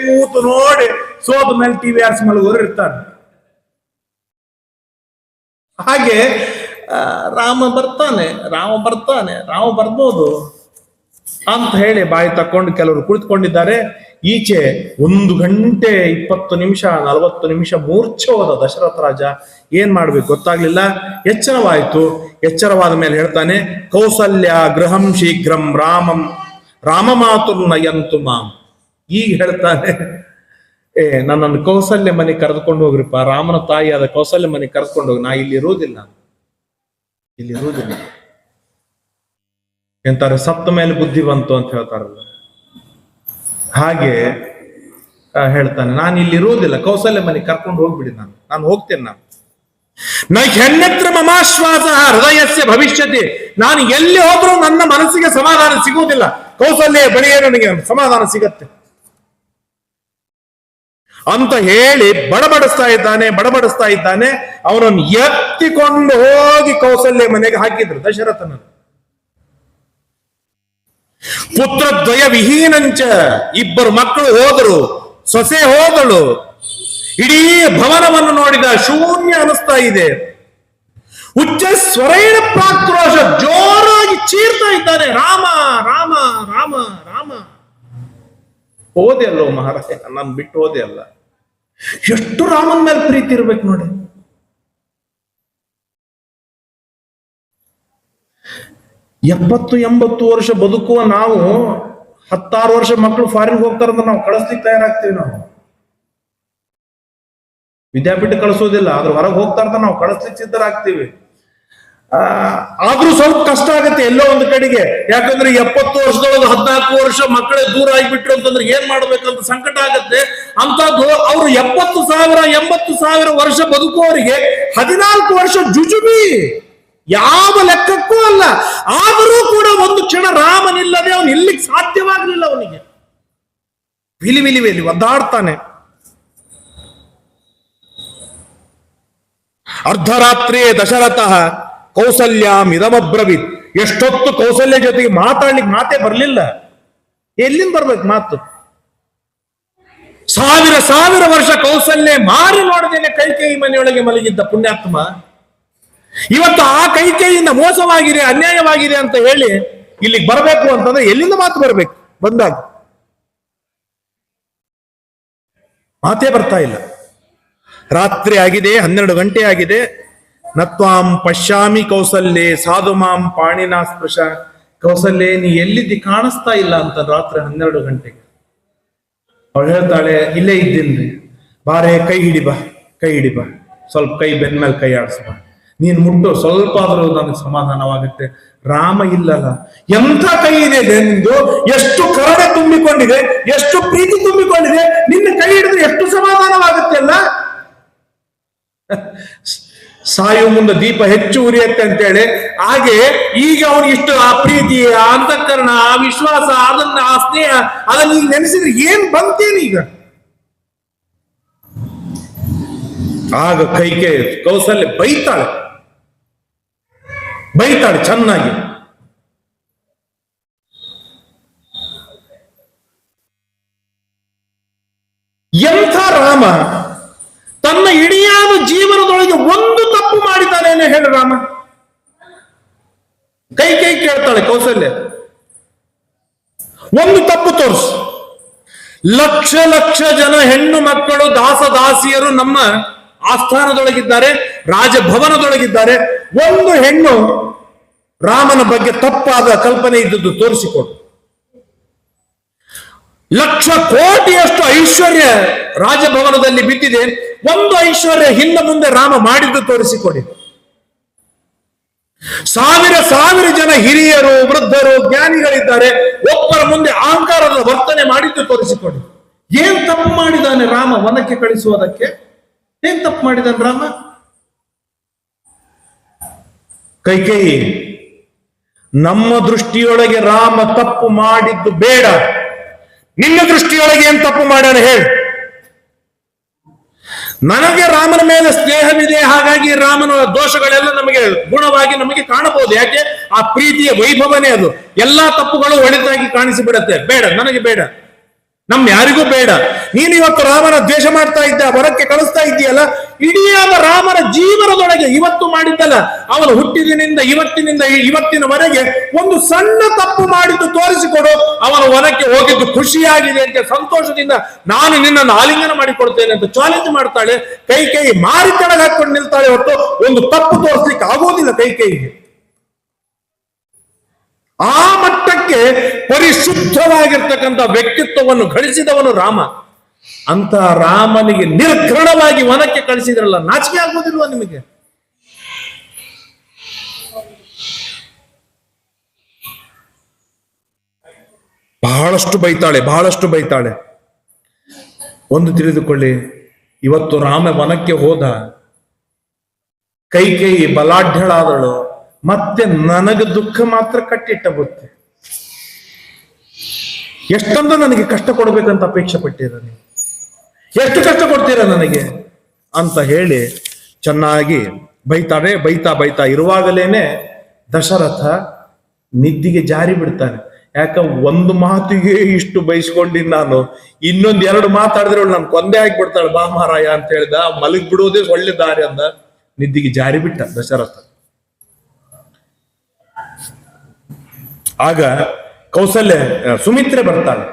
ಕೂತು ನೋಡಿ ಸೋತ ಮೇಲೆ ಟಿವಿ ಆರ್ಸ್ ಮಲಗೋರು ಇರ್ತಾನೆ. ಹಾಗೆ ರಾಮ ಬರ್ಬೋದು ಅಂತ ಹೇಳಿ ಬಾಯಿ ತಕ್ಕೊಂಡು ಕೆಲವರು ಕುಳಿತುಕೊಂಡಿದ್ದಾರೆ. ಈಚೆ 1 ಗಂಟೆ 20 ನಿಮಿಷ 40 ನಿಮಿಷ ಮೂರ್ಛೆ ಹೋದ ದಶರಥ ರಾಜ. ಏನ್ ಮಾಡ್ಬೇಕು ಗೊತ್ತಾಗ್ಲಿಲ್ಲ. ಎಚ್ಚರವಾದ ಮೇಲೆ ಹೇಳ್ತಾನೆ, ಕೌಸಲ್ಯ ಗೃಹಂ ಶೀಘ್ರಂ ರಾಮ ಮಾತು ನಯಂತು ಮಾಂ. ಈಗ ಹೇಳ್ತಾನೆ, ನನ್ನನ್ನು ಕೌಸಲ್ಯ ಮನೆ ಕರೆದುಕೊಂಡು ಹೋಗ್ರಿಪ್ಪ, ರಾಮನ ತಾಯಿಯಾದ ಕೌಸಲ್ಯ ಮನೆ ಕರೆದುಕೊಂಡು ಹೋಗಿ, ನಾ ಇಲ್ಲಿ ಇರುವುದಿಲ್ಲ. ಎಂತಾರೆ, ಸತ್ತ ಮೇಲೆ ಬುದ್ಧಿ ಬಂತು ಅಂತ ಹೇಳ್ತಾರಲ್ಲ ಹಾಗೆ ಹೇಳ್ತಾನೆ, ನಾನು ಇಲ್ಲಿ ಇರುವುದಿಲ್ಲ, ಕೌಸಲ್ಯ ಮನೆ ಕರ್ಕೊಂಡು ಹೋಗ್ಬಿಡಿ, ನಾನು ಹೋಗ್ತೇನೆ. ಹೆಣ್ಣತ್ರ ಮಮಾಶ್ವಾಸ ಹೃದಯಸ್ಯ ಭವಿಷ್ಯತಿ. ನಾನು ಎಲ್ಲಿ ಹೋದ್ರೂ ನನ್ನ ಮನಸ್ಸಿಗೆ ಸಮಾಧಾನ ಸಿಗುವುದಿಲ್ಲ, ಕೌಸಲ್ಯ ಬಳಿಯೇ ನನಗೆ ಸಮಾಧಾನ ಸಿಗತ್ತೆ ಅಂತ ಹೇಳಿ ಬಡಬಡಿಸ್ತಾ ಇದ್ದಾನೆ. ಅವನನ್ನು ಎತ್ತಿಕೊಂಡು ಹೋಗಿ ಕೌಸಲ್ಯ ಮನೆಗೆ ಹಾಕಿದ್ರು ದಶರಥನ. ಪುತ್ರದ್ವಯ ವಿಹೀನಂಚ, 2 ಮಕ್ಕಳು ಹೋದರು, ಸೊಸೆ ಹೋದಳು. ಇಡೀ ಭವನವನ್ನು ನೋಡಿದ ಶೂನ್ಯ ಅನಿಸ್ತಾ ಇದೆ. ಉಚ್ಚ ಸ್ವರೈಣ ಪ್ರಾಕ್ರೋಶ, ಜೋರಾಗಿ ಚೀರ್ತಾ ಇದ್ದಾನೆ, ರಾಮ ರಾಮ ರಾಮ ರಾಮ. ಹೋದೆ ಅಲ್ಲೋ ಮಹಾರಾಜ, ನಾನು ಬಿಟ್ಟು ಹೋದೆ ಅಲ್ಲ. ಎಷ್ಟು ರಾಮನ ಮೇಲೆ ಪ್ರೀತಿ ಇರ್ಬೇಕು ನೋಡಿ. ಎಪ್ಪತ್ತು 80 ವರ್ಷ ಬದುಕುವ ನಾವು 16 ವರ್ಷ ಮಕ್ಕಳು ಫಾರಿನ್ ಹೋಗ್ತಾರಂದ್ರೆ ನಾವು ಕಳಿಸ್ಲಿಕ್ಕೆ ತಯಾರಾಗ್ತೀವಿ. ನಾವು ವಿದ್ಯಾಪೀಠ ಕಳಿಸೋದಿಲ್ಲ, ಆದ್ರೂ ಹೊರಗೆ ಹೋಗ್ತಾ ಅಂತ ನಾವು ಕಳಿಸ್ಲಿಕ್ಕೆ ಸಿದ್ಧರಾಗ್ತೀವಿ. ಆದ್ರೂ ಸ್ವಲ್ಪ ಕಷ್ಟ ಆಗತ್ತೆ ಎಲ್ಲೋ ಒಂದು ಕಡೆಗೆ. ಯಾಕಂದ್ರೆ 70 ವರ್ಷದೊಳಗೆ 14 ವರ್ಷ ಮಕ್ಕಳೇ ದೂರ ಆಗಿಬಿಟ್ರು ಅಂತಂದ್ರೆ ಏನ್ ಮಾಡ್ಬೇಕಂತ ಸಂಕಟ ಆಗತ್ತೆ. ಅಂತದ್ದು ಅವ್ರು 80,000 ವರ್ಷ ಬದುಕುವವರಿಗೆ 14 ವರ್ಷ ಜುಜುಬಿ, ಯಾವ ಲೆಕ್ಕಕ್ಕೂ ಅಲ್ಲ. ಆದರೂ ಕೂಡ ಒಂದು ಕ್ಷಣ ರಾಮನಿಲ್ಲದೆ ಅವನು ಇಲ್ಲಿಗೆ ಸಾಧ್ಯವಾಗಲಿಲ್ಲ. ಅವನಿಗೆ ವಿಲಿ ಒದ್ದಾಡ್ತಾನೆ. ಅರ್ಧರಾತ್ರಿ ದಶರಥ ಕೌಸಲ್ಯಾಂ ಇದಮಬ್ರವೀತ್. ಎಷ್ಟೊತ್ತು ಕೌಸಲ್ಯ ಜೊತೆಗೆ ಮಾತಾಡ್ಲಿಕ್ಕೆ ಮಾತೇ ಬರ್ಲಿಲ್ಲ. ಎಲ್ಲಿಂದ ಬರ್ಬೇಕು ಮಾತು? 1000 ವರ್ಷ ಕೌಸಲ್ಯ ಮಾರಿ ನೋಡದೇನೆ ಕೈಕೇಯಿ ಮನೆಯೊಳಗೆ ಮಲಗಿದ್ದ ಪುಣ್ಯಾತ್ಮ ಇವತ್ತು ಆ ಕೈಕೇಯಿಯಿಂದ ಮೋಸವಾಗಿದೆ, ಅನ್ಯಾಯವಾಗಿದೆ ಅಂತ ಹೇಳಿ ಇಲ್ಲಿಗೆ ಬರಬೇಕು ಅಂತಂದ್ರೆ ಎಲ್ಲಿಂದ ಮಾತು ಬರ್ಬೇಕು? ಬಂದಾಗ ಮಾತೇ ಬರ್ತಾ ಇಲ್ಲ. ರಾತ್ರಿ ಆಗಿದೆ, 12 ಗಂಟೆ ಆಗಿದೆ. ನತ್ವಾಂ ಪಶ್ಯಾಮಿ ಕೌಸಲ್ಯೆ ಸಾಧು ಮಾಂ ಪಾಣಿನಾ ಸ್ಪೃಶ. ಕೌಸಲ್ಯೆ, ನೀ ಎಲ್ಲಿದ್ದಿ? ಕಾಣಿಸ್ತಾ ಇಲ್ಲ ಅಂತ ರಾತ್ರಿ 12 ಗಂಟೆಗೆ. ಅವಳು ಹೇಳ್ತಾಳೆ, ಇಲ್ಲೇ ಇದ್ದೀನಿ, ಬಾರೆ ಕೈ ಹಿಡಿಬಾ, ಕೈ ಹಿಡಿಬಾ, ಸ್ವಲ್ಪ ಕೈ ಬೆನ್ನ ಮೇಲೆ ಕೈ ಆಡಿಸ್ಬಾ, ನೀನ್ ಮುಟ್ಟು ಸ್ವಲ್ಪ ಆದ್ರೂ ನನಗೆ ಸಮಾಧಾನವಾಗುತ್ತೆ. ರಾಮ ಇಲ್ಲಲ್ಲ, ಎಂಥ ಕೈ ಇದೆ ನಿಂದು, ಎಷ್ಟು ಕರುಣೆ ತುಂಬಿಕೊಂಡಿದೆ, ಎಷ್ಟು ಪ್ರೀತಿ ತುಂಬಿಕೊಂಡಿದೆ, ನಿನ್ನ ಕೈ ಹಿಡಿದ್ರೆ ಎಷ್ಟು ಸಮಾಧಾನವಾಗುತ್ತೆ ಅಲ್ಲ. ಸಾಯು ಮುಂದೆ ದೀಪ ಹೆಚ್ಚು ಉರಿಯತ್ತೆ ಅಂತೇಳಿ, ಹಾಗೆ ಈಗ ಅವನು ಇಷ್ಟು ಆ ಪ್ರೀತಿ, ಆ ಅಂತಃಕರಣ, ಆ ವಿಶ್ವಾಸ, ಅದನ್ನ ಆ ಸ್ನೇಹ, ಅದನ್ನ ಈಗ ನೆನೆಸಿದ್ರೆ ಏನ್ ಬಂತೇನೀಗ. ಆಗ ಕೌಸಲ್ಯ ಬೈತಾಳೆ ಚೆನ್ನಾಗಿ. ಎಂಥ ರಾಮ ತನ್ನ ಇಡಿಯಾದ ಜೀವನದೊಳಗೆ ಒಂದು ತಪ್ಪು ಮಾಡಿದ್ದಾನೇನೆ ಹೇಳು ರಾಮ. ಕೈ ಕೇಳ್ತಾಳೆ ಕೌಸಲ್ಯ, ಒಂದು ತಪ್ಪು ತೋರಿಸು. ಲಕ್ಷ ಜನ ಹೆಣ್ಣು ಮಕ್ಕಳು ದಾಸಿಯರು ನಮ್ಮ ಆಸ್ಥಾನದೊಳಗಿದ್ದಾರೆ, ರಾಜಭವನದೊಳಗಿದ್ದಾರೆ. ಒಂದು ಹೆಣ್ಣು ರಾಮನ ಬಗ್ಗೆ ತಪ್ಪಾದ ಕಲ್ಪನೆ ಇದ್ದದ್ದು ತೋರಿಸಿಕೊಡು. ಲಕ್ಷ ಕೋಟಿಯಷ್ಟು ಐಶ್ವರ್ಯ ರಾಜಭವನದಲ್ಲಿ ಬಿದ್ದಿದೆ, ಒಂದು ಐಶ್ವರ್ಯ ಹಿಂದೆ ಮುಂದೆ ರಾಮ ಮಾಡಿದ್ದು ತೋರಿಸಿಕೊಡಿ. ಸಾವಿರ ಜನ ಹಿರಿಯರು, ವೃದ್ಧರು, ಜ್ಞಾನಿಗಳಿದ್ದಾರೆ, ಒಬ್ಬರ ಮುಂದೆ ಅಹಂಕಾರದ ವರ್ತನೆ ಮಾಡಿದ್ದು ತೋರಿಸಿಕೊಡಿ. ಏನ್ ತಪ್ಪು ಮಾಡಿದಾನೆ ರಾಮ ವನಕ್ಕೆ ಕಳಿಸುವುದಕ್ಕೆ? ಏನ್ ತಪ್ಪು ಮಾಡಿದಾನೆ ರಾಮ? ಕೈಕೇಯಿ, ನಮ್ಮ ದೃಷ್ಟಿಯೊಳಗೆ ರಾಮ ತಪ್ಪು ಮಾಡಿದ್ದು ಬೇಡ, ನಿನ್ನ ದೃಷ್ಟಿಯೊಳಗೆ ಏನ್ ತಪ್ಪು ಮಾಡ್ಯಾನ ಹೇಳಿ. ನನಗೆ ರಾಮನ ಮೇಲೆ ಸ್ನೇಹವಿದೆ, ಹಾಗಾಗಿ ರಾಮನ ದೋಷಗಳೆಲ್ಲ ನಮಗೆ ಗುಣವಾಗಿ ನಮಗೆ ಕಾಣಬಹುದು. ಯಾಕೆ? ಆ ಪ್ರೀತಿಯ ವೈಭವನೇ ಅದು. ಎಲ್ಲಾ ತಪ್ಪುಗಳು ಒಳಿತಾಗಿ ಕಾಣಿಸಿಬಿಡತ್ತೆ. ಬೇಡ, ನನಗೆ ಬೇಡ, ನಮ್ ಯಾರಿಗೂ ಬೇಡ. ನೀನು ಇವತ್ತು ರಾಮನ ದ್ವೇಷ ಮಾಡ್ತಾ ಇದ್ದ, ಹೊರಕ್ಕೆ ಕಳಿಸ್ತಾ ಇದ್ದೀಯಲ್ಲ, ಇಡಿಯಾದ ರಾಮನ ಜೀವನದೊಳಗೆ ಇವತ್ತು ಮಾಡಿದ್ದಲ್ಲ, ಅವನು ಹುಟ್ಟಿದಿನಿಂದ ಇವತ್ತಿನವರೆಗೆ ಒಂದು ಸಣ್ಣ ತಪ್ಪು ಮಾಡಿದ್ದು ತೋರಿಸಿಕೊಡು. ಅವನು ವನಕ್ಕೆ ಹೋಗಿದ್ದು ಖುಷಿಯಾಗಿದೆ ಅಂತ ಸಂತೋಷದಿಂದ ನಾನು ನಿನ್ನನ್ನು ಆಲಿಂಗನ ಮಾಡಿಕೊಡ್ತೇನೆ ಅಂತ ಚಾಲೆಂಜ್ ಮಾಡ್ತಾಳೆ. ಕೈ ಮಾರಿ ಕೆಳಗೆ ಹಾಕೊಂಡು ನಿಲ್ತಾಳೆ ಹೊರತು ಒಂದು ತಪ್ಪು ತೋರಿಸ್ಲಿಕ್ಕೆ ಆಗೋದಿಲ್ಲ ಕೈಕೇಯಿಗೆ. ಆ ಮಟ್ಟಕ್ಕೆ ಪರಿಶುದ್ಧವಾಗಿರ್ತಕ್ಕಂಥ ವ್ಯಕ್ತಿತ್ವವನ್ನು ಗಳಿಸಿದವನು ರಾಮ. ಅಂತ ರಾಮನಿಗೆ ನಿರ್ಘೃಣವಾಗಿ ವನಕ್ಕೆ ಕಳಿಸಿದ್ರಲ್ಲ, ನಾಚಿಕೆ ಆಗೋದಿಲ್ವ ನಿಮಗೆ? ಬಹಳಷ್ಟು ಬೈತಾಳೆ. ಒಂದು ತಿಳಿದುಕೊಳ್ಳಿ, ಇವತ್ತು ರಾಮ ವನಕ್ಕೆ ಹೋದ, ಕೈಕೇಯಿ ಬಲಾಢ್ಯಳಾದಳು, ಮತ್ತೆ ನನಗೆ ದುಃಖ ಮಾತ್ರ ಕಟ್ಟಿಟ್ಟ ಬುತ್ತಿ. ಎಷ್ಟೊಂದು ನನಗೆ ಕಷ್ಟ ಕೊಡ್ಬೇಕಂತ ಅಪೇಕ್ಷೆ ಪಟ್ಟಿರ ನೀವು, ಎಷ್ಟು ಕಷ್ಟ ಕೊಡ್ತೀರಾ ನನಗೆ ಅಂತ ಹೇಳಿ ಚೆನ್ನಾಗಿ ಬೈತಾರೆ. ಬೈತಾ ಇರುವಾಗಲೇನೆ ದಶರಥ ನಿದ್ದಿಗೆ ಜಾರಿ ಬಿಡ್ತಾನೆ. ಯಾಕ ಒಂದು ಮಾತಿಗೆ ಇಷ್ಟು ಬೈಸ್ಕೊಂಡಿನಿ ನಾನು, ಇನ್ನೊಂದ್ 2 ಮಾತಾಡಿದ್ರೆ ನಾನು ಕೊಂದೆ ಆಗಿಬಿಡ್ತಾಳೆ ಬಾ ಮಹಾರಾಯ ಅಂತ ಹೇಳ್ದ. ಮಲಗ್ ಬಿಡೋದೇ ಒಳ್ಳೆ ದಾರಿ ಅಂದ, ನಿದ್ದಿಗೆ ಜಾರಿ ಬಿಟ್ಟ ದಶರಥ. ಆಗ ಸುಮಿತ್ರೆ ಬರ್ತಾಳೆ.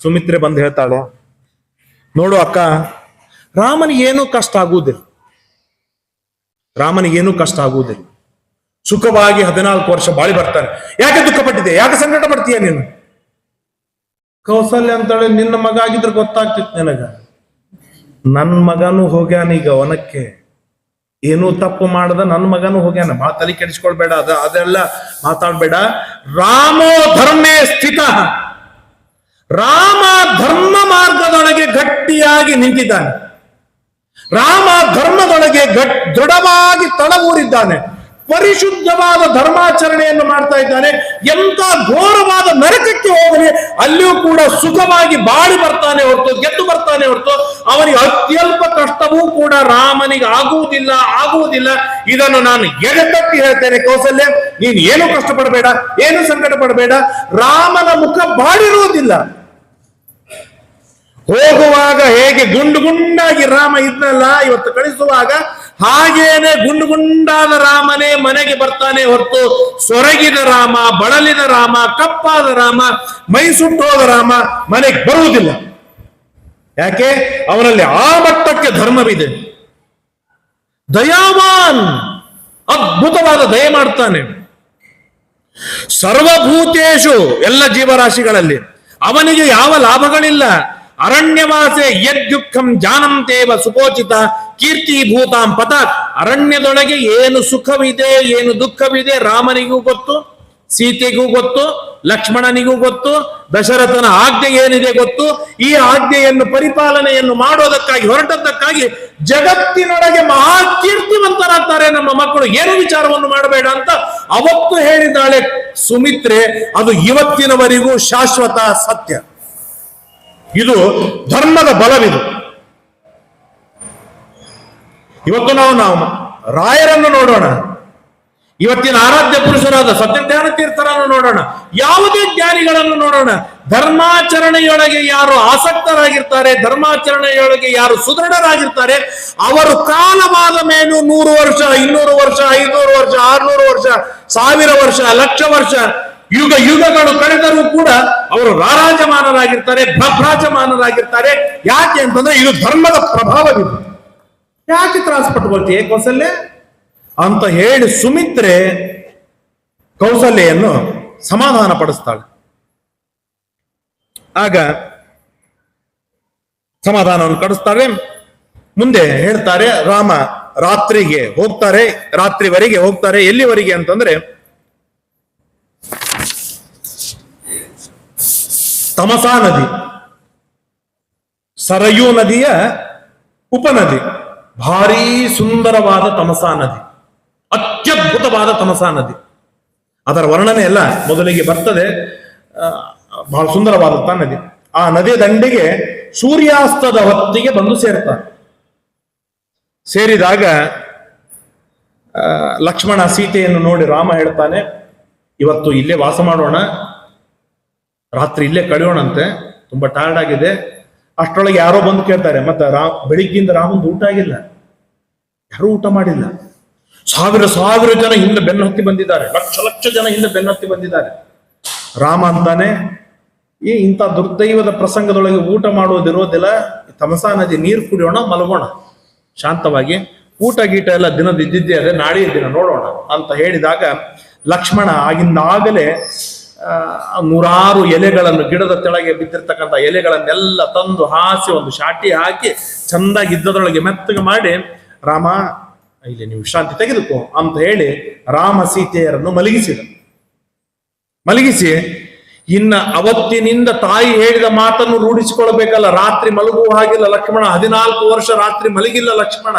ಸುಮಿತ್ರೆ ಬಂದು ಹೇಳ್ತಾಳೆ, ನೋಡು ಅಕ್ಕ, ರಾಮನಿಗೇನೂ ಕಷ್ಟ ಆಗುವುದಿಲ್ಲ, ಸುಖವಾಗಿ 14 ವರ್ಷ ಬಾಳಿ ಬರ್ತಾನೆ. ಯಾಕೆ ದುಃಖ ಪಟ್ಟಿದೆ, ಯಾಕೆ ಸಂಕಟ ಪಡ್ತೀಯ ನೀನು? ಕೌಸಲ್ಯ ಅಂತಾಳೆ, ನಿನ್ನ ಮಗ ಆಗಿದ್ರೆ ಗೊತ್ತಾಗ್ತಿತ್ತು ನಿನಗ. ನನ್ನ ಮಗನೂ ಹೋಗ್ಯಾನೀಗ ವನಕ್ಕೆ, ಏನೂ ತಪ್ಪು ಮಾಡದ ನನ್ನ ಮಗನೂ ಹೋಗ್ಯಾನ. ಬಹಳ ತಲೆ ಕೆಡಿಸ್ಕೊಳ್ಬೇಡ, ಅದೆಲ್ಲ ಮಾತಾಡ್ಬೇಡ. ರಾಮೋ ಧರ್ಮೇ ಸ್ಥಿತ, ರಾಮ ಧರ್ಮ ಮಾರ್ಗದೊಳಗೆ ಗಟ್ಟಿಯಾಗಿ ನಿಂತಿದ್ದಾನೆ. ರಾಮ ಧರ್ಮದೊಳಗೆ ದೃಢವಾಗಿ ತಳವೂರಿದ್ದಾನೆ. ಪರಿಶುದ್ಧವಾದ ಧರ್ಮಾಚರಣೆಯನ್ನು ಮಾಡ್ತಾ ಇದ್ದಾನೆ. ಎಂತ ಘೋರವಾದ ನರಕಕ್ಕೆ ಹೋಗಲಿ, ಅಲ್ಲಿಯೂ ಕೂಡ ಸುಖವಾಗಿ ಬಾಳಿ ಬರ್ತಾನೆ ಹೊರತು, ಗೆದ್ದು ಬರ್ತಾನೆ ಹೊರತು, ಅವನಿಗೆ ಅತ್ಯಲ್ಪ ಕಷ್ಟವೂ ಕೂಡ ರಾಮನಿಗೆ ಆಗುವುದಿಲ್ಲ. ಇದನ್ನು ನಾನು ಎಡೆತಟ್ಟಿ ಹೇಳ್ತೇನೆ. ಕೌಸಲ್ಯ, ನೀನು ಏನು ಕಷ್ಟಪಡಬೇಡ, ಏನು ಸಂಕಟ ಪಡಬೇಡ. ರಾಮನ ಮುಖ ಬಾಡಿರುವುದಿಲ್ಲ. ಹೋಗುವಾಗ ಹೇಗೆ ಗುಂಡಾಗಿ ರಾಮ ಇದ್ನಲ್ಲ, ಇವತ್ತು ಕಳಿಸುವಾಗ ಹಾಗೇನೆ ಗುಂಡಾದ ರಾಮನೇ ಮನೆಗೆ ಬರ್ತಾನೆ ಹೊರತು, ಸೊರಗಿದ ರಾಮ, ಬಳಲಿದ ರಾಮ, ಕಪ್ಪಾದ ರಾಮ, ಮೈ ಸುಟ್ಟೋದ ರಾಮ ಮನೆಗೆ ಬರುವುದಿಲ್ಲ. ಯಾಕೆ? ಅವನಲ್ಲಿ ಆ ಮಟ್ಟಕ್ಕೆ ಧರ್ಮವಿದೆ. ದಯಾವಾನ್, ಅದ್ಭುತವಾದ ದಯ ಮಾಡ್ತಾನೆ. ಸರ್ವಭೂತೇಶು, ಎಲ್ಲ ಜೀವರಾಶಿಗಳಲ್ಲಿ ಅವನಿಗೆ ಯಾವ ಲಾಭಗಳಿಲ್ಲ. ಅರಣ್ಯವಾಸೆ ಯದ್ಯುಕ್ಖಂ ಜಾನಂತೇವ ಸುಕೋಚಿತ ಕೀರ್ತಿಭೂತಾಂ ಪತಾತ್. ಅರಣ್ಯದೊಳಗೆ ಏನು ಸುಖವಿದೆ ಏನು ದುಃಖವಿದೆ ರಾಮನಿಗೂ ಗೊತ್ತು, ಸೀತೆಗೂ ಗೊತ್ತು, ಲಕ್ಷ್ಮಣನಿಗೂ ಗೊತ್ತು, ದಶರಥನ ಆಜ್ಞೆ ಏನಿದೆ ಗೊತ್ತು. ಈ ಆಜ್ಞೆಯನ್ನು ಪರಿಪಾಲನೆಯನ್ನು ಮಾಡೋದಕ್ಕಾಗಿ ಹೊರಟದ್ದಕ್ಕಾಗಿ ಜಗತ್ತಿನೊಳಗೆ ಮಹಾಕೀರ್ತಿವಂತರಾಗ್ತಾರೆ ನಮ್ಮ ಮಕ್ಕಳು, ಏನು ವಿಚಾರವನ್ನು ಮಾಡಬೇಡ ಅಂತ ಅವತ್ತು ಹೇಳಿದ್ದಾಳೆ ಸುಮಿತ್ರೆ. ಅದು ಇವತ್ತಿನವರೆಗೂ ಶಾಶ್ವತ ಸತ್ಯ. ಇದು ಧರ್ಮದ ಬಲವಿದು. ಇವತ್ತು ನಾವು ರಾಯರನ್ನು ನೋಡೋಣ, ಇವತ್ತಿನ ಆರಾಧ್ಯ ಪುರುಷರಾದ ಸತ್ಯಜ್ಞಾನ ತೀರ್ಥರನ್ನು ನೋಡೋಣ, ಯಾವುದೇ ಜ್ಞಾನಿಗಳನ್ನು ನೋಡೋಣ. ಧರ್ಮಾಚರಣೆಯೊಳಗೆ ಯಾರು ಆಸಕ್ತರಾಗಿರ್ತಾರೆ, ಧರ್ಮಾಚರಣೆಯೊಳಗೆ ಯಾರು ಸುದೃಢರಾಗಿರ್ತಾರೆ, ಅವರು ಕಾಲವಾದ ಮೇಲೂ 100 ವರ್ಷ, 200 ವರ್ಷ, 500 ವರ್ಷ, 600 ವರ್ಷ, 1000 ವರ್ಷ, ಲಕ್ಷ ವರ್ಷ, ಯುಗಗಳು ಕಳೆದರೂ ಕೂಡ ಅವರು ರಾರಾಜಮಾನರಾಗಿರ್ತಾರೆ, ಭ್ರಾಜಮಾನರಾಗಿರ್ತಾರೆ. ಯಾಕೆ ಅಂತಂದ್ರೆ ಇದು ಧರ್ಮದ ಪ್ರಭಾವವಿದೆ. ಯಾಕೆ ತ್ರಾಸ ಪಟ್ಟುಕೊಳ್ತೀಯ ಕೌಸಲ್ಯ ಅಂತ ಹೇಳಿ ಸುಮಿತ್ರೆ ಕೌಸಲ್ಯನ್ನು ಸಮಾಧಾನ ಪಡಿಸ್ತಾಳೆ. ಆಗ ಸಮಾಧಾನವನ್ನು ಕಡಿಸ್ತಾರೆ. ಮುಂದೆ ಹೇಳ್ತಾರೆ, ರಾಮ ರಾತ್ರಿಗೆ ಹೋಗ್ತಾರೆ, ರಾತ್ರಿವರೆಗೆ ಹೋಗ್ತಾರೆ. ಎಲ್ಲಿವರೆಗೆ ಅಂತಂದ್ರೆ ತಮಸಾ ನದಿ, ಸರಯೂ ನದಿಯ ಉಪನದಿ, ಭಾರೀ ಸುಂದರವಾದ ತಮಸಾ ನದಿ, ಅತ್ಯದ್ಭುತವಾದ ತಮಸಾ ನದಿ. ಅದರ ವರ್ಣನೆ ಎಲ್ಲ ಮೊದಲಿಗೆ ಬರ್ತದೆ. ಬಹಳ ಸುಂದರವಾದಂತಹ ನದಿ. ಆ ನದಿಯ ದಂಡೆಗೆ ಸೂರ್ಯಾಸ್ತದ ಹೊತ್ತಿಗೆ ಬಂದು ಸೇರ್ತಾರೆ. ಸೇರಿದಾಗ ಲಕ್ಷ್ಮಣ ಸೀತೆಯನ್ನು ನೋಡಿ ರಾಮ ಹೇಳ್ತಾನೆ, ಇವತ್ತು ಇಲ್ಲೇ ವಾಸ ಮಾಡೋಣ, ರಾತ್ರಿ ಇಲ್ಲೇ ಕಳೆಯೋಣಂತೆ, ತುಂಬಾ ಟಯರ್ಡ್ ಆಗಿದೆ. ಅಷ್ಟರೊಳಗೆ ಯಾರೋ ಬಂದು ಕೇಳ್ತಾರೆ, ಮತ್ತೆ ಬೆಳಿಗ್ಗಿಂದ ರಾಮಂದು ಊಟ ಆಗಿಲ್ಲ, ಯಾರೂ ಊಟ ಮಾಡಿಲ್ಲ. ಸಾವಿರ ಜನ ಹಿಂದೆ ಬೆನ್ನತ್ತಿ ಬಂದಿದ್ದಾರೆ, ಲಕ್ಷ ಜನ ಹಿಂದೆ ಬೆನ್ನತ್ತಿ ಬಂದಿದ್ದಾರೆ. ರಾಮ ಅಂತಾನೆ, ಇಂಥ ದುರ್ದೈವದ ಪ್ರಸಂಗದೊಳಗೆ ಊಟ ಮಾಡೋದಿರೋದಿಲ್ಲ, ತಮಸಾ ನದಿ ನೀರು ಕುಡಿಯೋಣ, ಮಲಗೋಣ ಶಾಂತವಾಗಿ, ಊಟ ಗೀಟ ಎಲ್ಲ ದಿನದ ಇದ್ದಿದ್ದೇ ಅದೇ, ನಾಳೆಯ ದಿನ ನೋಡೋಣ ಅಂತ ಹೇಳಿದಾಗ ಲಕ್ಷ್ಮಣ ಆಗಿಂದಾಗಲೇ 100 ಎಲೆಗಳನ್ನು, ಗಿಡದ ಕೆಳಗೆ ಬಿದ್ದಿರ್ತಕ್ಕಂಥ ಎಲೆಗಳನ್ನೆಲ್ಲ ತಂದು ಹಾಸಿ ಒಂದು ಶಾಟಿ ಹಾಕಿ ಚಂದಾಗಿ ಇದ್ದದ್ರೊಳಗೆ ಮೆತ್ತಗೆ ಮಾಡಿ, ರಾಮ ಇಲ್ಲಿ ನೀವು ವಿಶ್ರಾಂತಿ ತೆಗೆದುಕೋ ಅಂತ ಹೇಳಿ ರಾಮ ಸೀತೆಯರನ್ನು ಮಲಗಿಸಿ ಇನ್ನ ಅವತ್ತಿನಿಂದ ತಾಯಿ ಹೇಳಿದ ಮಾತನ್ನು ರೂಢಿಸಿಕೊಳ್ಬೇಕಲ್ಲ. ರಾತ್ರಿ ಮಲಗುವ ಹಾಗಿಲ್ಲ ಲಕ್ಷ್ಮಣ. 14 ವರ್ಷ ರಾತ್ರಿ ಮಲಗಿಲ್ಲ ಲಕ್ಷ್ಮಣ.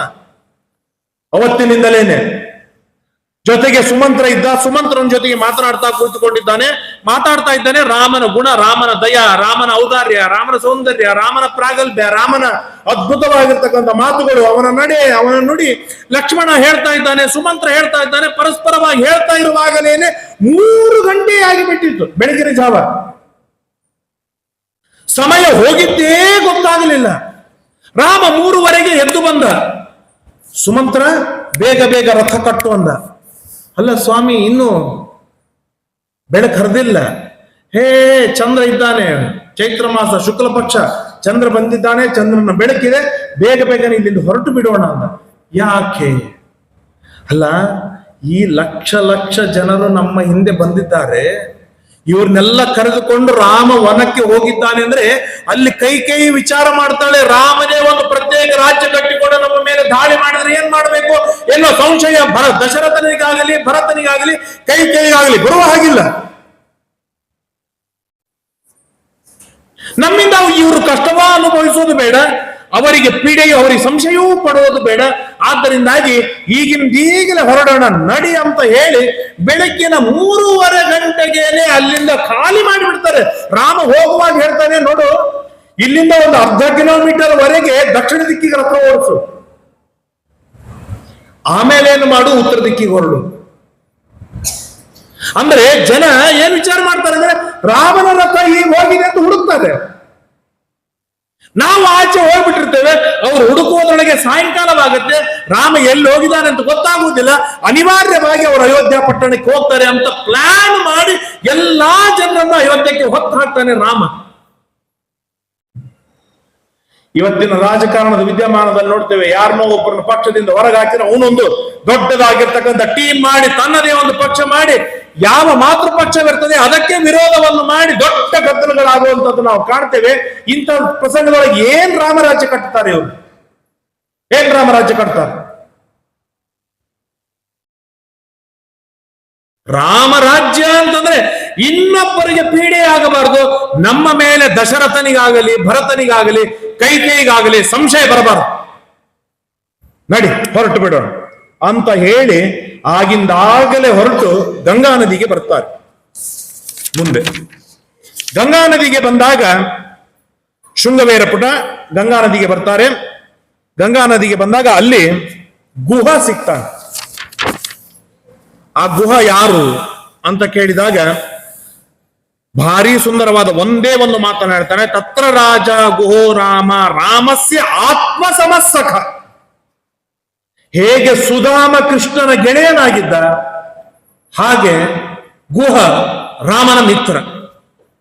ಅವತ್ತಿನಿಂದಲೇನೆ ಜೊತೆಗೆ ಸುಮಂತ್ರ ಇದ್ದ, ಸುಮಂತ್ರನ ಜೊತೆಗೆ ಮಾತನಾಡ್ತಾ ಮಾತಾಡ್ತಾ ಇದ್ದಾನೆ ರಾಮನ ಗುಣ, ರಾಮನ ದಯ, ರಾಮನ ಔದಾರ್ಯ, ರಾಮನ ಸೌಂದರ್ಯ, ರಾಮನ ಪ್ರಾಗಲ್ಭ್ಯ, ರಾಮನ ಅದ್ಭುತವಾಗಿರ್ತಕ್ಕಂಥ ಮಾತುಗಳು, ಅವನ ನಡೆ, ಅವನ ನುಡಿ ಲಕ್ಷ್ಮಣ ಹೇಳ್ತಾ ಇದ್ದಾನೆ, ಸುಮಂತ್ರ ಹೇಳ್ತಾ ಇದ್ದಾನೆ. ಪರಸ್ಪರವಾಗಿ ಹೇಳ್ತಾ ಇರುವಾಗಲೇನೆ 3 ಗಂಟೆ ಆಗಿಬಿಟ್ಟಿತ್ತು, ಬೆಳಗಿನ ಜಾವ. ಸಮಯ ಹೋಗಿದ್ದೇ ಗೊತ್ತಾಗಲಿಲ್ಲ. ರಾಮ 3:15 ಎದ್ದು ಬಂದ. ಸುಮಂತ್ರ ಬೇಗ ಬೇಗ ರಥ ಕಟ್ಟು ಅಂದ. ಅಲ್ಲ ಸ್ವಾಮಿ, ಇನ್ನು ಬೆಳಕು ಹರಿದಿಲ್ಲ. ಹೇ, ಚಂದ್ರ ಇದ್ದಾನೆ, ಚೈತ್ರ ಮಾಸ ಶುಕ್ಲ ಪಕ್ಷ, ಚಂದ್ರ ಬಂದಿದ್ದಾನೆ, ಚಂದ್ರನ ಬೆಳಕಿದೆ, ಬೇಗ ಬೇಗನೆ ಇಲ್ಲಿಂದ ಹೊರಟು ಬಿಡೋಣ ಅಂದ. ಯಾಕೆ? ಅಲ್ಲ, ಈ ಲಕ್ಷ ಜನರು ನಮ್ಮ ಹಿಂದೆ ಬಂದಿದ್ದಾರೆ, ಇವ್ರನ್ನೆಲ್ಲ ಕರೆದುಕೊಂಡು ರಾಮ ವನಕ್ಕೆ ಹೋಗಿದ್ದಾನೆ ಅಂದ್ರೆ ಅಲ್ಲಿ ಕೈ ವಿಚಾರ ಮಾಡ್ತಾಳೆ. ರಾಮನೇ ಒಂದು ಪ್ರತ್ಯೇಕ ರಾಜ್ಯ ಕಟ್ಟಿಕೊಂಡು ನಮ್ಮ ಮೇಲೆ ದಾಳಿ ಮಾಡಿದ್ರೆ ಏನ್ ಮಾಡ್ಬೇಕು ಎಲ್ಲೋ ಸಂಶಯ ದಶರಥನಿಗಾಗಲಿ ಭರತನಿಗಾಗಲಿ ಕೈಗಾಗಲಿ ಬರುವ ಹಾಗಿಲ್ಲ. ನಮ್ಮಿಂದ ಇವರು ಕಷ್ಟವ ಅನುಭವಿಸೋದು ಬೇಡ, ಅವರಿಗೆ ಪೀಡೆಯು, ಅವರಿಗೆ ಸಂಶಯವೂ ಪಡುವುದು ಬೇಡ. ಆದ್ದರಿಂದಾಗಿ ಈಗಲೇ ಹೊರಡೋಣ ನಡಿ ಅಂತ ಹೇಳಿ ಬೆಳಗ್ಗಿನ 3:15 ಗಂಟೆಗೇನೆ ಅಲ್ಲಿಂದ ಖಾಲಿ ಮಾಡಿಬಿಡ್ತಾರೆ. ರಾಮ ಹೋಗುವಾಗ ಹೇಳ್ತಾನೆ, ನೋಡು, ಇಲ್ಲಿಂದ ಒಂದು 1/2 ಕಿಲೋಮೀಟರ್ ವರೆಗೆ ದಕ್ಷಿಣ ದಿಕ್ಕಿಗೆ ರಥ ಓಡಿಸು, ಆಮೇಲೆ ಏನು ಮಾಡು, ಉತ್ತರ ದಿಕ್ಕಿಗೆ ಹೊರಡು. ಅಂದ್ರೆ ಜನ ಏನ್ ವಿಚಾರ ಮಾಡ್ತಾರೆ ಅಂದ್ರೆ ರಾಮನ ರಥ ಈಗ ಹೋಗಿದೆ ಅಂತ ಹುಡುಕ್ತಾರೆ. ನಾವು ಆಚೆ ಹೋಗ್ಬಿಟ್ಟಿರ್ತೇವೆ, ಅವರು ಹುಡುಕುವುದರೊಳಗೆ ಸಾಯಂಕಾಲವಾಗುತ್ತೆ, ರಾಮ ಎಲ್ಲಿ ಹೋಗಿದ್ದಾನೆ ಅಂತ ಗೊತ್ತಾಗುವುದಿಲ್ಲ. ಅನಿವಾರ್ಯವಾಗಿ ಅವರು ಅಯೋಧ್ಯ ಪಟ್ಟಣಕ್ಕೆ ಹೋಗ್ತಾರೆ ಅಂತ ಪ್ಲಾನ್ ಮಾಡಿ ಎಲ್ಲಾ ಜನರನ್ನು ಅಯೋಧ್ಯಕ್ಕೆ ಹೊತ್ತು ಹಾಕ್ತಾನೆ ರಾಮ. ಇವತ್ತಿನ ರಾಜಕಾರಣದ ವಿದ್ಯಮಾನದಲ್ಲಿ ನೋಡ್ತೇವೆ, ಯಾರನ್ನೋ ಒಬ್ಬರನ್ನ ಪಕ್ಷದಿಂದ ಹೊರಗೆ ಹಾಕಿದ್ರೆ ಅವನೊಂದು ದೊಡ್ಡದಾಗಿರ್ತಕ್ಕಂಥ ಟೀಮ್ ಮಾಡಿ ತನ್ನದೇ ಒಂದು ಪಕ್ಷ ಮಾಡಿ ಯಾವ ಮಾತೃಪಕ್ಷವಿರ್ತದೆ ಅದಕ್ಕೆ ವಿರೋಧವನ್ನು ಮಾಡಿ ದೊಡ್ಡ ಗದ್ದಲಗಳಾಗುವಂಥದ್ದು ನಾವು ಕಾಣ್ತೇವೆ. ಇಂಥ ಪ್ರಸಂಗದೊಳಗೆ ಏನ್ ರಾಮರಾಜ್ಯ ಕಟ್ತಾರೆ ಇವರು? ಏನ್ ರಾಮರಾಜ್ಯ ಕಟ್ತಾರೆ? ರಾಮರಾಜ್ಯ ಅಂತಂದ್ರೆ ಇನ್ನೊಬ್ಬರಿಗೆ ಪೀಡೆ ಆಗಬಾರದು, ನಮ್ಮ ಮೇಲೆ ದಶರಥನಿಗಾಗಲಿ ಭರತನಿಗಾಗಲಿ ಕೈಕೇಯಿಗಾಗಲಿ ಸಂಶಯ ಬರಬಾರದು. ನಡಿ ಹೊರಟು ಬಿಡೋಣ ಅಂತ ಹೇಳಿ ಆಗಿಂದಾಗಲೇ ಹೊರಟು ಗಂಗಾ ನದಿಗೆ ಬರ್ತಾರೆ. ಮುಂದೆ ಗಂಗಾ ನದಿಗೆ ಬಂದಾಗ ಶೃಂಗವೇರ ಪುಟ ಗಂಗಾ ನದಿಗೆ ಬರ್ತಾರೆ. ಗಂಗಾ ನದಿಗೆ ಬಂದಾಗ ಅಲ್ಲಿ ಗುಹ ಸಿಗ್ತಾನೆ. ಆ ಗುಹ ಯಾರು ಅಂತ ಕೇಳಿದಾಗ ಭಾರಿ ಸುಂದರವಾದ ಒಂದೇ ಒಂದು ಮಾತನಾಡ್ತಾನೆ. ತತ್ರ ರಾಜ ಗುಹೋ ರಾಮ ರಾಮಸ್ಯ ಆತ್ಮ ಸಮಸ್ಸಖ. ಹೇಗೆ ಸುಧಾಮ ಕೃಷ್ಣನ ಗೆಳೆಯನಾಗಿದ್ದ ಹಾಗೆ ಗುಹ ರಾಮನ ಮಿತ್ರ,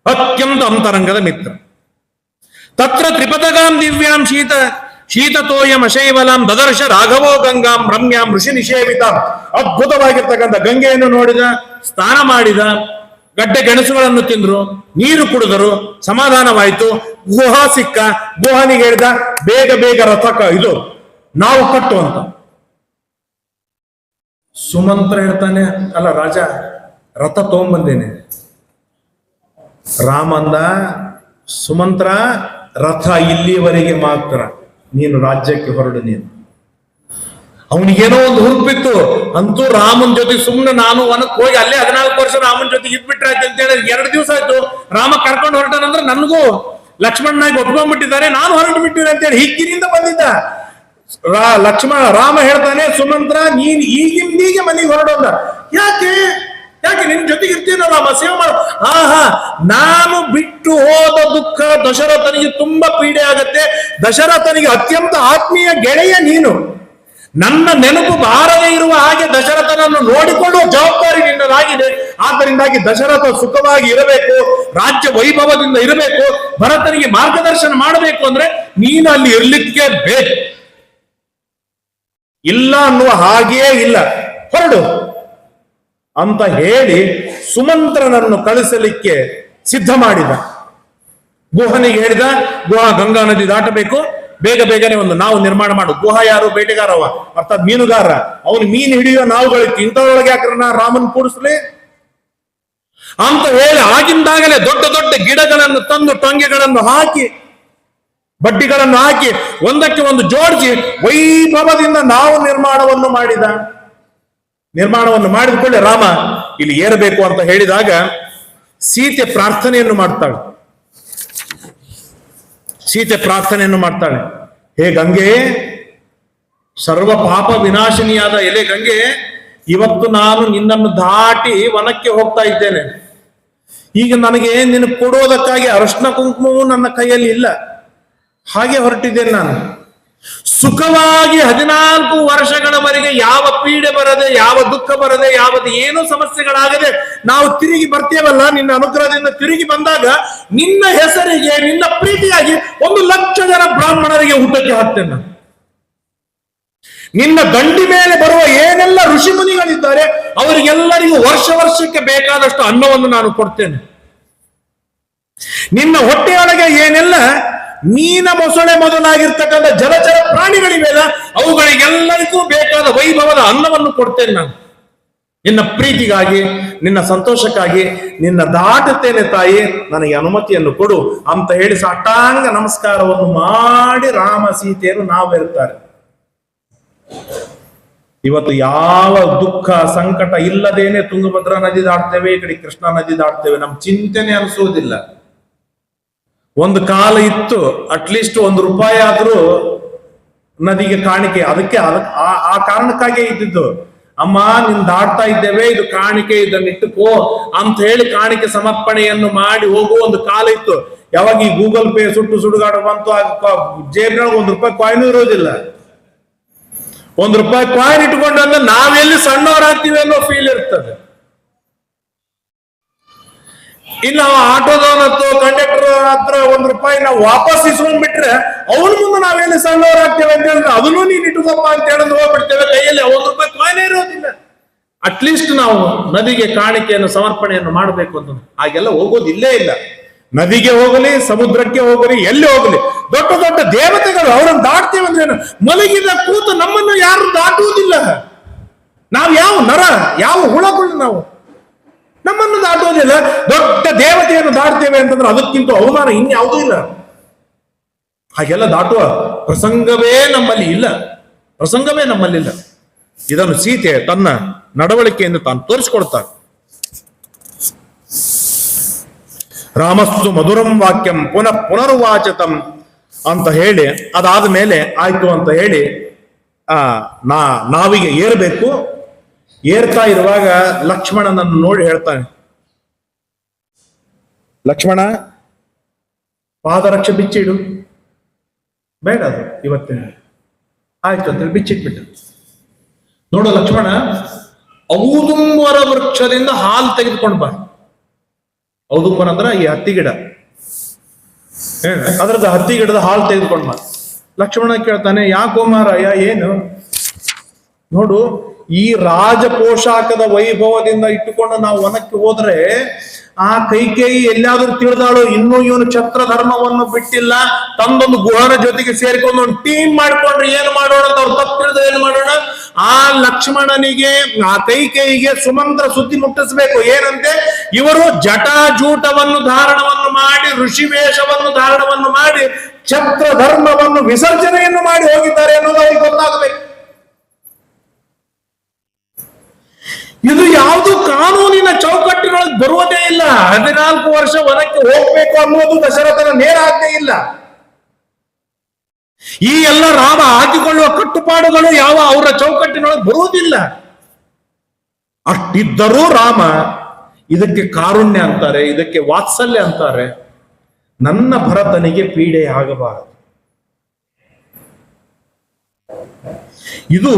ಅತ್ಯಂತ ಅಂತರಂಗದ ಮಿತ್ರ. ತತ್ರ ತ್ರಿಪದಗಾಂ ದಿವ್ಯಾಂ ಶೀತತೋಯಂ ಅಶೈವಲಾಂ ದದರ್ಶ ರಾಘವೋ ಗಂಗಾಂ ರಮ್ಯಾಂ ಋಷಿ ನಿಷೇವಿತಾಂ. ಅದ್ಭುತವಾಗಿರ್ತಕ್ಕಂಥ ಗಂಗೆಯನ್ನು ನೋಡಿದ, ಸ್ನಾನ ಮಾಡಿದ, ಗಡ್ಡೆ ಗೆಣಸುಗಳನ್ನು ತಿಂದ್ರು, ನೀರು ಕುಡಿದರು, ಸಮಾಧಾನವಾಯಿತು. ಗುಹ ಸಿಕ್ಕ. ಗುಹನಿಗೆ ಹೇಳಿದ ಬೇಗ ಬೇಗ ರಥ ಇದು ನಾವು ಕಟ್ಟು ಅಂತ. ಸುಮಂತ್ರ ಹೇಳ್ತಾನೆ, ಅಲ್ಲ ರಾಜ ರಥ ತಗೊಂಬಂದೇನೆ. ರಾಮ ಅಂದ, ಸುಮಂತ್ರ ರಥ ಇಲ್ಲಿವರೆಗೆ ಮಾತ್ರ, ನೀನು ರಾಜ್ಯಕ್ಕೆ ಹೊರಡು. ನೀನು ಅವನಿಗೇನೋ ಒಂದು ಹುರುಪಿತ್ತು. ಅಂತೂ ರಾಮನ್ ಜೊತೆ ಸುಮ್ಮನೆ ನಾನು ವನಕ್ಕೆ ಹೋಗಿ ಅಲ್ಲೇ 14 ವರ್ಷ ರಾಮನ್ ಜೊತೆ ಇದ್ಬಿಟ್ರೆ ಆಯ್ತು ಅಂತ ಹೇಳಿ 2 ದಿವಸ ಆಯ್ತು. ರಾಮ ಕರ್ಕೊಂಡು ಹೊರಟಾನಂದ್ರೆ ನನಗೂ ಲಕ್ಷ್ಮಣನಾಗಿ ಒಪ್ಕೊಂಡ್ಬಿಟ್ಟಿದ್ದಾರೆ, ನಾನು ಹೊರಟು ಬಿಟ್ಟಿದೆ ಅಂತೇಳಿ ಹಿಕ್ಕಿನಿಂದ ಬಂದಿದ್ದ. ರಾಮ ಹೇಳ್ತಾನೆ, ಸುಮಂತ್ರ ನೀನ್ ಈಗಿಂದೀಗೆ ಮನೆಗೆ ಹೊರಡೋದ. ಯಾಕೆ ಯಾಕೆ ನಿನ್ ಜೊತೆಗೆ ಇರ್ತೀನೋ ರಾಮ, ಸೇವೆ ಮಾಡ. ನಾನು ಬಿಟ್ಟು ಹೋದ ದುಃಖ ದಶರಥನಿಗೆ ತುಂಬಾ ಪೀಡೆ ಆಗತ್ತೆ. ದಶರಥನಿಗೆ ಅತ್ಯಂತ ಆತ್ಮೀಯ ಗೆಳೆಯ ನೀನು. ನನ್ನ ನೆನಪು ಬಾರದೇ ಇರುವ ಹಾಗೆ ದಶರಥನನ್ನು ನೋಡಿಕೊಳ್ಳುವ ಜವಾಬ್ದಾರಿ ನಿನ್ನದಾಗಿದೆ. ಆದ್ದರಿಂದಾಗಿ ದಶರಥ ಸುಖವಾಗಿ ಇರಬೇಕು, ರಾಜ್ಯ ವೈಭವದಿಂದ ಇರಬೇಕು, ಭರತನಿಗೆ ಮಾರ್ಗದರ್ಶನ ಮಾಡಬೇಕು ಅಂದ್ರೆ ನೀನು ಅಲ್ಲಿ ಇರ್ಲಿಕ್ಕೆ ಬೇಕು. ಇಲ್ಲ ಅನ್ನುವ ಹಾಗೆಯೇ ಇಲ್ಲ, ಹೊರಡು ಅಂತ ಹೇಳಿ ಸುಮಂತ್ರನನ್ನು ಕಳಿಸಲಿಕ್ಕೆ ಸಿದ್ಧ ಮಾಡಿದ. ಗುಹನಿಗೆ ಹೇಳಿದ, ಗುಹ ಗಂಗಾ ನದಿ ದಾಟಬೇಕು, ಬೇಗ ಬೇಗನೆ ಒಂದು ನಾವು ನಿರ್ಮಾಣ ಮಾಡು. ಗುಹ ಯಾರು? ಬೇಟೆಗಾರವ, ಅರ್ಥಾತ್ ಮೀನುಗಾರ. ಅವನು ಮೀನು ಹಿಡಿಯುವ ನಾವುಗಳಿತ್ತು. ಇಂಥವರೊಳಗೆ ಯಾಕ್ರನ್ನ ರಾಮನ್ ಕೂಡಿಸ್ಲಿ ಅಂತ ಹೇಳಿ ಆಗಿಂದಾಗಲೇ ದೊಡ್ಡ ದೊಡ್ಡ ಗಿಡಗಳನ್ನು ತಂದು ಟೊಂಗೆಗಳನ್ನು ಹಾಕಿ, ಬಡ್ಡಿಗಳನ್ನು ಹಾಕಿ, ಒಂದಕ್ಕೆ ಒಂದು ಜೋಡಿಸಿ ವೈಭವದಿಂದ ನಾವು ನಿರ್ಮಾಣವನ್ನು ಮಾಡಿದ್ಕೊಳ್ಳೆ ರಾಮ ಇಲ್ಲಿ ಏರಬೇಕು ಅಂತ ಹೇಳಿದಾಗ ಸೀತೆ ಪ್ರಾರ್ಥನೆಯನ್ನು ಮಾಡ್ತಾಳೆ. ಹೇ ಗಂಗೆ, ಸರ್ವ ಪಾಪ ವಿನಾಶಿನಿಯಾದ ಎಲೆ ಗಂಗೆ, ಇವತ್ತು ನಾನು ನಿನ್ನನ್ನು ದಾಟಿ ವನಕ್ಕೆ ಹೋಗ್ತಾ ಇದ್ದೇನೆ. ಈಗ ನನಗೆ ನಿನ್ನ ಕೊಡೋದಕ್ಕಾಗಿ ಅರಶಿನ ಕುಂಕುಮವೂ ನನ್ನ ಕೈಯಲ್ಲಿ ಇಲ್ಲ. ಹಾಗೆ ಹೊರಟಿದ್ದೇನೆ ನಾನು. ಸುಖವಾಗಿ 14 ವರ್ಷಗಳವರೆಗೆ ಯಾವ ಪೀಡೆ ಬರದೆ, ಯಾವ ದುಃಖ ಬರದೆ, ಯಾವದು ಏನೂ ಸಮಸ್ಯೆಗಳಾಗದೆ ನಾವು ತಿರುಗಿ ಬರ್ತೇವಲ್ಲ, ನಿನ್ನ ಅನುಗ್ರಹದಿಂದ ತಿರುಗಿ ಬಂದಾಗ ನಿನ್ನ ಹೆಸರಿಗೆ, ನಿನ್ನ ಪ್ರೀತಿಯಾಗಿ 1,00,000 ಜನ ಬ್ರಾಹ್ಮಣರಿಗೆ ಊಟಕ್ಕೆ ಹಾಕ್ತೇನೆ ನಾನು. ನಿನ್ನ ದಂಡಿ ಮೇಲೆ ಬರುವ ಏನೆಲ್ಲ ಋಷಿ ಮುನಿಗಳಿದ್ದಾರೆ ಅವರಿಗೆಲ್ಲರಿಗೂ ವರ್ಷಕ್ಕೆ ಬೇಕಾದಷ್ಟು ಅನ್ನವನ್ನು ನಾನು ಕೊಡ್ತೇನೆ. ನಿನ್ನ ಹೊಟ್ಟೆಯೊಳಗೆ ಏನೆಲ್ಲ ಮೀನ ಮೊಸಳೆ ಮೊದಲಾಗಿರ್ತಕ್ಕಂಥ ಜಲಚರ ಪ್ರಾಣಿಗಳಿವೆಲ್ಲ ಅವುಗಳಿಗೆಲ್ಲರಿಗೂ ಬೇಕಾದ ವೈಭವದ ಅನ್ನವನ್ನು ಕೊಡ್ತೇನೆ ನಾನು. ನಿನ್ನ ಪ್ರೀತಿಗಾಗಿ, ನಿನ್ನ ಸಂತೋಷಕ್ಕಾಗಿ ನಿನ್ನ ದಾಟುತ್ತೇನೆ ತಾಯಿ, ನನಗೆ ಅನುಮತಿಯನ್ನು ಕೊಡು ಅಂತ ಹೇಳಿ ಸಾಷ್ಟಾಂಗ ನಮಸ್ಕಾರವನ್ನು ಮಾಡಿ ರಾಮ ಸೀತೆಯರು ನಾವಿರ್ತಾರೆ. ಇವತ್ತು ಯಾವ ದುಃಖ ಸಂಕಟ ಇಲ್ಲದೇನೆ ತುಂಗಭದ್ರಾ ನದಿ ದಾಟ್ತೇವೆ, ಈ ಕಡೆ ಕೃಷ್ಣಾ ನದಿ ದಾಟ್ತೇವೆ, ನಮ್ ಚಿಂತನೆ ಅನಿಸೋದಿಲ್ಲ. ಒಂದು ಕಾಲ ಇತ್ತು, ಅಟ್ಲೀಸ್ಟ್ ₹1 ಆದ್ರೂ ನದಿಗೆ ಕಾಣಿಕೆ. ಅದಕ್ಕೆ ಆ ಕಾರಣಕ್ಕಾಗಿ ಇದ್ದಿದ್ದು. ಅಮ್ಮ ನಿನ್ ದಾಟ್ತಾ ಇದ್ದೇವೆ, ಇದು ಕಾಣಿಕೆ, ಇದನ್ನ ಇಟ್ಟುಕೋ ಅಂತ ಹೇಳಿ ಕಾಣಿಕೆ ಸಮರ್ಪಣೆಯನ್ನು ಮಾಡಿ ಹೋಗುವ ಒಂದು ಕಾಲ ಇತ್ತು. ಯಾವಾಗ ಈ ಗೂಗಲ್ ಪೇ ಸುಡುಗಾಡು ಬಂತು, ಜೇಬ್ನಾಗ ₹1 ಕಾಯಿನ್ ಇರೋದಿಲ್ಲ. ₹1 ಕಾಯಿನ್ ಇಟ್ಕೊಂಡು ಅಂದ್ರೆ ನಾವೆಲ್ಲಿ ಸಣ್ಣವರಾಗ್ತೀವಿ ಅನ್ನೋ ಫೀಲ್ ಇರ್ತದೆ. ಇಲ್ಲ ಆಟೋದವನ ಕಂಡಕ್ಟರ್ ಹತ್ರ ₹1 ನಾವು ವಾಪಸ್ ಇಸ್ಕೊಂಡ್ಬಿಟ್ರೆ ಅವನ ಮುಂದೆ ನಾವೇನು ಸಣ್ಣವರಾಗ್ತೇವೆ ಅಂತ ಹೇಳಿದ್ರೆ ಅದನ್ನು ನೀನ್ ಇಟ್ಟುಕಪ್ಪ ಅಂತ ಹೇಳಿದ್ರೆ ಹೋಗ್ಬಿಡ್ತೇವೆ. ಕೈಯಲ್ಲಿ ₹1 ಕಾಯಿನ್ ಇರೋದಿಲ್ಲ. ಅಟ್ಲೀಸ್ಟ್ ನಾವು ನದಿಗೆ ಕಾಣಿಕೆಯನ್ನು ಸಮರ್ಪಣೆಯನ್ನು ಮಾಡಬೇಕು ಅಂತ. ಹಾಗೆಲ್ಲ ಹೋಗೋದು ಇಲ್ಲೇ ಇಲ್ಲ. ನದಿಗೆ ಹೋಗಲಿ, ಸಮುದ್ರಕ್ಕೆ ಹೋಗಲಿ, ಎಲ್ಲಿ ಹೋಗಲಿ, ದೊಡ್ಡ ದೊಡ್ಡ ದೇವತೆಗಳು ಅವರನ್ನು ದಾಟ್ತೇವೆ ಅಂದ್ರೆ ಮಲಗಿದ ಕೂತು ನಮ್ಮನ್ನು ಯಾರು ದಾಟುವುದಿಲ್ಲ. ನಾವು ಯಾವ ನರ, ಯಾವ ಹುಳಗಳು, ನಾವು ನಮ್ಮನ್ನು ದಾಟುವುದಿಲ್ಲ. ದೊಡ್ಡ ದೇವತೆಯನ್ನು ದಾಟ್ತೇವೆ ಅಂತಂದ್ರೆ ಅದಕ್ಕಿಂತ ಅವಮಾನ ಇನ್ಯಾವುದೂ ಇಲ್ಲ. ಹಾಗೆಲ್ಲ ದಾಟುವ ಪ್ರಸಂಗವೇ ನಮ್ಮಲ್ಲಿ ಇಲ್ಲ, ಪ್ರಸಂಗವೇ ನಮ್ಮಲ್ಲಿಲ್ಲ. ಇದನ್ನು ಸೀತೆ ತನ್ನ ನಡವಳಿಕೆಯನ್ನು ತಾನು ತೋರಿಸಿಕೊಡ್ತಾರೆ. ರಾಮಸ್ತು ಮಧುರಂ ವಾಕ್ಯಂ ಪುನಃ ಪುನರ್ವಾಚತಂ ಅಂತ ಹೇಳಿ, ಅದಾದ ಮೇಲೆ ಆಯ್ತು ಅಂತ ಹೇಳಿ ನಾವಿಗೆ ಏರ್ಬೇಕು. ಏರ್ತಾ ಇರುವಾಗ ಲಕ್ಷ್ಮಣನನ್ನು ನೋಡಿ ಹೇಳ್ತಾನೆ, ಲಕ್ಷ್ಮಣ ಪಾದರಕ್ಷೆ ಬಿಚ್ಚಿಡು. ಬೇಡ ಅದು ಇವತ್ತಿನ, ಆಯ್ತು ಅಂತೇಳಿ ಬಿಚ್ಚಿಟ್ಬಿಟ್ಟು. ನೋಡು ಲಕ್ಷ್ಮಣ, ಔದುಂಬರ ವೃಕ್ಷದಿಂದ ಹಾಲು ತೆಗೆದುಕೊಂಡು ಬಾ. ಔದುಂಬರ ಅಂದ್ರೆ ಈ ಹತ್ತಿ ಗಿಡ, ಅದ್ರದ್ದು ಹತ್ತಿ ಗಿಡದ ಹಾಲು ತೆಗೆದುಕೊಂಡು ಬಾ. ಲಕ್ಷ್ಮಣ ಕೇಳ್ತಾನೆ, ಯಾಕೋ ಮಾರಾಯ ಏನು? ನೋಡು, ಈ ರಾಜ ಪೋಷಾಕದ ವೈಭವದಿಂದ ಇಟ್ಟುಕೊಂಡು ನಾವು ವನಕ್ಕೆ ಹೋದ್ರೆ ಆ ಕೈಕೇಯಿ ಎಲ್ಲಾದ್ರೂ ತಿಳಿದಾಳು, ಇನ್ನೂ ಇವನು ಛತ್ರ ಧರ್ಮವನ್ನು ಬಿಟ್ಟಿಲ್ಲ, ತಂದೊಂದು ಗುಹನ ಜೊತೆಗೆ ಸೇರಿಕೊಂಡು ಒಂದು ಟೀಮ್ ಮಾಡ್ಕೊಂಡ್ರೆ ಏನು ಮಾಡೋಣ ಅಂತ ಅವ್ರು ತಪ್ಪಿಳಿದ ಏನು ಮಾಡೋಣ? ಆ ಲಕ್ಷ್ಮಣನಿಗೆ, ಆ ಕೈಕೇಯಿಗೆ ಸುಮಂತ್ರ ಸುದ್ದಿ ಮುಟ್ಟಿಸ್ಬೇಕು. ಏನಂತೆ, ಇವರು ಜಟಾಜೂಟವನ್ನು ಧಾರಣವನ್ನು ಮಾಡಿ, ಋಷಿ ವೇಷವನ್ನು ಧಾರಣವನ್ನು ಮಾಡಿ, ಛತ್ರ ಧರ್ಮವನ್ನು ವಿಸರ್ಜನೆಯನ್ನು ಮಾಡಿ ಹೋಗಿದ್ದಾರೆ ಅನ್ನೋದು ಅವ್ರಿಗೆ ಗೊತ್ತಾಗಬೇಕು. ಇದು ಯಾವುದು ಕಾನೂನಿನ ಚೌಕಟ್ಟಿನೊಳಗೆ ಬರುವುದೇ ಇಲ್ಲ. 14 ವರ್ಷ ವನಕ್ಕೆ ಹೋಗ್ಬೇಕು ಅನ್ನೋದು ದಶರಥನ ನೇರ ಆಜ್ಞೆ ಇಲ್ಲ. ಈ ಎಲ್ಲ ರಾಮ ಹಾಕಿಕೊಳ್ಳುವ ಕಟ್ಟುಪಾಡುಗಳು ಯಾವ ಅವರ ಚೌಕಟ್ಟಿನೊಳಗೆ ಬರುವುದಿಲ್ಲ. ಅಷ್ಟಿದ್ದರೂ ರಾಮ ಇದಕ್ಕೆ ಕಾರುಣ್ಯ ಅಂತಾರೆ, ಇದಕ್ಕೆ ವಾತ್ಸಲ್ಯ ಅಂತಾರೆ. ನನ್ನ ಭರತನಿಗೆ ಪೀಡೆ ಆಗಬಾರದು. ಇದು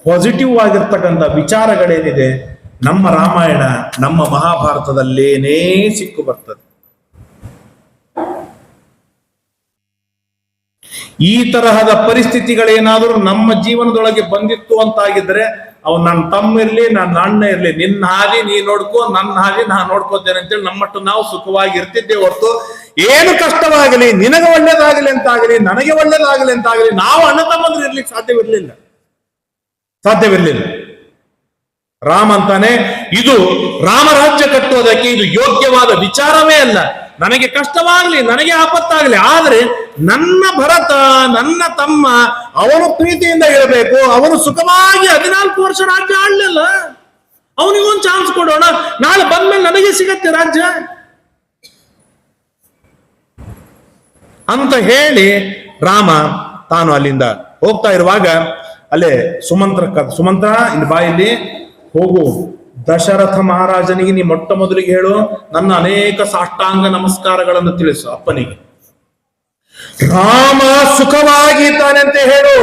ಪಾಸಿಟಿವ್ ಆಗಿರ್ತಕ್ಕಂಥ ವಿಚಾರಗಳೇನಿದೆ ನಮ್ಮ ರಾಮಾಯಣ, ನಮ್ಮ ಮಹಾಭಾರತದಲ್ಲೇನೇ ಸಿಕ್ಕು ಬರ್ತದೆ. ಈ ತರಹದ ಪರಿಸ್ಥಿತಿಗಳೇನಾದರೂ ನಮ್ಮ ಜೀವನದೊಳಗೆ ಬಂದಿತ್ತು ಅಂತಾಗಿದ್ರೆ, ಅವ್ ನನ್ನ ತಮ್ಮ ಇರ್ಲಿ, ನನ್ನ ಅಣ್ಣ ಇರ್ಲಿ, ನಿನ್ನ ಹಾದಿ ನೀ ನೋಡ್ಕೋ, ನನ್ನ ಹಾದಿ ನಾನು ನೋಡ್ಕೋತೇನೆ ಅಂತೇಳಿ ನಮ್ಮಟ್ಟು ನಾವು ಸುಖವಾಗಿ ಇರ್ತಿದ್ದೆ ಹೊರತು, ಏನು ಕಷ್ಟವಾಗಲಿ, ನಿನಗೆ ಒಳ್ಳೇದಾಗಲಿ ಅಂತಾಗಲಿ, ನನಗೆ ಒಳ್ಳೇದಾಗಲಿ ಅಂತಾಗಲಿ, ನಾವು ಅಣ್ಣ ತಮ್ಮಂದ್ರೆ ಇರ್ಲಿಕ್ಕೆ ಸಾಧ್ಯವಿರಲಿಲ್ಲ. ರಾಮ ಅಂತಾನೆ, ಇದು ರಾಮರಾಜ್ಯ ಕಟ್ಟುವುದಕ್ಕೆ ಇದು ಯೋಗ್ಯವಾದ ವಿಚಾರವೇ ಅಲ್ಲ. ನನಗೆ ಕಷ್ಟವಾಗ್ಲಿ, ನನಗೆ ಆಪತ್ತಾಗ್ಲಿ, ಆದ್ರೆ ನನ್ನ ಭರತ, ನನ್ನ ತಮ್ಮ, ಅವನು ಪ್ರೀತಿಯಿಂದ ಇರಬೇಕು. ಅವನು ಸುಖವಾಗಿ 14 ವರ್ಷ ರಾಜ್ಯ ಆಡ್ಲಿಲ್ಲ, ಅವನಿಗೊಂದು ಚಾನ್ಸ್ ಕೊಡೋಣ, ನಾಳೆ ಬಂದ್ಮೇಲೆ ನನಗೆ ಸಿಗತ್ತೆ ರಾಜ್ಯ ಅಂತ ಹೇಳಿ ರಾಮ ತಾನು ಅಲ್ಲಿಂದ ಹೋಗ್ತಾ ಇರುವಾಗ ಅಲ್ಲೇ ಸುಮಂತ್ರ ಇಲ್ಲಿ ಬಾಯಲ್ಲಿ ಹೋಗು, ದಶರಥ ಮಹಾರಾಜನಿಗೆ ನೀ ಮೊಟ್ಟ ಮೊದಲಿಗೆ ಹೇಳು, ನನ್ನ ಅನೇಕ ಸಾಷ್ಟಾಂಗ ನಮಸ್ಕಾರಗಳನ್ನು ತಿಳಿಸು ಅಪ್ಪನಿಗೆ. ರಾಮ ಸುಖವಾಗಿದ್ದಾನೆ ಅಂತ ಹೇಳು.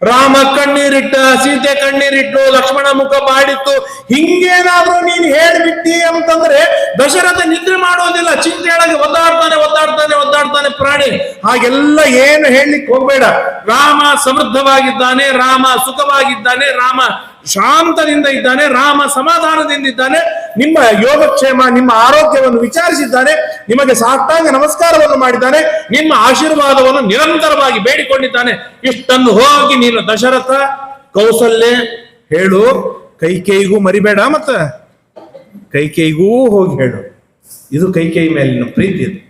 ರಾಮ ಕಣ್ಣೀರಿಟ್ಟ, ಸೀತೆ ಕಣ್ಣೀರಿಟ್ಟು, ಲಕ್ಷ್ಮಣ ಮುಖ ಬಾಡಿತ್ತು, ಹಿಂಗೇನಾದ್ರೂ ನೀನು ಹೇಳಿಬಿಟ್ಟಿ ಅಂತಂದ್ರೆ ದಶರಥ ನಿದ್ರೆ ಮಾಡೋದಿಲ್ಲ, ಚಿಂತೆಯೊಳಗೆ ಒದ್ದಾಡ್ತಾನೆ ಪ್ರಾಣಿ. ಹಾಗೆಲ್ಲ ಏನು ಹೇಳಲಿಕ್ಕೆ ಹೋಗ್ಬೇಡ. ರಾಮ ಸಮೃದ್ಧವಾಗಿದ್ದಾನೆ, ರಾಮ ಸುಖವಾಗಿದ್ದಾನೆ, ರಾಮ ಶಾಂತದಿಂದ ಇದ್ದಾನೆ, ರಾಮ ಸಮಾಧಾನದಿಂದ ಇದ್ದಾನೆ, ನಿಮ್ಮ ಯೋಗಕ್ಷೇಮ, ನಿಮ್ಮ ಆರೋಗ್ಯವನ್ನು ವಿಚಾರಿಸಿದ್ದಾನೆ, ನಿಮಗೆ ಸಾಷ್ಟಾಂಗ ನಮಸ್ಕಾರವನ್ನು ಮಾಡಿದ್ದಾನೆ, ನಿಮ್ಮ ಆಶೀರ್ವಾದವನ್ನು ನಿರಂತರವಾಗಿ ಬೇಡಿಕೊಂಡಿದ್ದಾನೆ. ಇಷ್ಟನ್ನು ಹೋಗಿ ನೀನು ದಶರಥ, ಕೌಸಲ್ಯ ಹೇಳು, ಕೈಕೇಯಿಗೂ ಮರಿಬೇಡ, ಮತ್ತ ಕೈಕೇಯಿಗೂ ಹೋಗಿ ಹೇಳು. ಇದು ಕೈಕೇಯಿ ಮೇಲಿನ ಪ್ರೀತಿ. ಇದು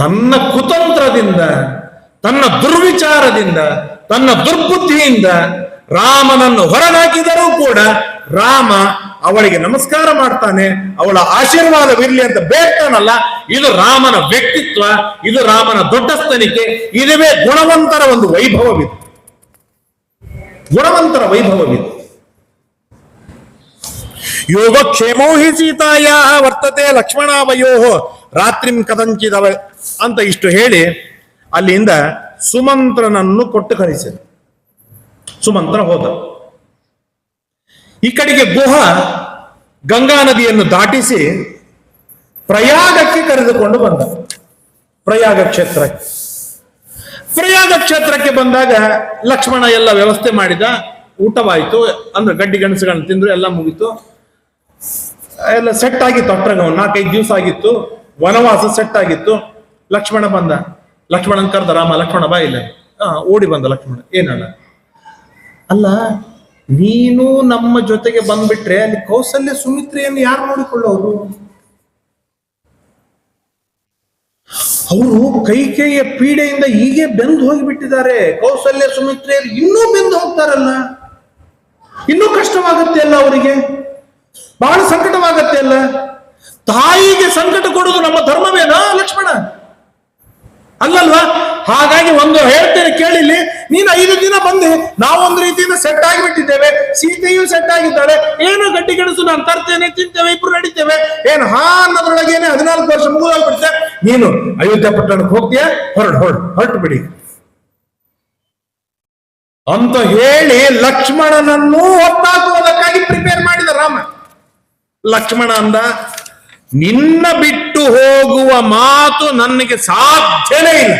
ತನ್ನ ಕುತಂತ್ರದಿಂದ, ತನ್ನ ದುರ್ವಿಚಾರದಿಂದ, ತನ್ನ ದುರ್ಬುದ್ಧಿಯಿಂದ ರಾಮನನ್ನು ಹೊರಗಾಕಿದರೂ ಕೂಡ ರಾಮ ಅವಳಿಗೆ ನಮಸ್ಕಾರ ಮಾಡ್ತಾನೆ, ಅವಳ ಆಶೀರ್ವಾದವಿರ್ಲಿ ಅಂತ ಬೇಡ್ತಾನಲ್ಲ. ಇದು ರಾಮನ ವ್ಯಕ್ತಿತ್ವ, ಇದು ರಾಮನ ದೊಡ್ಡಸ್ತನಿಕೆ, ಇದುವೇ ಗುಣವಂತರ ಒಂದು ವೈಭವವಿದೆ, ಗುಣವಂತರ ವೈಭವವಿದೆ. ಯೋಗಕ್ಷೇಮೋ ಹಿ ಸೀತಾಯ ವರ್ತತೆ ಲಕ್ಷ್ಮಣಾವಯೋ ರಾತ್ರಿಂ ಕದಂಚಿದವ ಅಂತ ಇಷ್ಟು ಹೇಳಿ ಅಲ್ಲಿಂದ ಸುಮಂತ್ರನನ್ನು ಕೊಟ್ಟು ಕಳಿಸಿದ. ಸುಮಂತ್ರ ಹೋದ. ಈ ಕಡೆಗೆ ಗುಹ ಗಂಗಾ ನದಿಯನ್ನು ದಾಟಿಸಿ ಪ್ರಯಾಗಕ್ಕೆ ಕರೆದುಕೊಂಡು ಬಂದ. ಪ್ರಯಾಗ ಕ್ಷೇತ್ರಕ್ಕೆ ಬಂದಾಗ ಲಕ್ಷ್ಮಣ ಎಲ್ಲ ವ್ಯವಸ್ಥೆ ಮಾಡಿದ. ಊಟವಾಯ್ತು, ಅಂದ್ರೆ ಗಡ್ಡಿ ಗೆಣಸುಗಳನ್ನ ತಿಂದ್ರು, ಎಲ್ಲ ಮುಗೀತು, ಎಲ್ಲ ಸೆಟ್ ಆಗಿತ್ತು. ಅಟ್ರಾಗ 4-5 ದಿವಸ ಆಗಿತ್ತು, ವನವಾಸ ಸೆಟ್ ಆಗಿತ್ತು. ಲಕ್ಷ್ಮಣ ಬಂದ, ಲಕ್ಷ್ಮಣನ್ ಕರೆದ ರಾಮ, ಲಕ್ಷ್ಮಣ ಬಾ ಇಲ್ಲ. ಓಡಿ ಬಂದ ಲಕ್ಷ್ಮಣ. ಏನಣ್ಣ? ಅಲ್ಲ, ನೀನು ನಮ್ಮ ಜೊತೆಗೆ ಬಂದ್ಬಿಟ್ರೆ ಅಲ್ಲಿ ಕೌಸಲ್ಯ ಸುಮಿತ್ರೆಯನ್ನು ಯಾರು ನೋಡಿಕೊಳ್ಳೋರು? ಅವರು ಕೈಕೇಯಿಯ ಪೀಡೆಯಿಂದ ಹೀಗೆ ಬೆಂದು ಹೋಗಿಬಿಟ್ಟಿದ್ದಾರೆ. ಕೌಸಲ್ಯ ಸುಮಿತ್ರೆಯರು ಇನ್ನೂ ಬೆಂದು ಹೋಗ್ತಾರಲ್ಲ, ಇನ್ನೂ ಕಷ್ಟವಾಗತ್ತೆ ಅಲ್ಲ ಅವರಿಗೆ, ಬಹಳ ಸಂಕಟವಾಗತ್ತೆ ಅಲ್ಲ. ತಾಯಿಗೆ ಸಂಕಟ ಕೊಡುವುದು ನಮ್ಮ ಧರ್ಮವೇನಾ ಲಕ್ಷ್ಮಣ? ಅಲ್ಲಲ್ವಾ? ಹಾಗಾಗಿ ಒಂದು ಹೇಳ್ತೇನೆ ಕೇಳಿಲ್ಲಿ, ನೀನು 5 ದಿನ ಬಂದೆ, ನಾವೊಂದು ರೀತಿಯಿಂದ ಸೆಟ್ ಆಗಿಬಿಟ್ಟಿದ್ದೇವೆ, ಸೀತೆಯೂ ಸೆಟ್ ಆಗಿದ್ದಾಳೆ, ಏನು ಗಡ್ಡಿ ಗೆಣಸು ನಾನು ತರ್ತೇನೆ, ತಿಂತೇವೆ, ಇಬ್ರು ನಡೀತೇವೆ, ಏನು ಅನ್ನೋದ್ರೊಳಗೇನೆ 14 ವರ್ಷ ಮುಗಿದೋಗ್ಬಿಡ್ತೆ, ನೀನು ಅಯೋಧ್ಯ ಪಟ್ಟಣಕ್ಕೆ ಹೋಗ್ತೀಯ, ಹೊರಟು ಬಿಡಿ ಅಂತ ಹೇಳಿ ಲಕ್ಷ್ಮಣನನ್ನು ಹೊತ್ತಾಕುವುದಕ್ಕಾಗಿ ಪ್ರಿಪೇರ್ ಮಾಡಿದ ರಾಮ. ಲಕ್ಷ್ಮಣ ಅಂದ, ನಿನ್ನ ಬಿಟ್ಟು ಹೋಗುವ ಮಾತು ನನಗೆ ಸಾಧ್ಯನೇ ಇಲ್ಲ.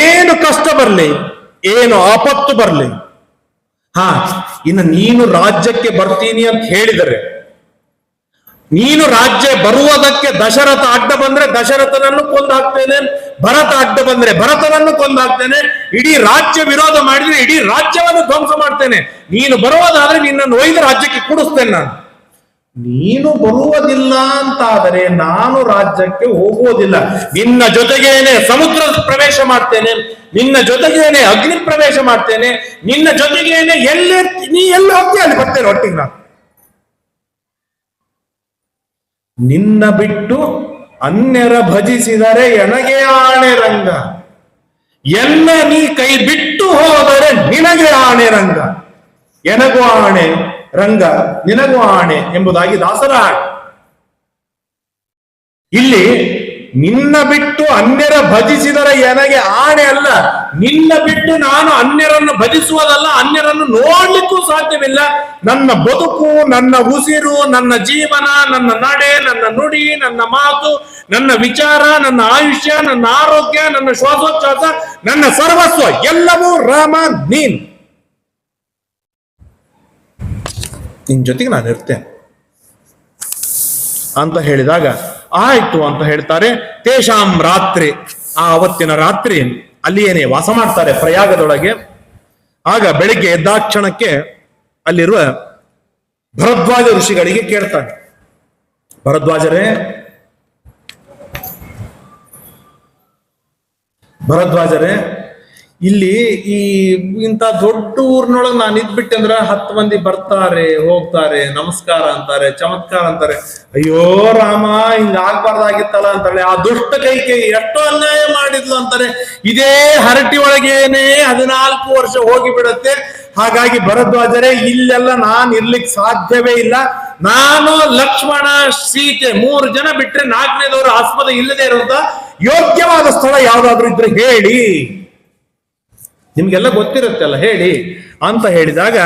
ಏನು ಕಷ್ಟ ಬರಲಿ, ಏನು ಆಪತ್ತು ಬರಲಿ, ಇನ್ನು ನೀನು ರಾಜ್ಯಕ್ಕೆ ಬರ್ತೀನಿ ಅಂತ ಹೇಳಿದರೆ, ನೀನು ರಾಜ್ಯ ಬರುವುದಕ್ಕೆ ದಶರಥ ಅಡ್ಡ ಬಂದ್ರೆ ದಶರಥನನ್ನು ಕೊಂದು ಹಾಕ್ತೇನೆ, ಭರತ ಅಡ್ಡ ಬಂದ್ರೆ ಭರತನನ್ನು ಕೊಂದು ಹಾಕ್ತೇನೆ, ಇಡೀ ರಾಜ್ಯ ವಿರೋಧ ಮಾಡಿದ್ರೆ ಇಡೀ ರಾಜ್ಯವನ್ನು ಧ್ವಂಸ ಮಾಡ್ತೇನೆ. ನೀನು ಬರುವುದಾದ್ರೆ ನಿನ್ನನ್ನು ಒಯ್ದು ರಾಜ್ಯಕ್ಕೆ ಕೂಡಿಸ್ತೇನೆ ನಾನು. ನೀನು ಬರುವುದಿಲ್ಲ ಅಂತಾದರೆ ನಾನು ರಾಜ್ಯಕ್ಕೆ ಹೋಗುವುದಿಲ್ಲ. ನಿನ್ನ ಜೊತೆಗೇನೆ ಸಮುದ್ರ ಪ್ರವೇಶ ಮಾಡ್ತೇನೆ, ನಿನ್ನ ಜೊತೆಗೇನೆ ಅಗ್ನಿ ಪ್ರವೇಶ ಮಾಡ್ತೇನೆ, ನಿನ್ನ ಜೊತೆಗೇನೆ ನೀ ಎಲ್ಲ ಹೋಗ್ತೀಯ ಅಲ್ಲಿ ಬರ್ತೇನೆ ಒಟ್ಟಿಗೆ ನಾನು. ನಿನ್ನ ಬಿಟ್ಟು ಅನ್ಯರ ಭಜಿಸಿದರೆ ಎನಗೆ ಆಣೆ ರಂಗ, ಎನ್ನ ನೀ ಕೈ ಬಿಟ್ಟು ಹೋದರೆ ನಿನಗೆ ಆಣೆ ರಂಗ, ಎನಗೂ ಆಣೆ ರಂಗ ನಿನಗೂ ಆಣೆ ಎಂಬುದಾಗಿ ದಾಸರ ಆಣೆ. ಇಲ್ಲಿ ನಿನ್ನ ಬಿಟ್ಟು ಅನ್ಯರ ಭಜಿಸಿದರೆ ಎನಗೆ ಆಣೆ ಅಲ್ಲ, ನಿನ್ನ ಬಿಟ್ಟು ನಾನು ಅನ್ಯರನ್ನು ಭಜಿಸುವುದಲ್ಲ, ಅನ್ಯರನ್ನು ನೋಡ್ಲಿಕ್ಕೂ ಸಾಧ್ಯವಿಲ್ಲ. ನನ್ನ ಬದುಕು, ನನ್ನ ಉಸಿರು, ನನ್ನ ಜೀವನ, ನನ್ನ ನಡೆ, ನನ್ನ ನುಡಿ, ನನ್ನ ಮಾತು, ನನ್ನ ವಿಚಾರ, ನನ್ನ ಆಯುಷ್ಯ, ನನ್ನ ಆರೋಗ್ಯ, ನನ್ನ ಶ್ವಾಸೋಚ್ಛ್ವಾಸ, ನನ್ನ ಸರ್ವಸ್ವ ಎಲ್ಲವೂ ರಾಮ ನೀನು. ನಿನ್ ಜೊತೆಗೆ ನಾನು ಇರ್ತೇನೆ ಅಂತ ಹೇಳಿದಾಗ ಆಯ್ತು ಅಂತ ಹೇಳ್ತಾರೆ. ತೇಷಾಂ ರಾತ್ರಿ, ಆ ಅವತ್ತಿನ ರಾತ್ರಿ ಅಲ್ಲಿಯೇನೆ ವಾಸ ಮಾಡ್ತಾರೆ ಪ್ರಯಾಗದೊಳಗೆ. ಆಗ ಬೆಳಿಗ್ಗೆ ಎದ್ದಾಕ್ಷಣಕ್ಕೆ ಅಲ್ಲಿರುವ ಭರದ್ವಾಜ ಋಷಿಗಳಿಗೆ ಕೇಳ್ತಾನೆ, ಭರದ್ವಾಜರೇ ಇಲ್ಲಿ ಇಂಥ ದೊಡ್ಡ ಊರಿನೊಳಗೆ ನಾನು ಇದ್ಬಿಟ್ಟೆ ಅಂದ್ರೆ 10 ಮಂದಿ ಬರ್ತಾರೆ, ಹೋಗ್ತಾರೆ, ನಮಸ್ಕಾರ ಅಂತಾರೆ, ಚಮತ್ಕಾರ ಅಂತಾರೆ. ಅಯ್ಯೋ ರಾಮ, ಹಿಂಗ ಆಗ್ಬಾರ್ದಾಗಿತ್ತಲ್ಲ ಅಂತಾಳೆ. ಆ ದುಷ್ಟ ಕೈಕೇಯಿ ಎಷ್ಟೋ ಅನ್ಯಾಯ ಮಾಡಿದ್ಲು ಅಂತಾರೆ. ಇದೇ ಹರಟಿ ಒಳಗೇನೆ 14 ವರ್ಷ ಹೋಗಿ ಬಿಡತ್ತೆ. ಹಾಗಾಗಿ ಭರದ್ವಾಜರೇ, ಇಲ್ಲೆಲ್ಲ ನಾನು ಇರ್ಲಿಕ್ಕೆ ಸಾಧ್ಯವೇ ಇಲ್ಲ. ನಾನು, ಲಕ್ಷ್ಮಣ, ಸೀತೆ 3 ಜನ ಬಿಟ್ರೆ 4ನೇದವರು ಆಸ್ಪದ ಇಲ್ಲದೆ ಇರುವಂತ ಯೋಗ್ಯವಾದ ಸ್ಥಳ ಯಾವ್ದಾದ್ರು ಇದ್ರೆ ಹೇಳಿ, ನಿಮ್ಗೆಲ್ಲ ಗೊತ್ತಿರುತ್ತಲ್ಲ ಹೇಳಿ ಅಂತ ಹೇಳಿದಾಗ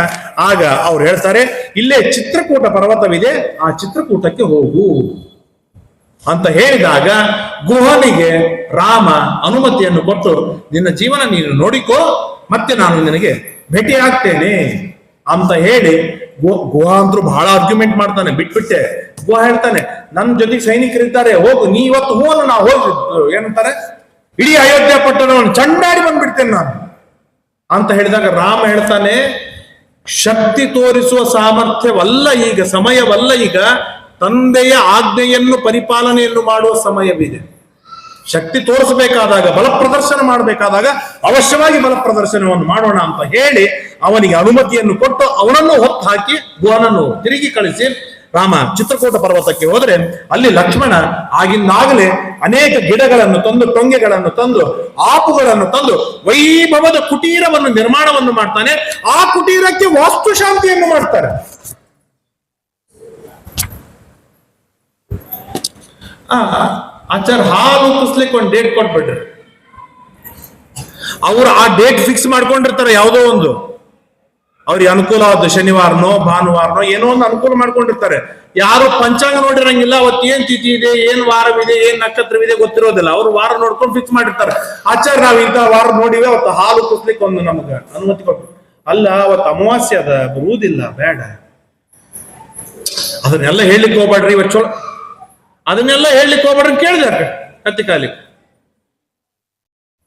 ಆಗ ಅವ್ರು ಹೇಳ್ತಾರೆ, ಇಲ್ಲೇ ಚಿತ್ರಕೂಟ ಪರ್ವತವಿದೆ, ಆ ಚಿತ್ರಕೂಟಕ್ಕೆ ಹೋಗು ಅಂತ ಹೇಳಿದಾಗ ಗುಹನಿಗೆ ರಾಮ ಅನುಮತಿಯನ್ನು ಕೊಟ್ಟು, ನಿನ್ನ ಜೀವನ ನೀನು ನೋಡಿಕೋ, ಮತ್ತೆ ನಾನು ನಿನಗೆ ಭೇಟಿ ಆಗ್ತೇನೆ ಅಂತ ಹೇಳಿ ಗುಹ ಅಂತೂ ಬಹಳ ಆರ್ಗ್ಯುಮೆಂಟ್ ಮಾಡ್ತಾನೆ. ಬಿಟ್ಬಿಟ್ಟೆ. ಗುಹ ಹೇಳ್ತಾನೆ, ನನ್ನ ಜೊತೆಗೆ ಸೈನಿಕರಿದ್ದಾರೆ, ಹೋಗು, ನೀ ಇವತ್ತು ಹೂವನ್ನು ನಾವು ಹೋಗಿ ಏನಂತಾರೆ, ಇಡೀ ಅಯೋಧ್ಯ ಪಟ್ಟಣವನ್ನು ಚಂಡಾಡಿ ಬಂದ್ಬಿಡ್ತೇನೆ ನಾನು ಅಂತ ಹೇಳಿದಾಗ ರಾಮ ಹೇಳ್ತಾನೆ, ಶಕ್ತಿ ತೋರಿಸುವ ಸಾಮರ್ಥ್ಯವಲ್ಲ ಈಗ, ಸಮಯವಲ್ಲ ಈಗ, ತಂದೆಯ ಆಜ್ಞೆಯನ್ನು ಪರಿಪಾಲನೆಯನ್ನು ಮಾಡುವ ಸಮಯವಿದೆ. ಶಕ್ತಿ ತೋರಿಸಬೇಕಾದಾಗ, ಬಲ ಪ್ರದರ್ಶನ ಮಾಡಬೇಕಾದಾಗ ಅವಶ್ಯವಾಗಿ ಬಲ ಪ್ರದರ್ಶನವನ್ನು ಮಾಡೋಣ ಅಂತ ಹೇಳಿ ಅವನಿಗೆ ಅನುಮತಿಯನ್ನು ಕೊಟ್ಟು ಅವನನ್ನು ಹೊತ್ತು ಹಾಕಿ ಗುಹನನ್ನು ತಿರುಗಿ ಕಳಿಸಿ ರಾಮ ಚಿತ್ರಕೂಟ ಪರ್ವತಕ್ಕೆ ಹೋದ್ರೆ ಅಲ್ಲಿ ಲಕ್ಷ್ಮಣ ಆಗಿಂದಾಗಲೇ ಅನೇಕ ಗಿಡಗಳನ್ನು ತಂದು, ಟೊಂಗೆಗಳನ್ನು ತಂದು, ಆಪುಗಳನ್ನು ತಂದು ವೈಭವದ ಕುಟೀರವನ್ನು ನಿರ್ಮಾಣವನ್ನು ಮಾಡ್ತಾನೆ. ಆ ಕುಟೀರಕ್ಕೆ ವಾಸ್ತುಶಾಂತಿಯನ್ನು ಮಾಡ್ತಾರೆ. ಆಚಾರ ಹಾಲು ಉಕ್ಕಿಸ್ಲಿಕ್ಕೆ ಒಂದು ಡೇಟ್ ಕೊಟ್ಬಿಟ್ರೆ ಅವ್ರು ಆ ಡೇಟ್ ಫಿಕ್ಸ್ ಮಾಡ್ಕೊಂಡಿರ್ತಾರೆ ಯಾವುದೋ ಒಂದು. ಅವ್ರಿಗೆ ಅನುಕೂಲ ಆದ ಶನಿವಾರನೋ ಭಾನುವಾರನೋ ಏನೋ ಒಂದು ಅನುಕೂಲ ಮಾಡ್ಕೊಂಡಿರ್ತಾರೆ. ಯಾರು ಪಂಚಾಂಗ ನೋಡಿರಂಗಿಲ್ಲ, ಅವತ್ತು ಏನ್ ತಿಥಿ ಇದೆ, ಏನ್ ವಾರವಿದೆ, ಏನ್ ನಕ್ಷತ್ರವಿದೆ ಗೊತ್ತಿರೋದಿಲ್ಲ. ಅವ್ರು ವಾರ ನೋಡ್ಕೊಂಡು ಫಿಕ್ಸ್ ಮಾಡಿರ್ತಾರೆ. ಆಚಾರ್ಯ ನಾವ್ ಇಂಥ ವಾರ ನೋಡಿವೆ, ಅವತ್ತು ಹಾಲು ಕುಸ್ಲಿಕ್ಕೆ ಒಂದು ನಮ್ಗೆ ಅನುಮತಿ ಕೊಟ್ಟು. ಅಲ್ಲ, ಅವತ್ತು ಅಮಾವಾಸ್ಯೆ ಅದ, ಬರುವುದಿಲ್ಲ, ಬೇಡ. ಅದನ್ನೆಲ್ಲ ಹೇಳಲಿಕ್ಕೆ ಹೋಗ್ಬೇಡ್ರಿ. ಅದನ್ನೆಲ್ಲ ಹೇಳಲಿಕ್ಕೆ ಹೋಗ್ಬೇಡ್ರಿ ಕೇಳಿದಾರೆ ಕತ್ತಿ ಕಾಲಿ.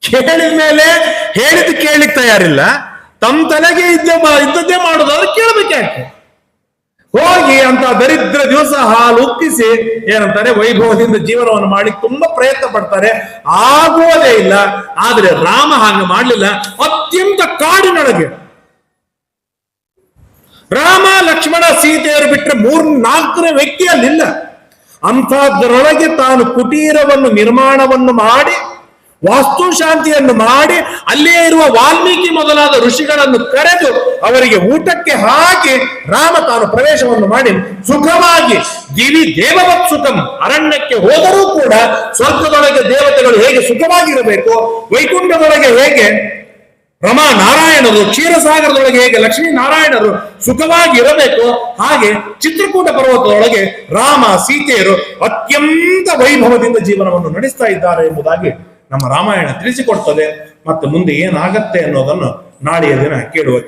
ಕೇಳಿದ ಮೇಲೆ ಹೇಳಿದ್ ಕೇಳಲಿಕ್ಕೆ ತಯಾರಿಲ್ಲ, ತಮ್ಮ ತಲೆಗೆ ಇದ್ದದ್ದೇ ಮಾಡೋದಾದ್ರೆ ಕೇಳಬೇಕು ಯಾಕೆ? ಹೋಗಿ ಅಂತ ದರಿದ್ರ ದಿವಸ ಹಾಲು ಉಕ್ಕಿಸಿ ಏನಂತಾರೆ ವೈಭವದಿಂದ ಜೀವನವನ್ನು ಮಾಡಿ ತುಂಬಾ ಪ್ರಯತ್ನ ಪಡ್ತಾರೆ, ಆಗುವುದೇ ಇಲ್ಲ. ಆದ್ರೆ ರಾಮ ಹಾಗೆ ಮಾಡ್ಲಿಲ್ಲ. ಅತ್ಯಂತ ಕಾಡಿನೊಳಗೆ ರಾಮ ಲಕ್ಷ್ಮಣ ಸೀತೆಯರು ಬಿಟ್ಟರೆ 3-4ನೇ ವ್ಯಕ್ತಿ ಅಲ್ಲಿಲ್ಲ. ಅಂಥದ್ರೊಳಗೆ ತಾನು ಕುಟೀರವನ್ನು ನಿರ್ಮಾಣವನ್ನು ಮಾಡಿ, ವಾಸ್ತುಶಾಂತಿಯನ್ನು ಮಾಡಿ, ಅಲ್ಲೇ ಇರುವ ವಾಲ್ಮೀಕಿ ಮೊದಲಾದ ಋಷಿಗಳನ್ನು ಕರೆದು ಅವರಿಗೆ ಊಟಕ್ಕೆ ಹಾಕಿ ರಾಮ ತಾನು ಪ್ರವೇಶವನ್ನು ಮಾಡಿ ಸುಖವಾಗಿ ದಿವಿ ದೇವವತ್ ಸುಖಂ, ಅರಣ್ಯಕ್ಕೆ ಹೋದರೂ ಕೂಡ ಸ್ವರ್ಗದೊಳಗೆ ದೇವತೆಗಳು ಹೇಗೆ ಸುಖವಾಗಿರಬೇಕು, ವೈಕುಂಠದೊಳಗೆ ಹೇಗೆ ರಮಾ ನಾರಾಯಣರು, ಕ್ಷೀರಸಾಗರದೊಳಗೆ ಹೇಗೆ ಲಕ್ಷ್ಮೀ ನಾರಾಯಣರು ಸುಖವಾಗಿ ಇರಬೇಕು, ಹಾಗೆ ಚಿತ್ರಕೂಟ ಪರ್ವತದೊಳಗೆ ರಾಮ ಸೀತೆಯರು ಅತ್ಯಂತ ವೈಭವದಿಂದ ಜೀವನವನ್ನು ನಡೆಸ್ತಾ ಇದ್ದಾರೆ ಎಂಬುದಾಗಿ ನಮ್ಮ ರಾಮಾಯಣ ತಿಳಿಸಿಕೊಡ್ತದೆ. ಮತ್ತೆ ಮುಂದೆ ಏನಾಗತ್ತೆ ಅನ್ನೋದನ್ನು ನಾಳೆಯ ದಿನ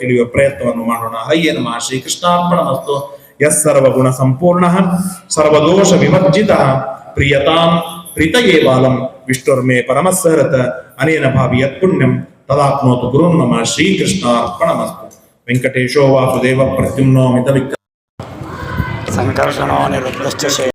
ತಿಳಿಯುವ ಪ್ರಯತ್ನವನ್ನು ಮಾಡೋಣ. ಹಯ್ಯ ನಮಃ ಶ್ರೀಕೃಷ್ಣಾರ್ಪಣಮಸ್ತು. ಯಸ್ ಸರ್ವಗುಣ ಸಂಪೂರ್ಣ ಸರ್ವದೋಷ ವಿಮರ್ಜಿತ ಪ್ರಿಯತಾಂ ಪ್ರೀತಯೇವಾಲಂ ವಿಷ್ಣುರ್ಮೇ ಪರಮಸ್ಸರತ ಅನೇನ ಭಾವಿ ಯತ್ ಪುಣ್ಯಂ ತದಾಪ್ನೋತು ಗುರುಂ ನಮಃ ಶ್ರೀಕೃಷ್ಣಾರ್ಪಣಮಸ್ತು. ವೆಂಕಟೇಶೋ ವಾಸುದೇವ ಪ್ರದ್ಯುಮ್ನೋ ಮಿತ ವಿಕ್ರಮ ಸಂಕರ್ಷಣೋ ನಿರುದ್ಧಶ್ಚ